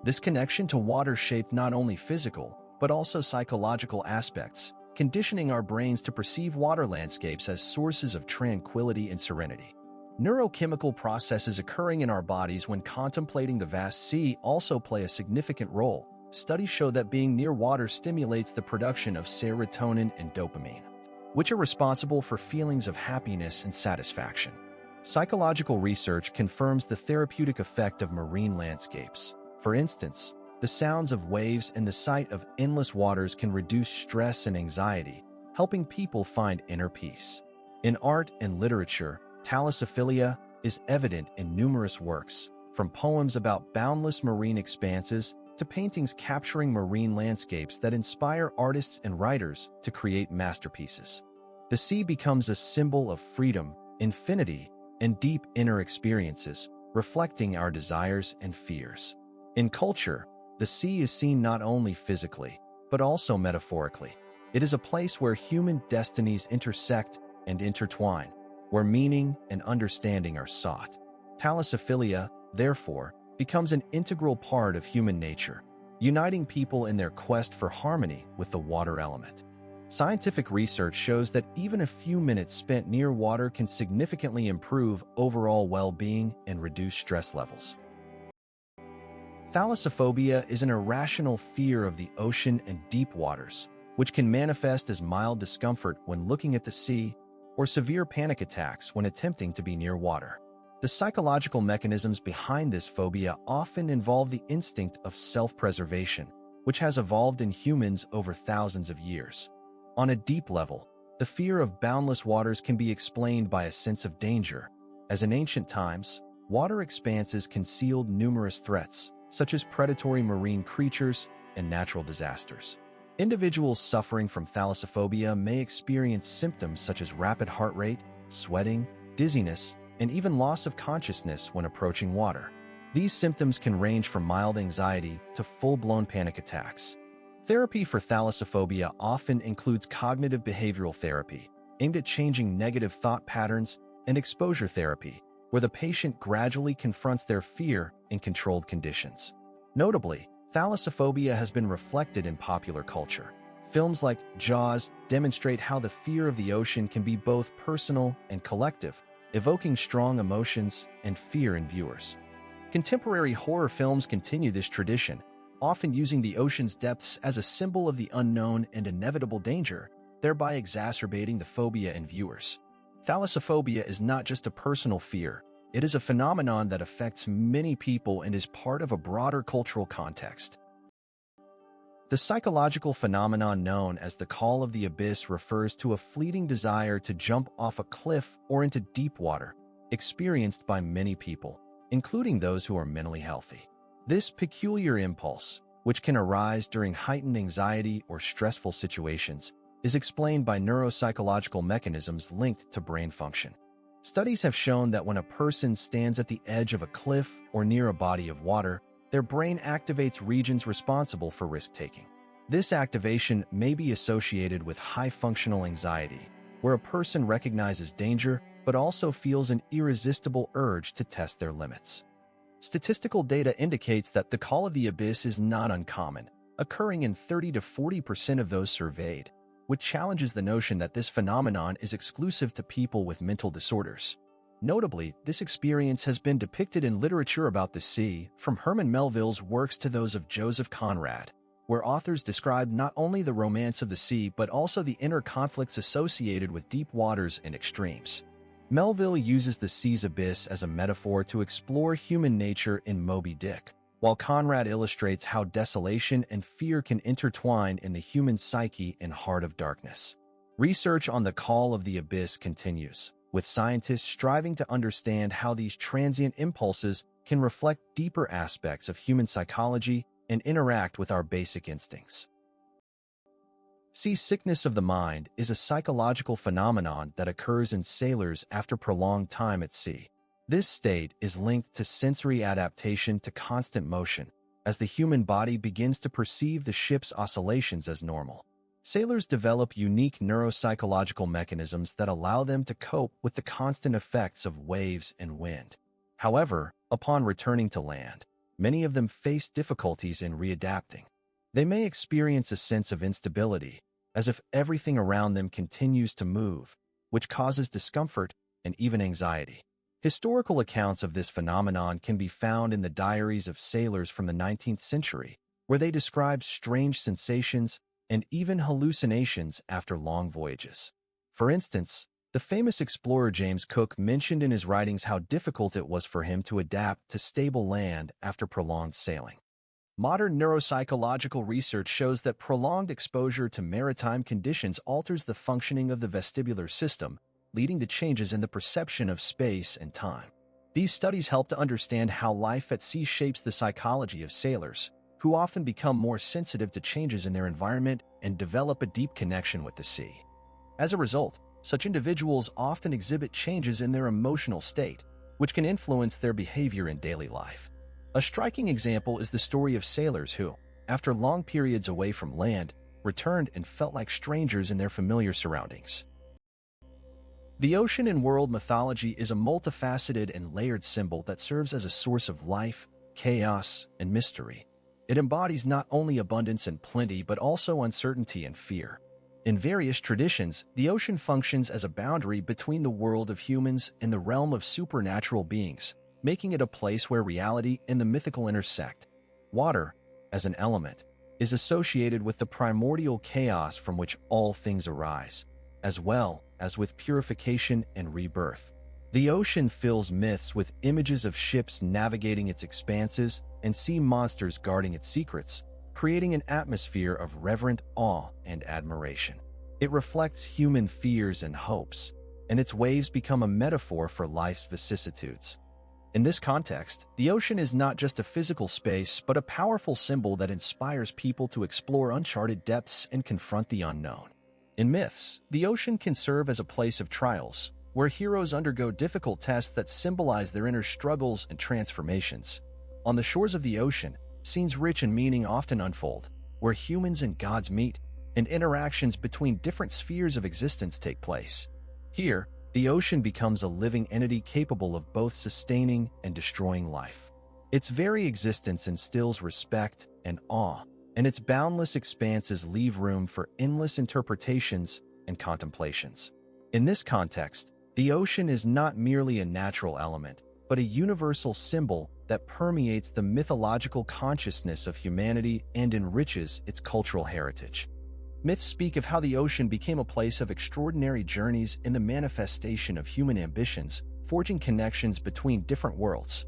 This connection to water shaped not only physical, but also psychological aspects, conditioning our brains to perceive water landscapes as sources of tranquility and serenity. Neurochemical processes occurring in our bodies when contemplating the vast sea also play a significant role. Studies show that being near water stimulates the production of serotonin and dopamine, which are responsible for feelings of happiness and satisfaction. Psychological research confirms the therapeutic effect of marine landscapes. For instance, the sounds of waves and the sight of endless waters can reduce stress and anxiety, helping people find inner peace. In art and literature, thalassophilia is evident in numerous works, from poems about boundless marine expanses to paintings capturing marine landscapes that inspire artists and writers to create masterpieces. The sea becomes a symbol of freedom, infinity, and deep inner experiences, reflecting our desires and fears. In culture, the sea is seen not only physically, but also metaphorically. It is a place where human destinies intersect and intertwine, where meaning and understanding are sought. Thalassophilia, therefore, becomes an integral part of human nature, uniting people in their quest for harmony with the water element. Scientific research shows that even a few minutes spent near water can significantly improve overall well-being and reduce stress levels. Thalassophobia is an irrational fear of the ocean and deep waters, which can manifest as mild discomfort when looking at the sea or severe panic attacks when attempting to be near water. The psychological mechanisms behind this phobia often involve the instinct of self-preservation, which has evolved in humans over thousands of years. On a deep level, the The fear of boundless waters can be explained by a sense of danger, as in ancient times, water expanses concealed numerous threats, such as predatory marine creatures and natural disasters. Individuals suffering from thalassophobia may experience symptoms such as rapid heart rate, sweating, dizziness, and even loss of consciousness when approaching water. These symptoms can range from mild anxiety to full-blown panic attacks. Therapy for thalassophobia often includes cognitive behavioral therapy, aimed at changing negative thought patterns, and exposure therapy, where the patient gradually confronts their fear in controlled conditions. Notably, thalassophobia has been reflected in popular culture. Films like Jaws demonstrate how the fear of the ocean can be both personal and collective, evoking strong emotions and fear in viewers. Contemporary horror films continue this tradition, often using the ocean's depths as a symbol of the unknown and inevitable danger, thereby exacerbating the phobia in viewers. Thalassophobia is not just a personal fear, it is a phenomenon that affects many people and is part of a broader cultural context. The psychological phenomenon known as the call of the abyss refers to a fleeting desire to jump off a cliff or into deep water, experienced by many people, including those who are mentally healthy. This peculiar impulse, which can arise during heightened anxiety or stressful situations, is explained by neuropsychological mechanisms linked to brain function. Studies have shown that when a person stands at the edge of a cliff or near a body of water, their brain activates regions responsible for risk-taking. This activation may be associated with high-functional anxiety, where a person recognizes danger but also feels an irresistible urge to test their limits. Statistical data indicates that the call of the abyss is not uncommon, occurring in 30 to 40% of those surveyed, which challenges the notion that this phenomenon is exclusive to people with mental disorders. Notably, this experience has been depicted in literature about the sea, from Herman Melville's works to those of Joseph Conrad, where authors describe not only the romance of the sea but also the inner conflicts associated with deep waters and extremes. Melville uses the sea's abyss as a metaphor to explore human nature in Moby Dick, while Conrad illustrates how desolation and fear can intertwine in the human psyche in Heart of Darkness. Research on the call of the abyss continues, with scientists striving to understand how these transient impulses can reflect deeper aspects of human psychology and interact with our basic instincts. Seasickness of the mind is a psychological phenomenon that occurs in sailors after prolonged time at sea. This state is linked to sensory adaptation to constant motion, as the human body begins to perceive the ship's oscillations as normal. Sailors develop unique neuropsychological mechanisms that allow them to cope with the constant effects of waves and wind. However, upon returning to land, many of them face difficulties in readapting. They may experience a sense of instability, as if everything around them continues to move, which causes discomfort and even anxiety. Historical accounts of this phenomenon can be found in the diaries of sailors from the 19th century, where they describe strange sensations and even hallucinations after long voyages. For instance, the famous explorer James Cook mentioned in his writings how difficult it was for him to adapt to stable land after prolonged sailing. Modern neuropsychological research shows that prolonged exposure to maritime conditions alters the functioning of the vestibular system, leading to changes in the perception of space and time. These studies help to understand how life at sea shapes the psychology of sailors, who often become more sensitive to changes in their environment and develop a deep connection with the sea. As a result, such individuals often exhibit changes in their emotional state, which can influence their behavior in daily life. A striking example is the story of sailors who, after long periods away from land, returned and felt like strangers in their familiar surroundings. The ocean in world mythology is a multifaceted and layered symbol that serves as a source of life, chaos, and mystery. It embodies not only abundance and plenty but also uncertainty and fear. In various traditions, the ocean functions as a boundary between the world of humans and the realm of supernatural beings, making it a place where reality and the mythical intersect. Water, as an element, is associated with the primordial chaos from which all things arise, as well as with purification and rebirth. The ocean fills myths with images of ships navigating its expanses and sea monsters guarding its secrets, creating an atmosphere of reverent awe and admiration. It reflects human fears and hopes, and its waves become a metaphor for life's vicissitudes. In this context, the ocean is not just a physical space, but a powerful symbol that inspires people to explore uncharted depths and confront the unknown. In myths, the ocean can serve as a place of trials, where heroes undergo difficult tests that symbolize their inner struggles and transformations. On the shores of the ocean, scenes rich in meaning often unfold, where humans and gods meet, and interactions between different spheres of existence take place. Here, the ocean becomes a living entity capable of both sustaining and destroying life. Its very existence instills respect and awe, and its boundless expanses leave room for endless interpretations and contemplations. In this context, the ocean is not merely a natural element, but a universal symbol that permeates the mythological consciousness of humanity and enriches its cultural heritage. Myths speak of how the ocean became a place of extraordinary journeys in the manifestation of human ambitions, forging connections between different worlds.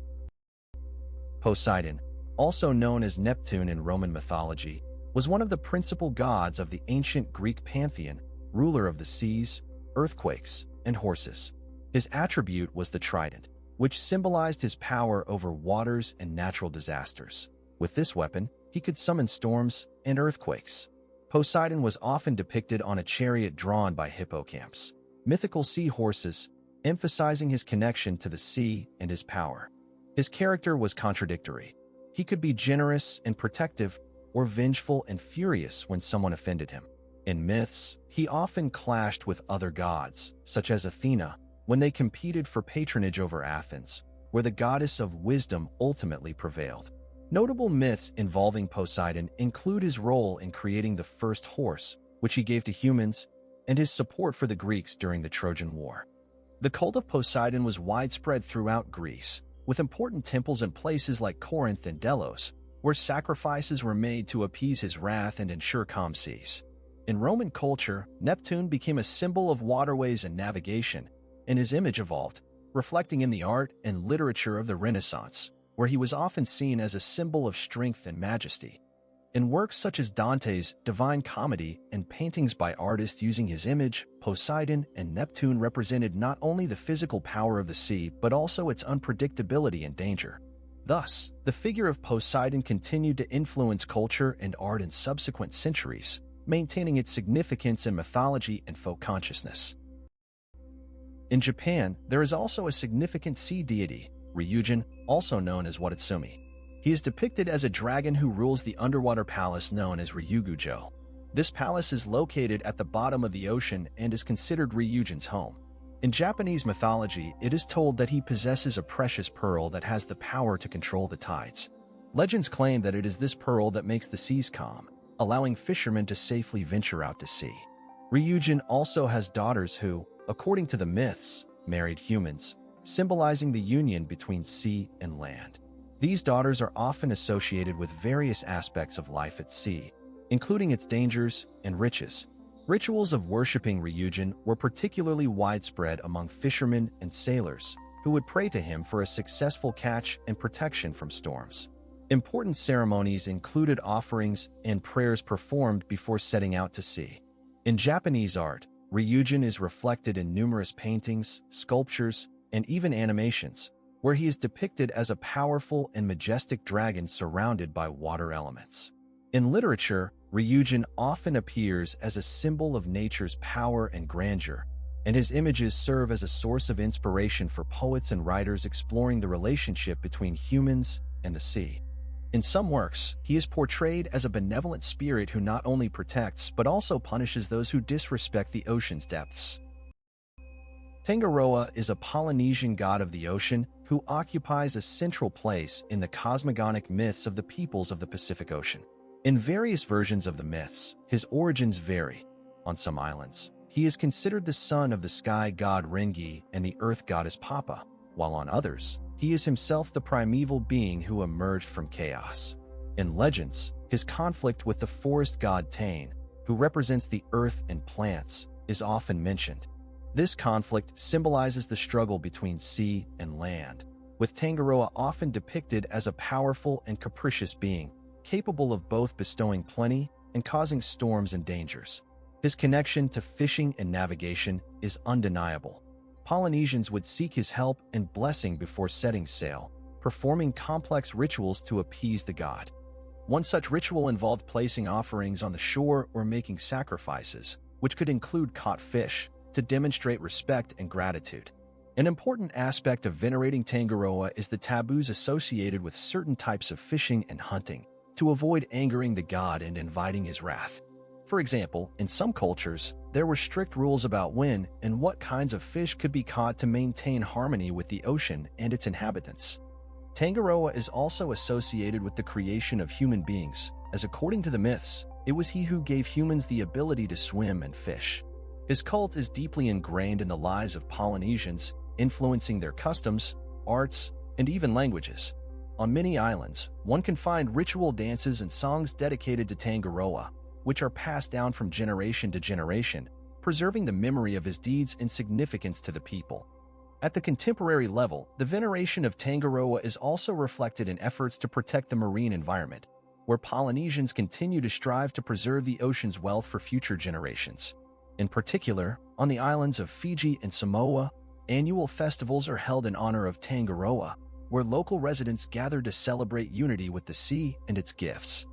Poseidon, also known as Neptune in Roman mythology, was one of the principal gods of the ancient Greek pantheon, ruler of the seas, earthquakes, and horses. His attribute was the trident, which symbolized his power over waters and natural disasters. With this weapon, he could summon storms and earthquakes. Poseidon was often depicted on a chariot drawn by hippocamps, mythical sea horses, emphasizing his connection to the sea and his power. His character was contradictory. He could be generous and protective, or vengeful and furious when someone offended him. In myths, he often clashed with other gods, such as Athena, when they competed for patronage over Athens, where the goddess of wisdom ultimately prevailed. Notable myths involving Poseidon include his role in creating the first horse, which he gave to humans, and his support for the Greeks during the Trojan War. The cult of Poseidon was widespread throughout Greece, with important temples in places like Corinth and Delos, where sacrifices were made to appease his wrath and ensure calm seas. In Roman culture, Neptune became a symbol of waterways and navigation, and his image evolved, reflecting in the art and literature of the Renaissance, where he was often seen as a symbol of strength and majesty. In works such as Dante's Divine Comedy and paintings by artists using his image, Poseidon and Neptune represented not only the physical power of the sea but also its unpredictability and danger. Thus, the figure of Poseidon continued to influence culture and art in subsequent centuries, maintaining its significance in mythology and folk consciousness. In Japan, there is also a significant sea deity, Ryujin, also known as Watatsumi. He is depicted as a dragon who rules the underwater palace known as Ryugujo. This palace is located at the bottom of the ocean and is considered Ryujin's home. In Japanese mythology, it is told that he possesses a precious pearl that has the power to control the tides. Legends claim that it is this pearl that makes the seas calm, allowing fishermen to safely venture out to sea. Ryujin also has daughters who, according to the myths, married humans, symbolizing the union between sea and land. These daughters are often associated with various aspects of life at sea, including its dangers and riches. Rituals of worshipping Ryujin were particularly widespread among fishermen and sailors, who would pray to him for a successful catch and protection from storms. Important ceremonies included offerings and prayers performed before setting out to sea. In Japanese art, Ryujin is reflected in numerous paintings, sculptures, and even animations, where he is depicted as a powerful and majestic dragon surrounded by water elements. In literature, Ryujin often appears as a symbol of nature's power and grandeur, and his images serve as a source of inspiration for poets and writers exploring the relationship between humans and the sea. In some works, he is portrayed as a benevolent spirit who not only protects but also punishes those who disrespect the ocean's depths. Tangaroa is a Polynesian god of the ocean who occupies a central place in the cosmogonic myths of the peoples of the Pacific Ocean. In various versions of the myths, his origins vary. On some islands, he is considered the son of the sky god Rengi and the earth goddess Papa, while on others, he is himself the primeval being who emerged from chaos. In legends, his conflict with the forest god Tane, who represents the earth and plants, is often mentioned. This conflict symbolizes the struggle between sea and land, with Tangaroa often depicted as a powerful and capricious being, capable of both bestowing plenty and causing storms and dangers. His connection to fishing and navigation is undeniable. Polynesians would seek his help and blessing before setting sail, performing complex rituals to appease the god. One such ritual involved placing offerings on the shore or making sacrifices, which could include caught fish, to demonstrate respect and gratitude. An important aspect of venerating Tangaroa is the taboos associated with certain types of fishing and hunting, to avoid angering the god and inviting his wrath. For example, in some cultures, there were strict rules about when and what kinds of fish could be caught to maintain harmony with the ocean and its inhabitants. Tangaroa is also associated with the creation of human beings, as according to the myths, it was he who gave humans the ability to swim and fish. His cult is deeply ingrained in the lives of Polynesians, influencing their customs, arts, and even languages. On many islands, one can find ritual dances and songs dedicated to Tangaroa, which are passed down from generation to generation, preserving the memory of his deeds and significance to the people. At the contemporary level, the veneration of Tangaroa is also reflected in efforts to protect the marine environment, where Polynesians continue to strive to preserve the ocean's wealth for future generations. In particular, on the islands of Fiji and Samoa, annual festivals are held in honor of Tangaroa, where local residents gather to celebrate unity with the sea and its gifts.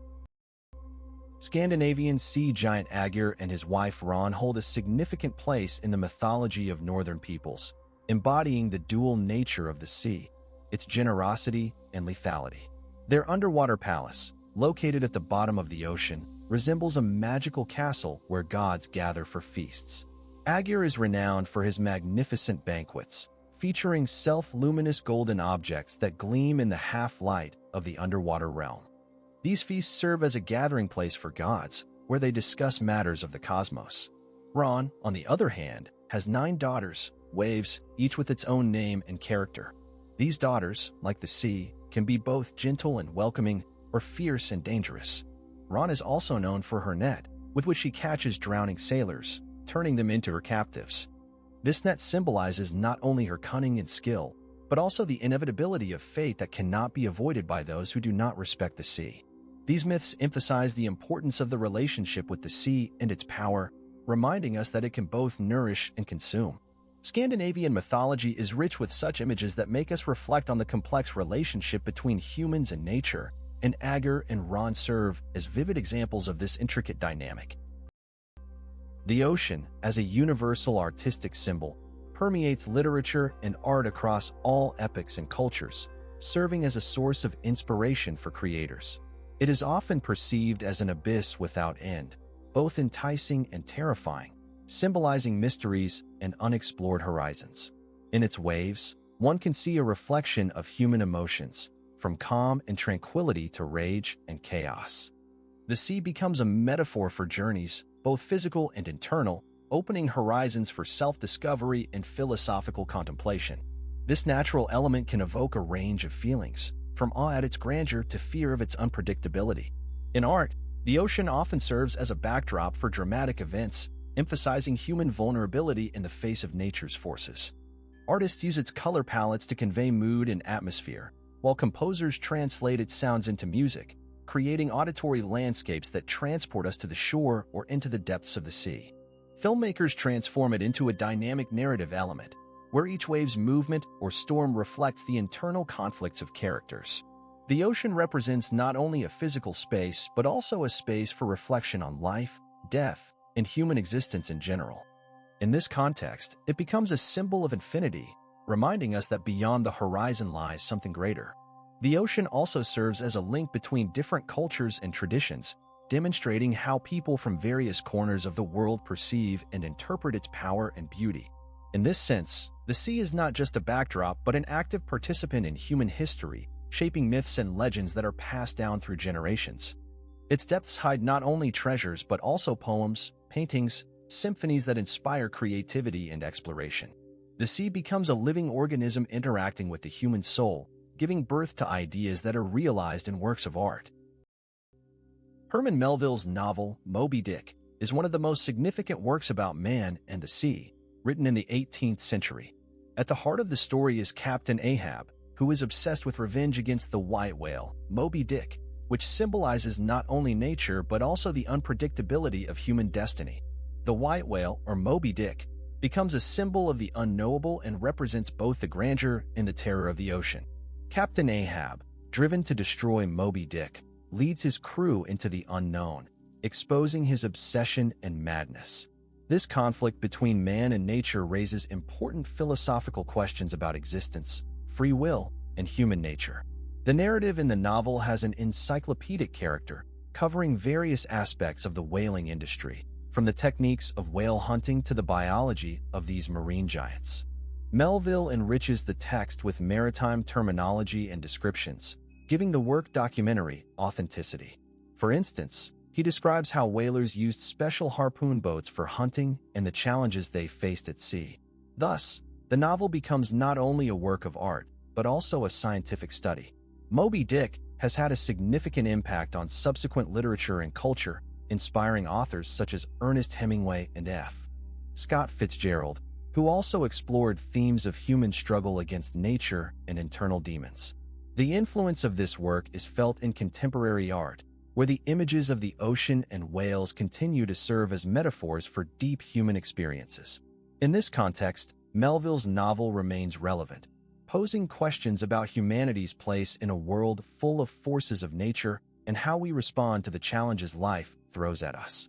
Scandinavian sea giant Aegir and his wife Ran hold a significant place in the mythology of northern peoples, embodying the dual nature of the sea, its generosity and lethality. Their underwater palace, located at the bottom of the ocean, resembles a magical castle where gods gather for feasts. Aegir is renowned for his magnificent banquets, featuring self-luminous golden objects that gleam in the half-light of the underwater realm. These feasts serve as a gathering place for gods, where they discuss matters of the cosmos. Ran, on the other hand, has 9 daughters, waves, each with its own name and character. These daughters, like the sea, can be both gentle and welcoming or fierce and dangerous. Ran is also known for her net, with which she catches drowning sailors, turning them into her captives. This net symbolizes not only her cunning and skill, but also the inevitability of fate that cannot be avoided by those who do not respect the sea. These myths emphasize the importance of the relationship with the sea and its power, reminding us that it can both nourish and consume. Scandinavian mythology is rich with such images that make us reflect on the complex relationship between humans and nature, and Aegir and Ran serve as vivid examples of this intricate dynamic. The ocean, as a universal artistic symbol, permeates literature and art across all epochs and cultures, serving as a source of inspiration for creators. It is often perceived as an abyss without end, both enticing and terrifying, symbolizing mysteries and unexplored horizons. In its waves, one can see a reflection of human emotions, from calm and tranquility to rage and chaos. The sea becomes a metaphor for journeys, both physical and internal, opening horizons for self-discovery and philosophical contemplation. This natural element can evoke a range of feelings, from awe at its grandeur to fear of its unpredictability. In art, the ocean often serves as a backdrop for dramatic events, emphasizing human vulnerability in the face of nature's forces. Artists use its color palettes to convey mood and atmosphere, while composers translate its sounds into music, creating auditory landscapes that transport us to the shore or into the depths of the sea. Filmmakers transform it into a dynamic narrative element, where each wave's movement or storm reflects the internal conflicts of characters. The ocean represents not only a physical space, but also a space for reflection on life, death, and human existence in general. In this context, it becomes a symbol of infinity, reminding us that beyond the horizon lies something greater. The ocean also serves as a link between different cultures and traditions, demonstrating how people from various corners of the world perceive and interpret its power and beauty. In this sense, the sea is not just a backdrop but an active participant in human history, shaping myths and legends that are passed down through generations. Its depths hide not only treasures but also poems, paintings, symphonies that inspire creativity and exploration. The sea becomes a living organism interacting with the human soul, giving birth to ideas that are realized in works of art. Herman Melville's novel, Moby Dick, is one of the most significant works about man and the sea, written in the 18th century. At the heart of the story is Captain Ahab, who is obsessed with revenge against the white whale, Moby Dick, which symbolizes not only nature but also the unpredictability of human destiny. The white whale, or Moby Dick, becomes a symbol of the unknowable and represents both the grandeur and the terror of the ocean. Captain Ahab, driven to destroy Moby Dick, leads his crew into the unknown, exposing his obsession and madness. This conflict between man and nature raises important philosophical questions about existence, free will, and human nature. The narrative in the novel has an encyclopedic character, covering various aspects of the whaling industry, from the techniques of whale hunting to the biology of these marine giants. Melville enriches the text with maritime terminology and descriptions, giving the work documentary authenticity. For instance, he describes how whalers used special harpoon boats for hunting and the challenges they faced at sea. Thus, the novel becomes not only a work of art, but also a scientific study. Moby Dick has had a significant impact on subsequent literature and culture, inspiring authors such as Ernest Hemingway and F. Scott Fitzgerald, who also explored themes of human struggle against nature and internal demons. The influence of this work is felt in contemporary art, where the images of the ocean and whales continue to serve as metaphors for deep human experiences. In this context, Melville's novel remains relevant, posing questions about humanity's place in a world full of forces of nature and how we respond to the challenges life throws at us.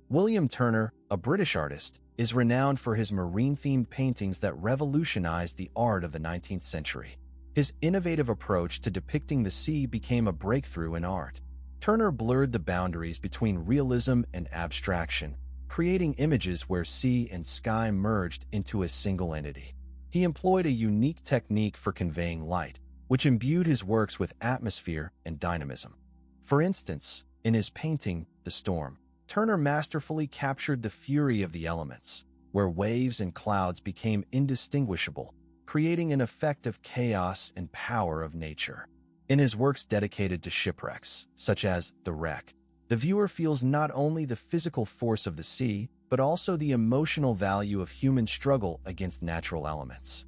William Turner, a British artist, is renowned for his marine-themed paintings that revolutionized the art of the 19th century. His innovative approach to depicting the sea became a breakthrough in art. Turner blurred the boundaries between realism and abstraction, creating images where sea and sky merged into a single entity. He employed a unique technique for conveying light, which imbued his works with atmosphere and dynamism. For instance, in his painting, The Storm, Turner masterfully captured the fury of the elements, where waves and clouds became indistinguishable, creating an effect of chaos and power of nature. In his works dedicated to shipwrecks, such as The Wreck, the viewer feels not only the physical force of the sea, but also the emotional value of human struggle against natural elements.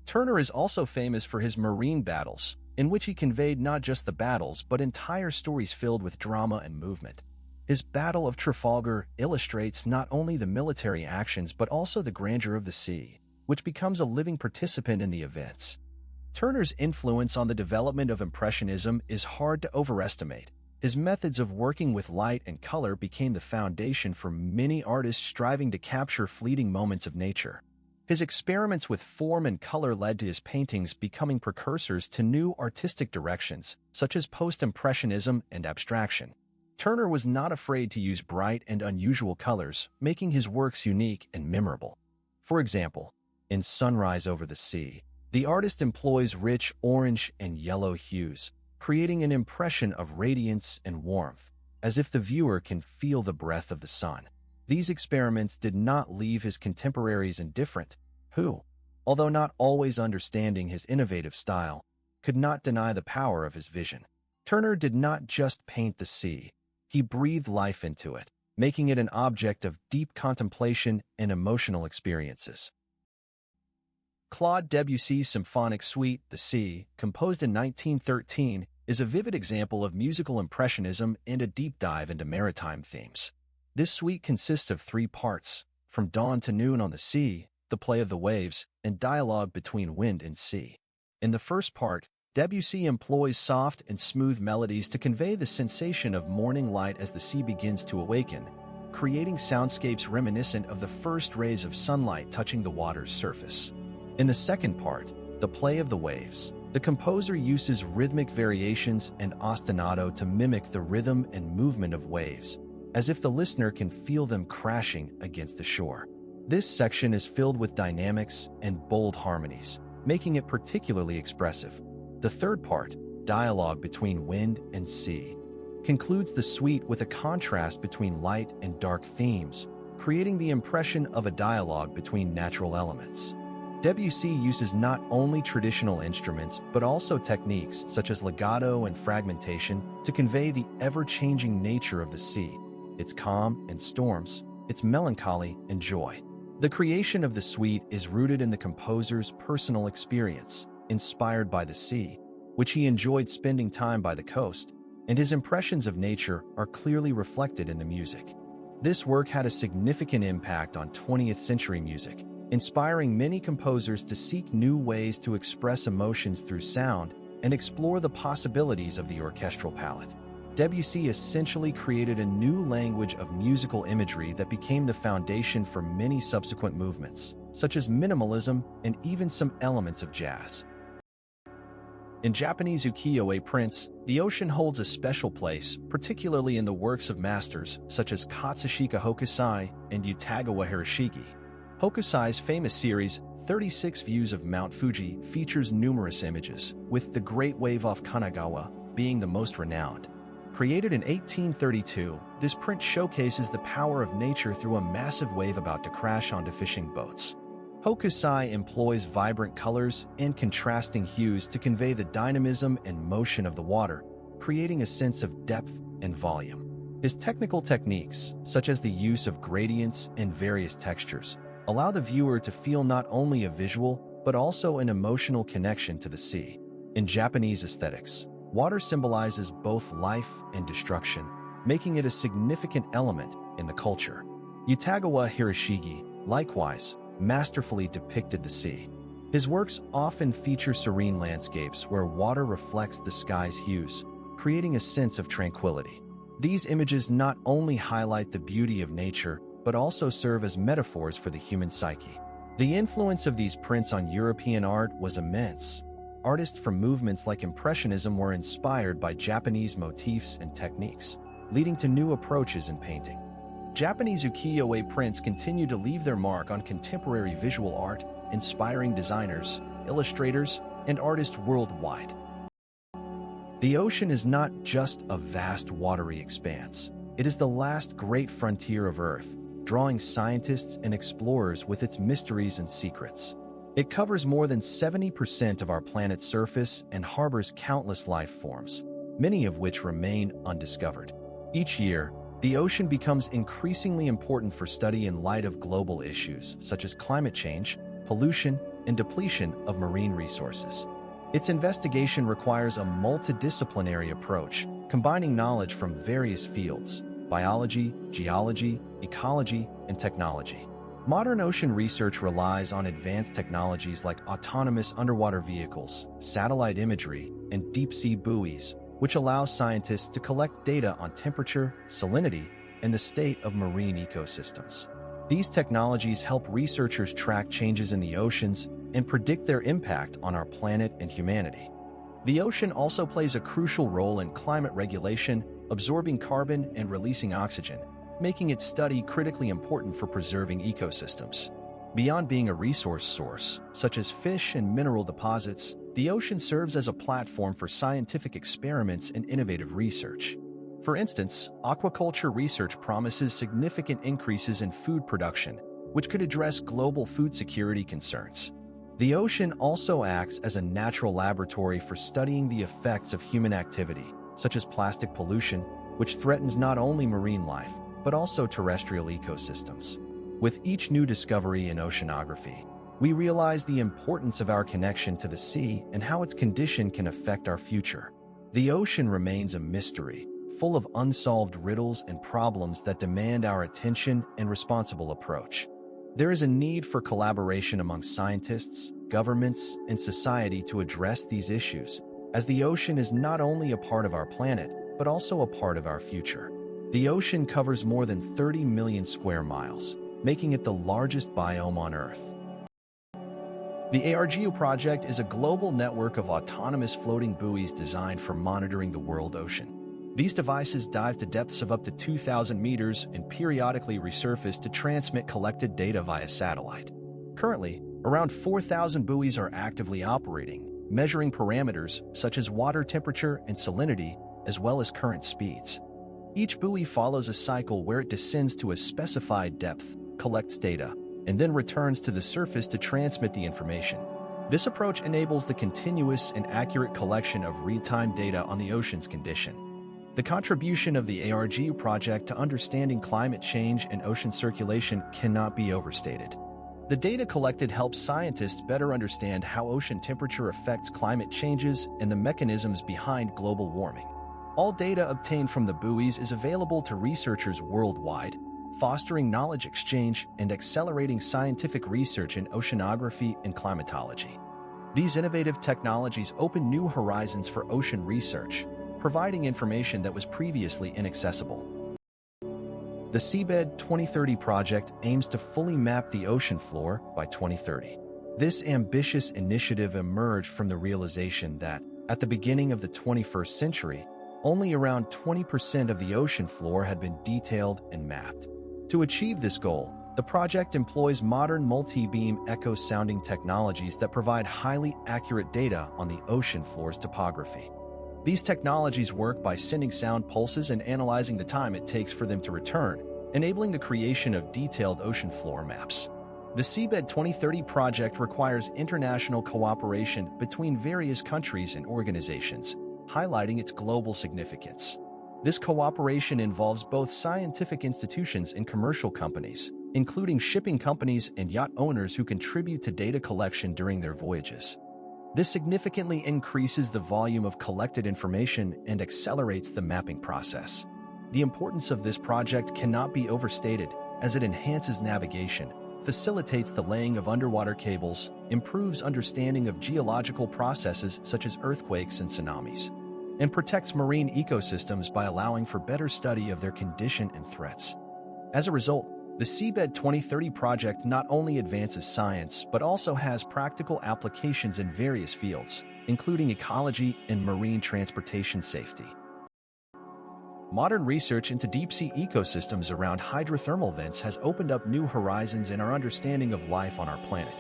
Turner is also famous for his marine battles, in which he conveyed not just the battles, but entire stories filled with drama and movement. His Battle of Trafalgar illustrates not only the military actions, but also the grandeur of the sea, which becomes a living participant in the events. Turner's influence on the development of Impressionism is hard to overestimate. His methods of working with light and color became the foundation for many artists striving to capture fleeting moments of nature. His experiments with form and color led to his paintings becoming precursors to new artistic directions, such as post-impressionism and abstraction. Turner was not afraid to use bright and unusual colors, making his works unique and memorable. For example, in Sunrise Over the Sea, the artist employs rich orange and yellow hues, creating an impression of radiance and warmth, as if the viewer can feel the breath of the sun. These experiments did not leave his contemporaries indifferent, who, although not always understanding his innovative style, could not deny the power of his vision. Turner did not just paint the sea, he breathed life into it, making it an object of deep contemplation and emotional experiences. Claude Debussy's symphonic suite, The Sea, composed in 1913, is a vivid example of musical impressionism and a deep dive into maritime themes. This suite consists of 3 parts: From Dawn to Noon on the Sea, The Play of the Waves, and Dialogue Between Wind and Sea. In the first part, Debussy employs soft and smooth melodies to convey the sensation of morning light as the sea begins to awaken, creating soundscapes reminiscent of the first rays of sunlight touching the water's surface. In the second part, The Play of the Waves, the composer uses rhythmic variations and ostinato to mimic the rhythm and movement of waves, as if the listener can feel them crashing against the shore. This section is filled with dynamics and bold harmonies, making it particularly expressive. The third part, Dialogue Between Wind and Sea, concludes the suite with a contrast between light and dark themes, creating the impression of a dialogue between natural elements. Debussy uses not only traditional instruments, but also techniques such as legato and fragmentation to convey the ever-changing nature of the sea, its calm and storms, its melancholy and joy. The creation of the suite is rooted in the composer's personal experience, inspired by the sea, which he enjoyed spending time by the coast, and his impressions of nature are clearly reflected in the music. This work had a significant impact on 20th century music, inspiring many composers to seek new ways to express emotions through sound and explore the possibilities of the orchestral palette. Debussy essentially created a new language of musical imagery that became the foundation for many subsequent movements, such as minimalism and even some elements of jazz. In Japanese ukiyo-e prints, the ocean holds a special place, particularly in the works of masters such as Katsushika Hokusai and Utagawa Hiroshige. Hokusai's famous series, 36 Views of Mount Fuji, features numerous images, with the Great Wave off Kanagawa being the most renowned. Created in 1832, this print showcases the power of nature through a massive wave about to crash onto fishing boats. Hokusai employs vibrant colors and contrasting hues to convey the dynamism and motion of the water, creating a sense of depth and volume. His technical techniques, such as the use of gradients and various textures, allow the viewer to feel not only a visual, but also an emotional connection to the sea. In Japanese aesthetics, water symbolizes both life and destruction, making it a significant element in the culture. Utagawa Hiroshige, likewise, masterfully depicted the sea. His works often feature serene landscapes where water reflects the sky's hues, creating a sense of tranquility. These images not only highlight the beauty of nature, but also serve as metaphors for the human psyche. The influence of these prints on European art was immense. Artists from movements like Impressionism were inspired by Japanese motifs and techniques, leading to new approaches in painting. Japanese ukiyo-e prints continue to leave their mark on contemporary visual art, inspiring designers, illustrators, and artists worldwide. The ocean is not just a vast watery expanse. It is the last great frontier of Earth, drawing scientists and explorers with its mysteries and secrets. It covers more than 70% of our planet's surface and harbors countless life forms, many of which remain undiscovered. Each year, the ocean becomes increasingly important for study in light of global issues such as climate change, pollution, and depletion of marine resources. Its investigation requires a multidisciplinary approach, combining knowledge from various fields: biology, geology, ecology, and technology. Modern ocean research relies on advanced technologies like autonomous underwater vehicles, satellite imagery, and deep-sea buoys, which allows scientists to collect data on temperature, salinity, and the state of marine ecosystems. These technologies help researchers track changes in the oceans and predict their impact on our planet and humanity. The ocean also plays a crucial role in climate regulation, absorbing carbon and releasing oxygen, making its study critically important for preserving ecosystems. Beyond being a resource source, such as fish and mineral deposits, the ocean serves as a platform for scientific experiments and innovative research. For instance, aquaculture research promises significant increases in food production, which could address global food security concerns. The ocean also acts as a natural laboratory for studying the effects of human activity, such as plastic pollution, which threatens not only marine life, but also terrestrial ecosystems. With each new discovery in oceanography, we realize the importance of our connection to the sea and how its condition can affect our future. The ocean remains a mystery, full of unsolved riddles and problems that demand our attention and responsible approach. There is a need for collaboration among scientists, governments, and society to address these issues, as the ocean is not only a part of our planet, but also a part of our future. The ocean covers more than 30 million square miles, making it the largest biome on Earth. The Archaeology project is a global network of autonomous floating buoys designed for monitoring the world ocean. These devices dive to depths of up to 2,000 meters and periodically resurface to transmit collected data via satellite. Currently, around 4,000 buoys are actively operating, measuring parameters such as water temperature and salinity, as well as current speeds. Each buoy follows a cycle where it descends to a specified depth, collects data, and then returns to the surface to transmit the information. This approach enables the continuous and accurate collection of real-time data on the ocean's condition. The contribution of the Archaeology project to understanding climate change and ocean circulation cannot be overstated. The data collected helps scientists better understand how ocean temperature affects climate changes and the mechanisms behind global warming. All data obtained from the buoys is available to researchers worldwide, fostering knowledge exchange and accelerating scientific research in oceanography and climatology. These innovative technologies open new horizons for ocean research, providing information that was previously inaccessible. The Seabed 2030 project aims to fully map the ocean floor by 2030. This ambitious initiative emerged from the realization that, at the beginning of the 21st century, only around 20% of the ocean floor had been detailed and mapped. To achieve this goal, the project employs modern multi-beam echo sounding technologies that provide highly accurate data on the ocean floor's topography. These technologies work by sending sound pulses and analyzing the time it takes for them to return, enabling the creation of detailed ocean floor maps. The Seabed 2030 project requires international cooperation between various countries and organizations, highlighting its global significance. This cooperation involves both scientific institutions and commercial companies, including shipping companies and yacht owners who contribute to data collection during their voyages. This significantly increases the volume of collected information and accelerates the mapping process. The importance of this project cannot be overstated, as it enhances navigation, facilitates the laying of underwater cables, improves understanding of geological processes such as earthquakes and tsunamis, and protects marine ecosystems by allowing for better study of their condition and threats. As a result, the Seabed 2030 project not only advances science but also has practical applications in various fields, including ecology and marine transportation safety. Modern research into deep-sea ecosystems around hydrothermal vents has opened up new horizons in our understanding of life on our planet.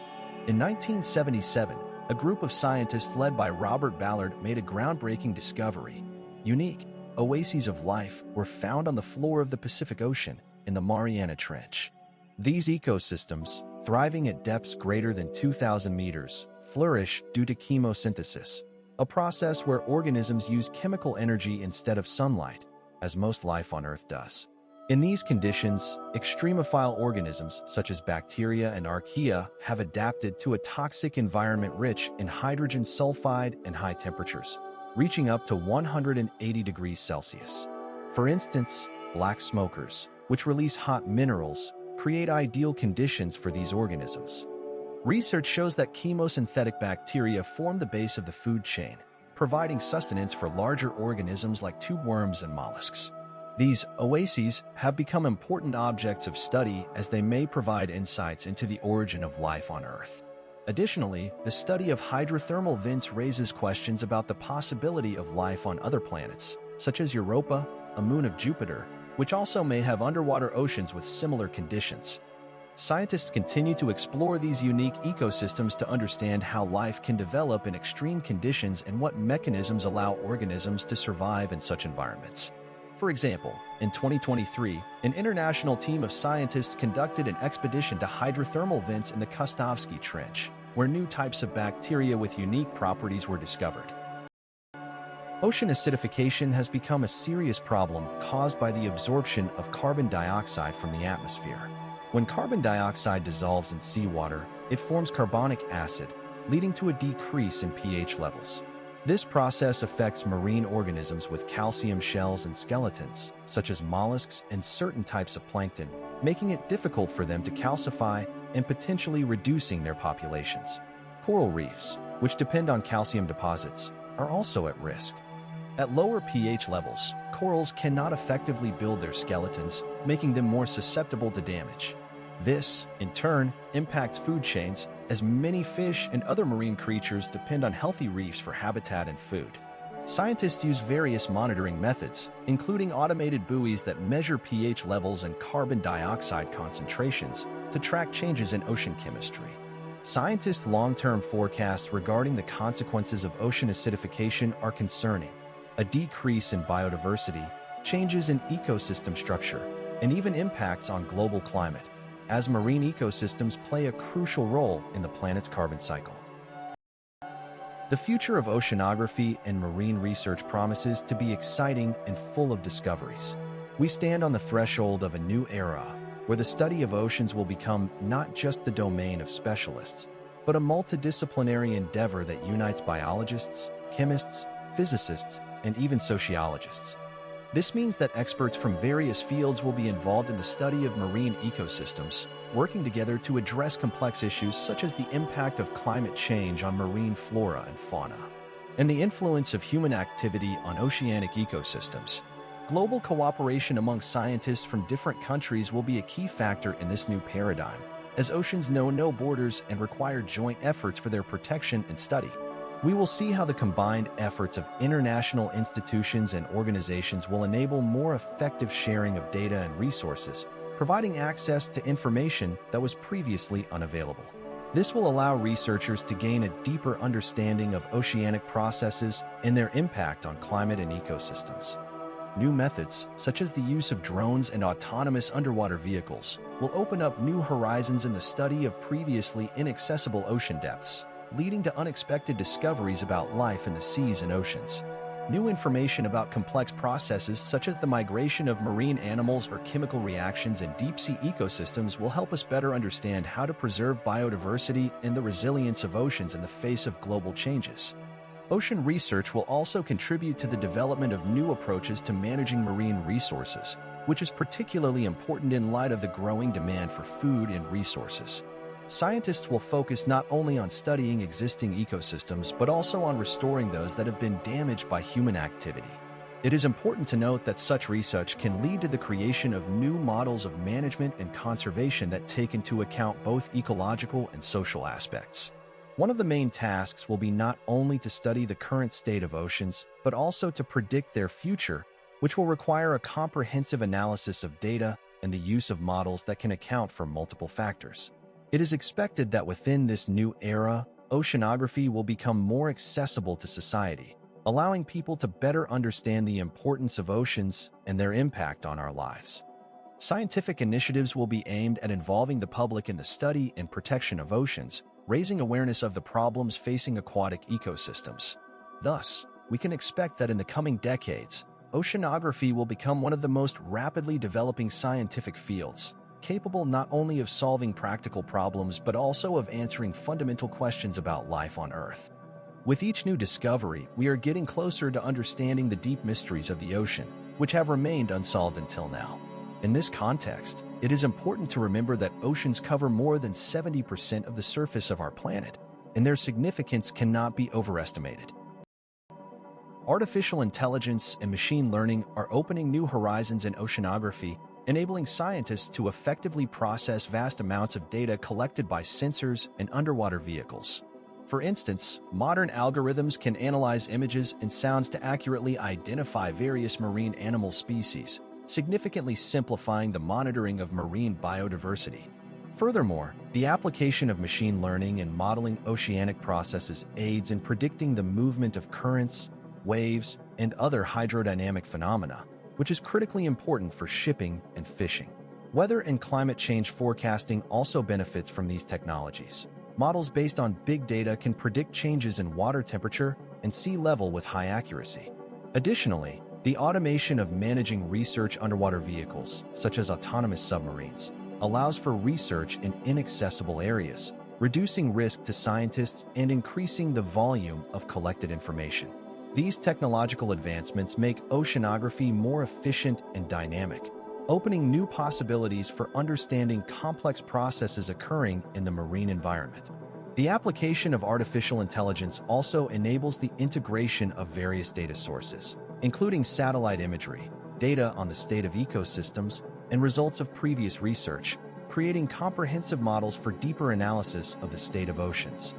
In 1977, a group of scientists led by Robert Ballard made a groundbreaking discovery. Unique oases of life were found on the floor of the Pacific Ocean in the Mariana Trench. These ecosystems, thriving at depths greater than 2,000 meters, flourish due to chemosynthesis, a process where organisms use chemical energy instead of sunlight, as most life on Earth does. In these conditions, extremophile organisms such as bacteria and archaea have adapted to a toxic environment rich in hydrogen sulfide and high temperatures, reaching up to 180 degrees Celsius. For instance, black smokers, which release hot minerals, create ideal conditions for these organisms. Research shows that chemosynthetic bacteria form the base of the food chain, providing sustenance for larger organisms like tube worms and mollusks. These oases have become important objects of study as they may provide insights into the origin of life on Earth. Additionally, the study of hydrothermal vents raises questions about the possibility of life on other planets, such as Europa, a moon of Jupiter, which also may have underwater oceans with similar conditions. Scientists continue to explore these unique ecosystems to understand how life can develop in extreme conditions and what mechanisms allow organisms to survive in such environments. For example, in 2023, an international team of scientists conducted an expedition to hydrothermal vents in the Kostovsky Trench, where new types of bacteria with unique properties were discovered. Ocean acidification has become a serious problem caused by the absorption of carbon dioxide from the atmosphere. When carbon dioxide dissolves in seawater, it forms carbonic acid, leading to a decrease in pH levels. This process affects marine organisms with calcium shells and skeletons, such as mollusks and certain types of plankton, making it difficult for them to calcify and potentially reducing their populations. Coral reefs, which depend on calcium deposits, are also at risk. At lower pH levels, corals cannot effectively build their skeletons, making them more susceptible to damage. This, in turn, impacts food chains, as many fish and other marine creatures depend on healthy reefs for habitat and food. Scientists use various monitoring methods, including automated buoys that measure pH levels and carbon dioxide concentrations, to track changes in ocean chemistry. Scientists' long-term forecasts regarding the consequences of ocean acidification are concerning. A decrease in biodiversity, changes in ecosystem structure, and even impacts on global climate, as marine ecosystems play a crucial role in the planet's carbon cycle. The future of oceanography and marine research promises to be exciting and full of discoveries. We stand on the threshold of a new era, where the study of oceans will become not just the domain of specialists, but a multidisciplinary endeavor that unites biologists, chemists, physicists, and even sociologists. This means that experts from various fields will be involved in the study of marine ecosystems, working together to address complex issues such as the impact of climate change on marine flora and fauna, and the influence of human activity on oceanic ecosystems. Global cooperation among scientists from different countries will be a key factor in this new paradigm, as oceans know no borders and require joint efforts for their protection and study. We will see how the combined efforts of international institutions and organizations will enable more effective sharing of data and resources, providing access to information that was previously unavailable. This will allow researchers to gain a deeper understanding of oceanic processes and their impact on climate and ecosystems. New methods, such as the use of drones and autonomous underwater vehicles, will open up new horizons in the study of previously inaccessible ocean depths, leading to unexpected discoveries about life in the seas and oceans. New information about complex processes such as the migration of marine animals or chemical reactions in deep-sea ecosystems will help us better understand how to preserve biodiversity and the resilience of oceans in the face of global changes. Ocean research will also contribute to the development of new approaches to managing marine resources, which is particularly important in light of the growing demand for food and resources. Scientists will focus not only on studying existing ecosystems, but also on restoring those that have been damaged by human activity. It is important to note that such research can lead to the creation of new models of management and conservation that take into account both ecological and social aspects. One of the main tasks will be not only to study the current state of oceans, but also to predict their future, which will require a comprehensive analysis of data and the use of models that can account for multiple factors. It is expected that within this new era, oceanography will become more accessible to society, allowing people to better understand the importance of oceans and their impact on our lives. Scientific initiatives will be aimed at involving the public in the study and protection of oceans, raising awareness of the problems facing aquatic ecosystems. Thus, we can expect that in the coming decades, oceanography will become one of the most rapidly developing scientific fields, capable not only of solving practical problems but also of answering fundamental questions about life on Earth. With each new discovery, we are getting closer to understanding the deep mysteries of the ocean, which have remained unsolved until now. In this context, it is important to remember that oceans cover more than 70% of the surface of our planet, and their significance cannot be overestimated. Artificial intelligence and machine learning are opening new horizons in oceanography, enabling scientists to effectively process vast amounts of data collected by sensors and underwater vehicles. For instance, modern algorithms can analyze images and sounds to accurately identify various marine animal species, significantly simplifying the monitoring of marine biodiversity. Furthermore, the application of machine learning in modeling oceanic processes aids in predicting the movement of currents, waves, and other hydrodynamic phenomena, which is critically important for shipping and fishing. Weather and climate change forecasting also benefits from these technologies. Models based on big data can predict changes in water temperature and sea level with high accuracy. Additionally, the automation of managing research underwater vehicles, such as autonomous submarines, allows for research in inaccessible areas, reducing risk to scientists and increasing the volume of collected information. These technological advancements make oceanography more efficient and dynamic, opening new possibilities for understanding complex processes occurring in the marine environment. The application of artificial intelligence also enables the integration of various data sources, including satellite imagery, data on the state of ecosystems, and results of previous research, creating comprehensive models for deeper analysis of the state of oceans.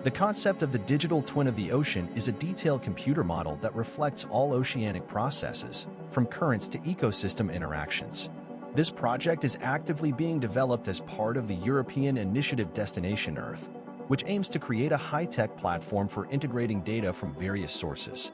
The concept of the digital twin of the ocean is a detailed computer model that reflects all oceanic processes, from currents to ecosystem interactions. This project is actively being developed as part of the European initiative Destination Earth, which aims to create a high-tech platform for integrating data from various sources.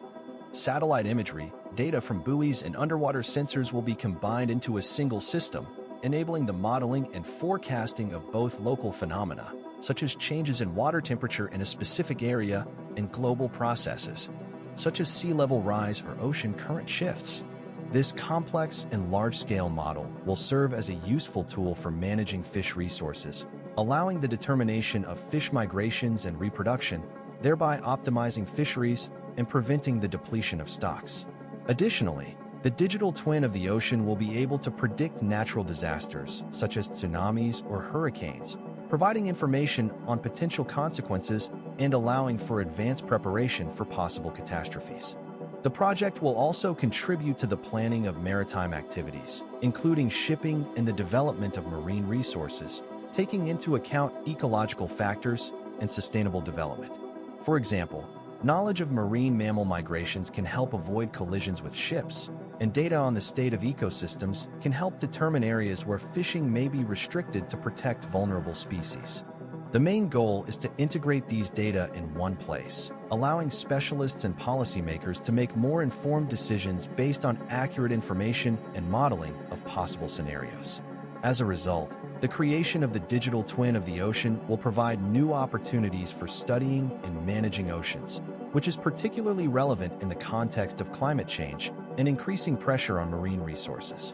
Satellite imagery, data from buoys, and underwater sensors will be combined into a single system, enabling the modeling and forecasting of both local phenomena, such as changes in water temperature in a specific area, and global processes, such as sea level rise or ocean current shifts. This complex and large-scale model will serve as a useful tool for managing fish resources, allowing the determination of fish migrations and reproduction, thereby optimizing fisheries and preventing the depletion of stocks. Additionally, the digital twin of the ocean will be able to predict natural disasters, such as tsunamis or hurricanes, providing information on potential consequences and allowing for advanced preparation for possible catastrophes. The project will also contribute to the planning of maritime activities, including shipping and the development of marine resources, taking into account ecological factors and sustainable development. For example, knowledge of marine mammal migrations can help avoid collisions with ships, and data on the state of ecosystems can help determine areas where fishing may be restricted to protect vulnerable species. The main goal is to integrate these data in one place, allowing specialists and policymakers to make more informed decisions based on accurate information and modeling of possible scenarios. As a result, the creation of the digital twin of the ocean will provide new opportunities for studying and managing oceans, which is particularly relevant in the context of climate change and increasing pressure on marine resources.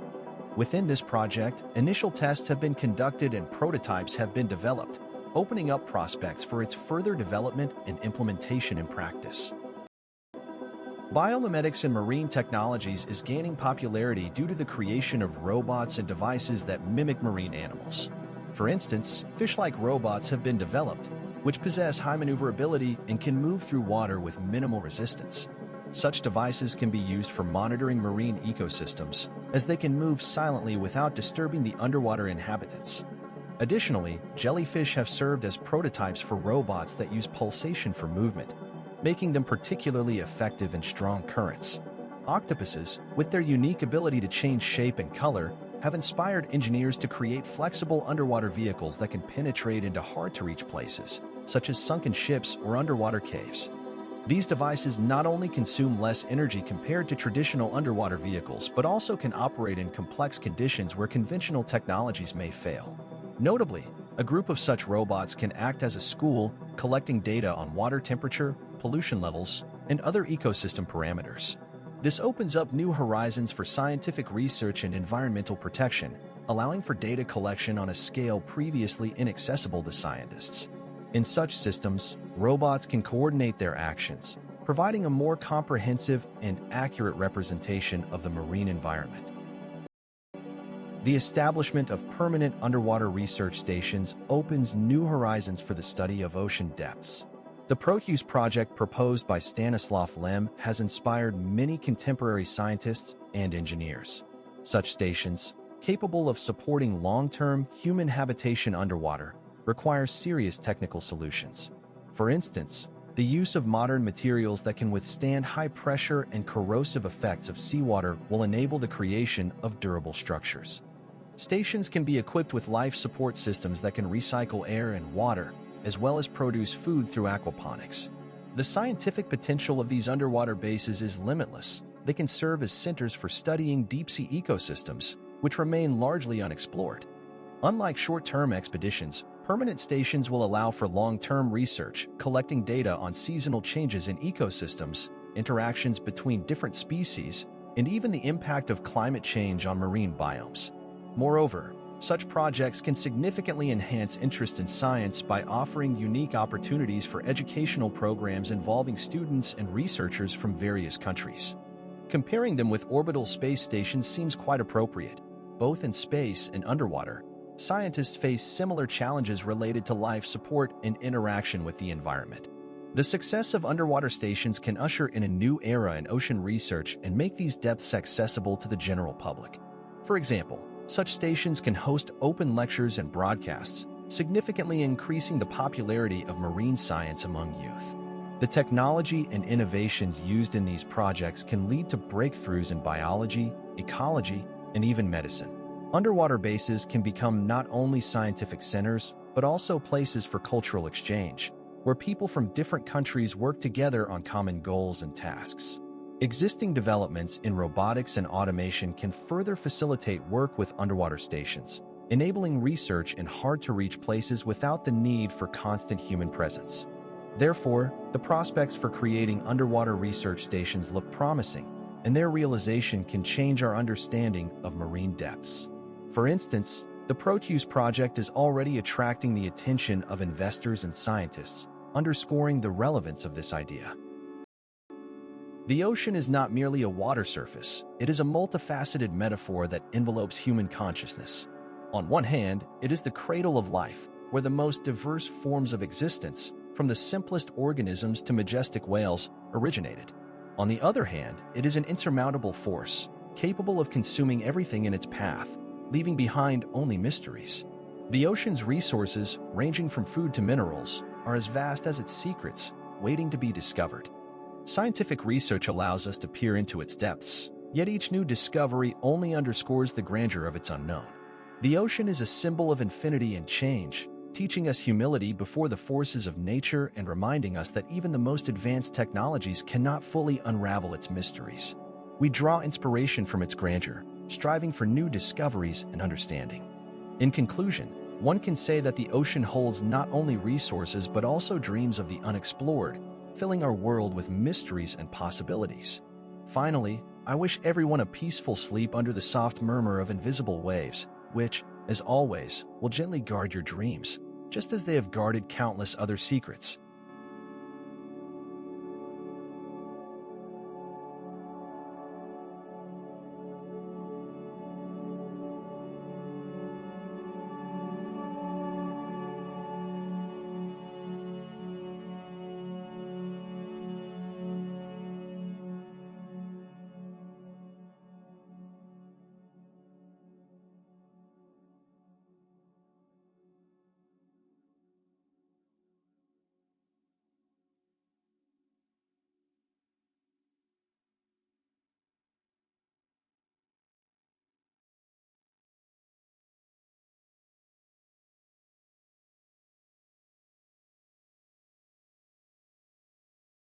Within this project, initial tests have been conducted and prototypes have been developed, opening up prospects for its further development and implementation in practice. Biomimetics in marine technologies is gaining popularity due to the creation of robots and devices that mimic marine animals. For instance, fish-like robots have been developed, which possess high maneuverability and can move through water with minimal resistance. Such devices can be used for monitoring marine ecosystems, as they can move silently without disturbing the underwater inhabitants. Additionally, jellyfish have served as prototypes for robots that use pulsation for movement, making them particularly effective in strong currents. Octopuses, with their unique ability to change shape and color, have inspired engineers to create flexible underwater vehicles that can penetrate into hard-to-reach places, such as sunken ships or underwater caves. These devices not only consume less energy compared to traditional underwater vehicles, but also can operate in complex conditions where conventional technologies may fail. Notably, a group of such robots can act as a school, collecting data on water temperature, pollution levels, and other ecosystem parameters. This opens up new horizons for scientific research and environmental protection, allowing for data collection on a scale previously inaccessible to scientists. In such systems, robots can coordinate their actions, providing a more comprehensive and accurate representation of the marine environment. The establishment of permanent underwater research stations opens new horizons for the study of ocean depths. The Proteus project proposed by Stanislav Lem has inspired many contemporary scientists and engineers. Such stations, capable of supporting long-term human habitation underwater, require serious technical solutions. For instance, the use of modern materials that can withstand high pressure and corrosive effects of seawater will enable the creation of durable structures. Stations can be equipped with life support systems that can recycle air and water, as well as produce food through aquaponics. The scientific potential of these underwater bases is limitless. They can serve as centers for studying deep-sea ecosystems, which remain largely unexplored. Unlike short-term expeditions, permanent stations will allow for long-term research, collecting data on seasonal changes in ecosystems, interactions between different species, and even the impact of climate change on marine biomes. Moreover, such projects can significantly enhance interest in science by offering unique opportunities for educational programs involving students and researchers from various countries. Comparing them with orbital space stations seems quite appropriate. Both in space and underwater, scientists face similar challenges related to life support and interaction with the environment. The success of underwater stations can usher in a new era in ocean research and make these depths accessible to the general public. For example, such stations can host open lectures and broadcasts, significantly increasing the popularity of marine science among youth. The technology and innovations used in these projects can lead to breakthroughs in biology, ecology, and even medicine. Underwater bases can become not only scientific centers, but also places for cultural exchange, where people from different countries work together on common goals and tasks. Existing developments in robotics and automation can further facilitate work with underwater stations, enabling research in hard-to-reach places without the need for constant human presence. Therefore, the prospects for creating underwater research stations look promising, and their realization can change our understanding of marine depths. For instance, the Proteus project is already attracting the attention of investors and scientists, underscoring the relevance of this idea. The ocean is not merely a water surface, it is a multifaceted metaphor that envelopes human consciousness. On one hand, it is the cradle of life, where the most diverse forms of existence, from the simplest organisms to majestic whales, originated. On the other hand, it is an insurmountable force, capable of consuming everything in its path, leaving behind only mysteries. The ocean's resources, ranging from food to minerals, are as vast as its secrets, waiting to be discovered. Scientific research allows us to peer into its depths, yet each new discovery only underscores the grandeur of its unknown. The ocean is a symbol of infinity and change, teaching us humility before the forces of nature and reminding us that even the most advanced technologies cannot fully unravel its mysteries. We draw inspiration from its grandeur, striving for new discoveries and understanding. In conclusion, one can say that the ocean holds not only resources but also dreams of the unexplored, filling our world with mysteries and possibilities. Finally, I wish everyone a peaceful sleep under the soft murmur of invisible waves, which, as always, will gently guard your dreams, just as they have guarded countless other secrets.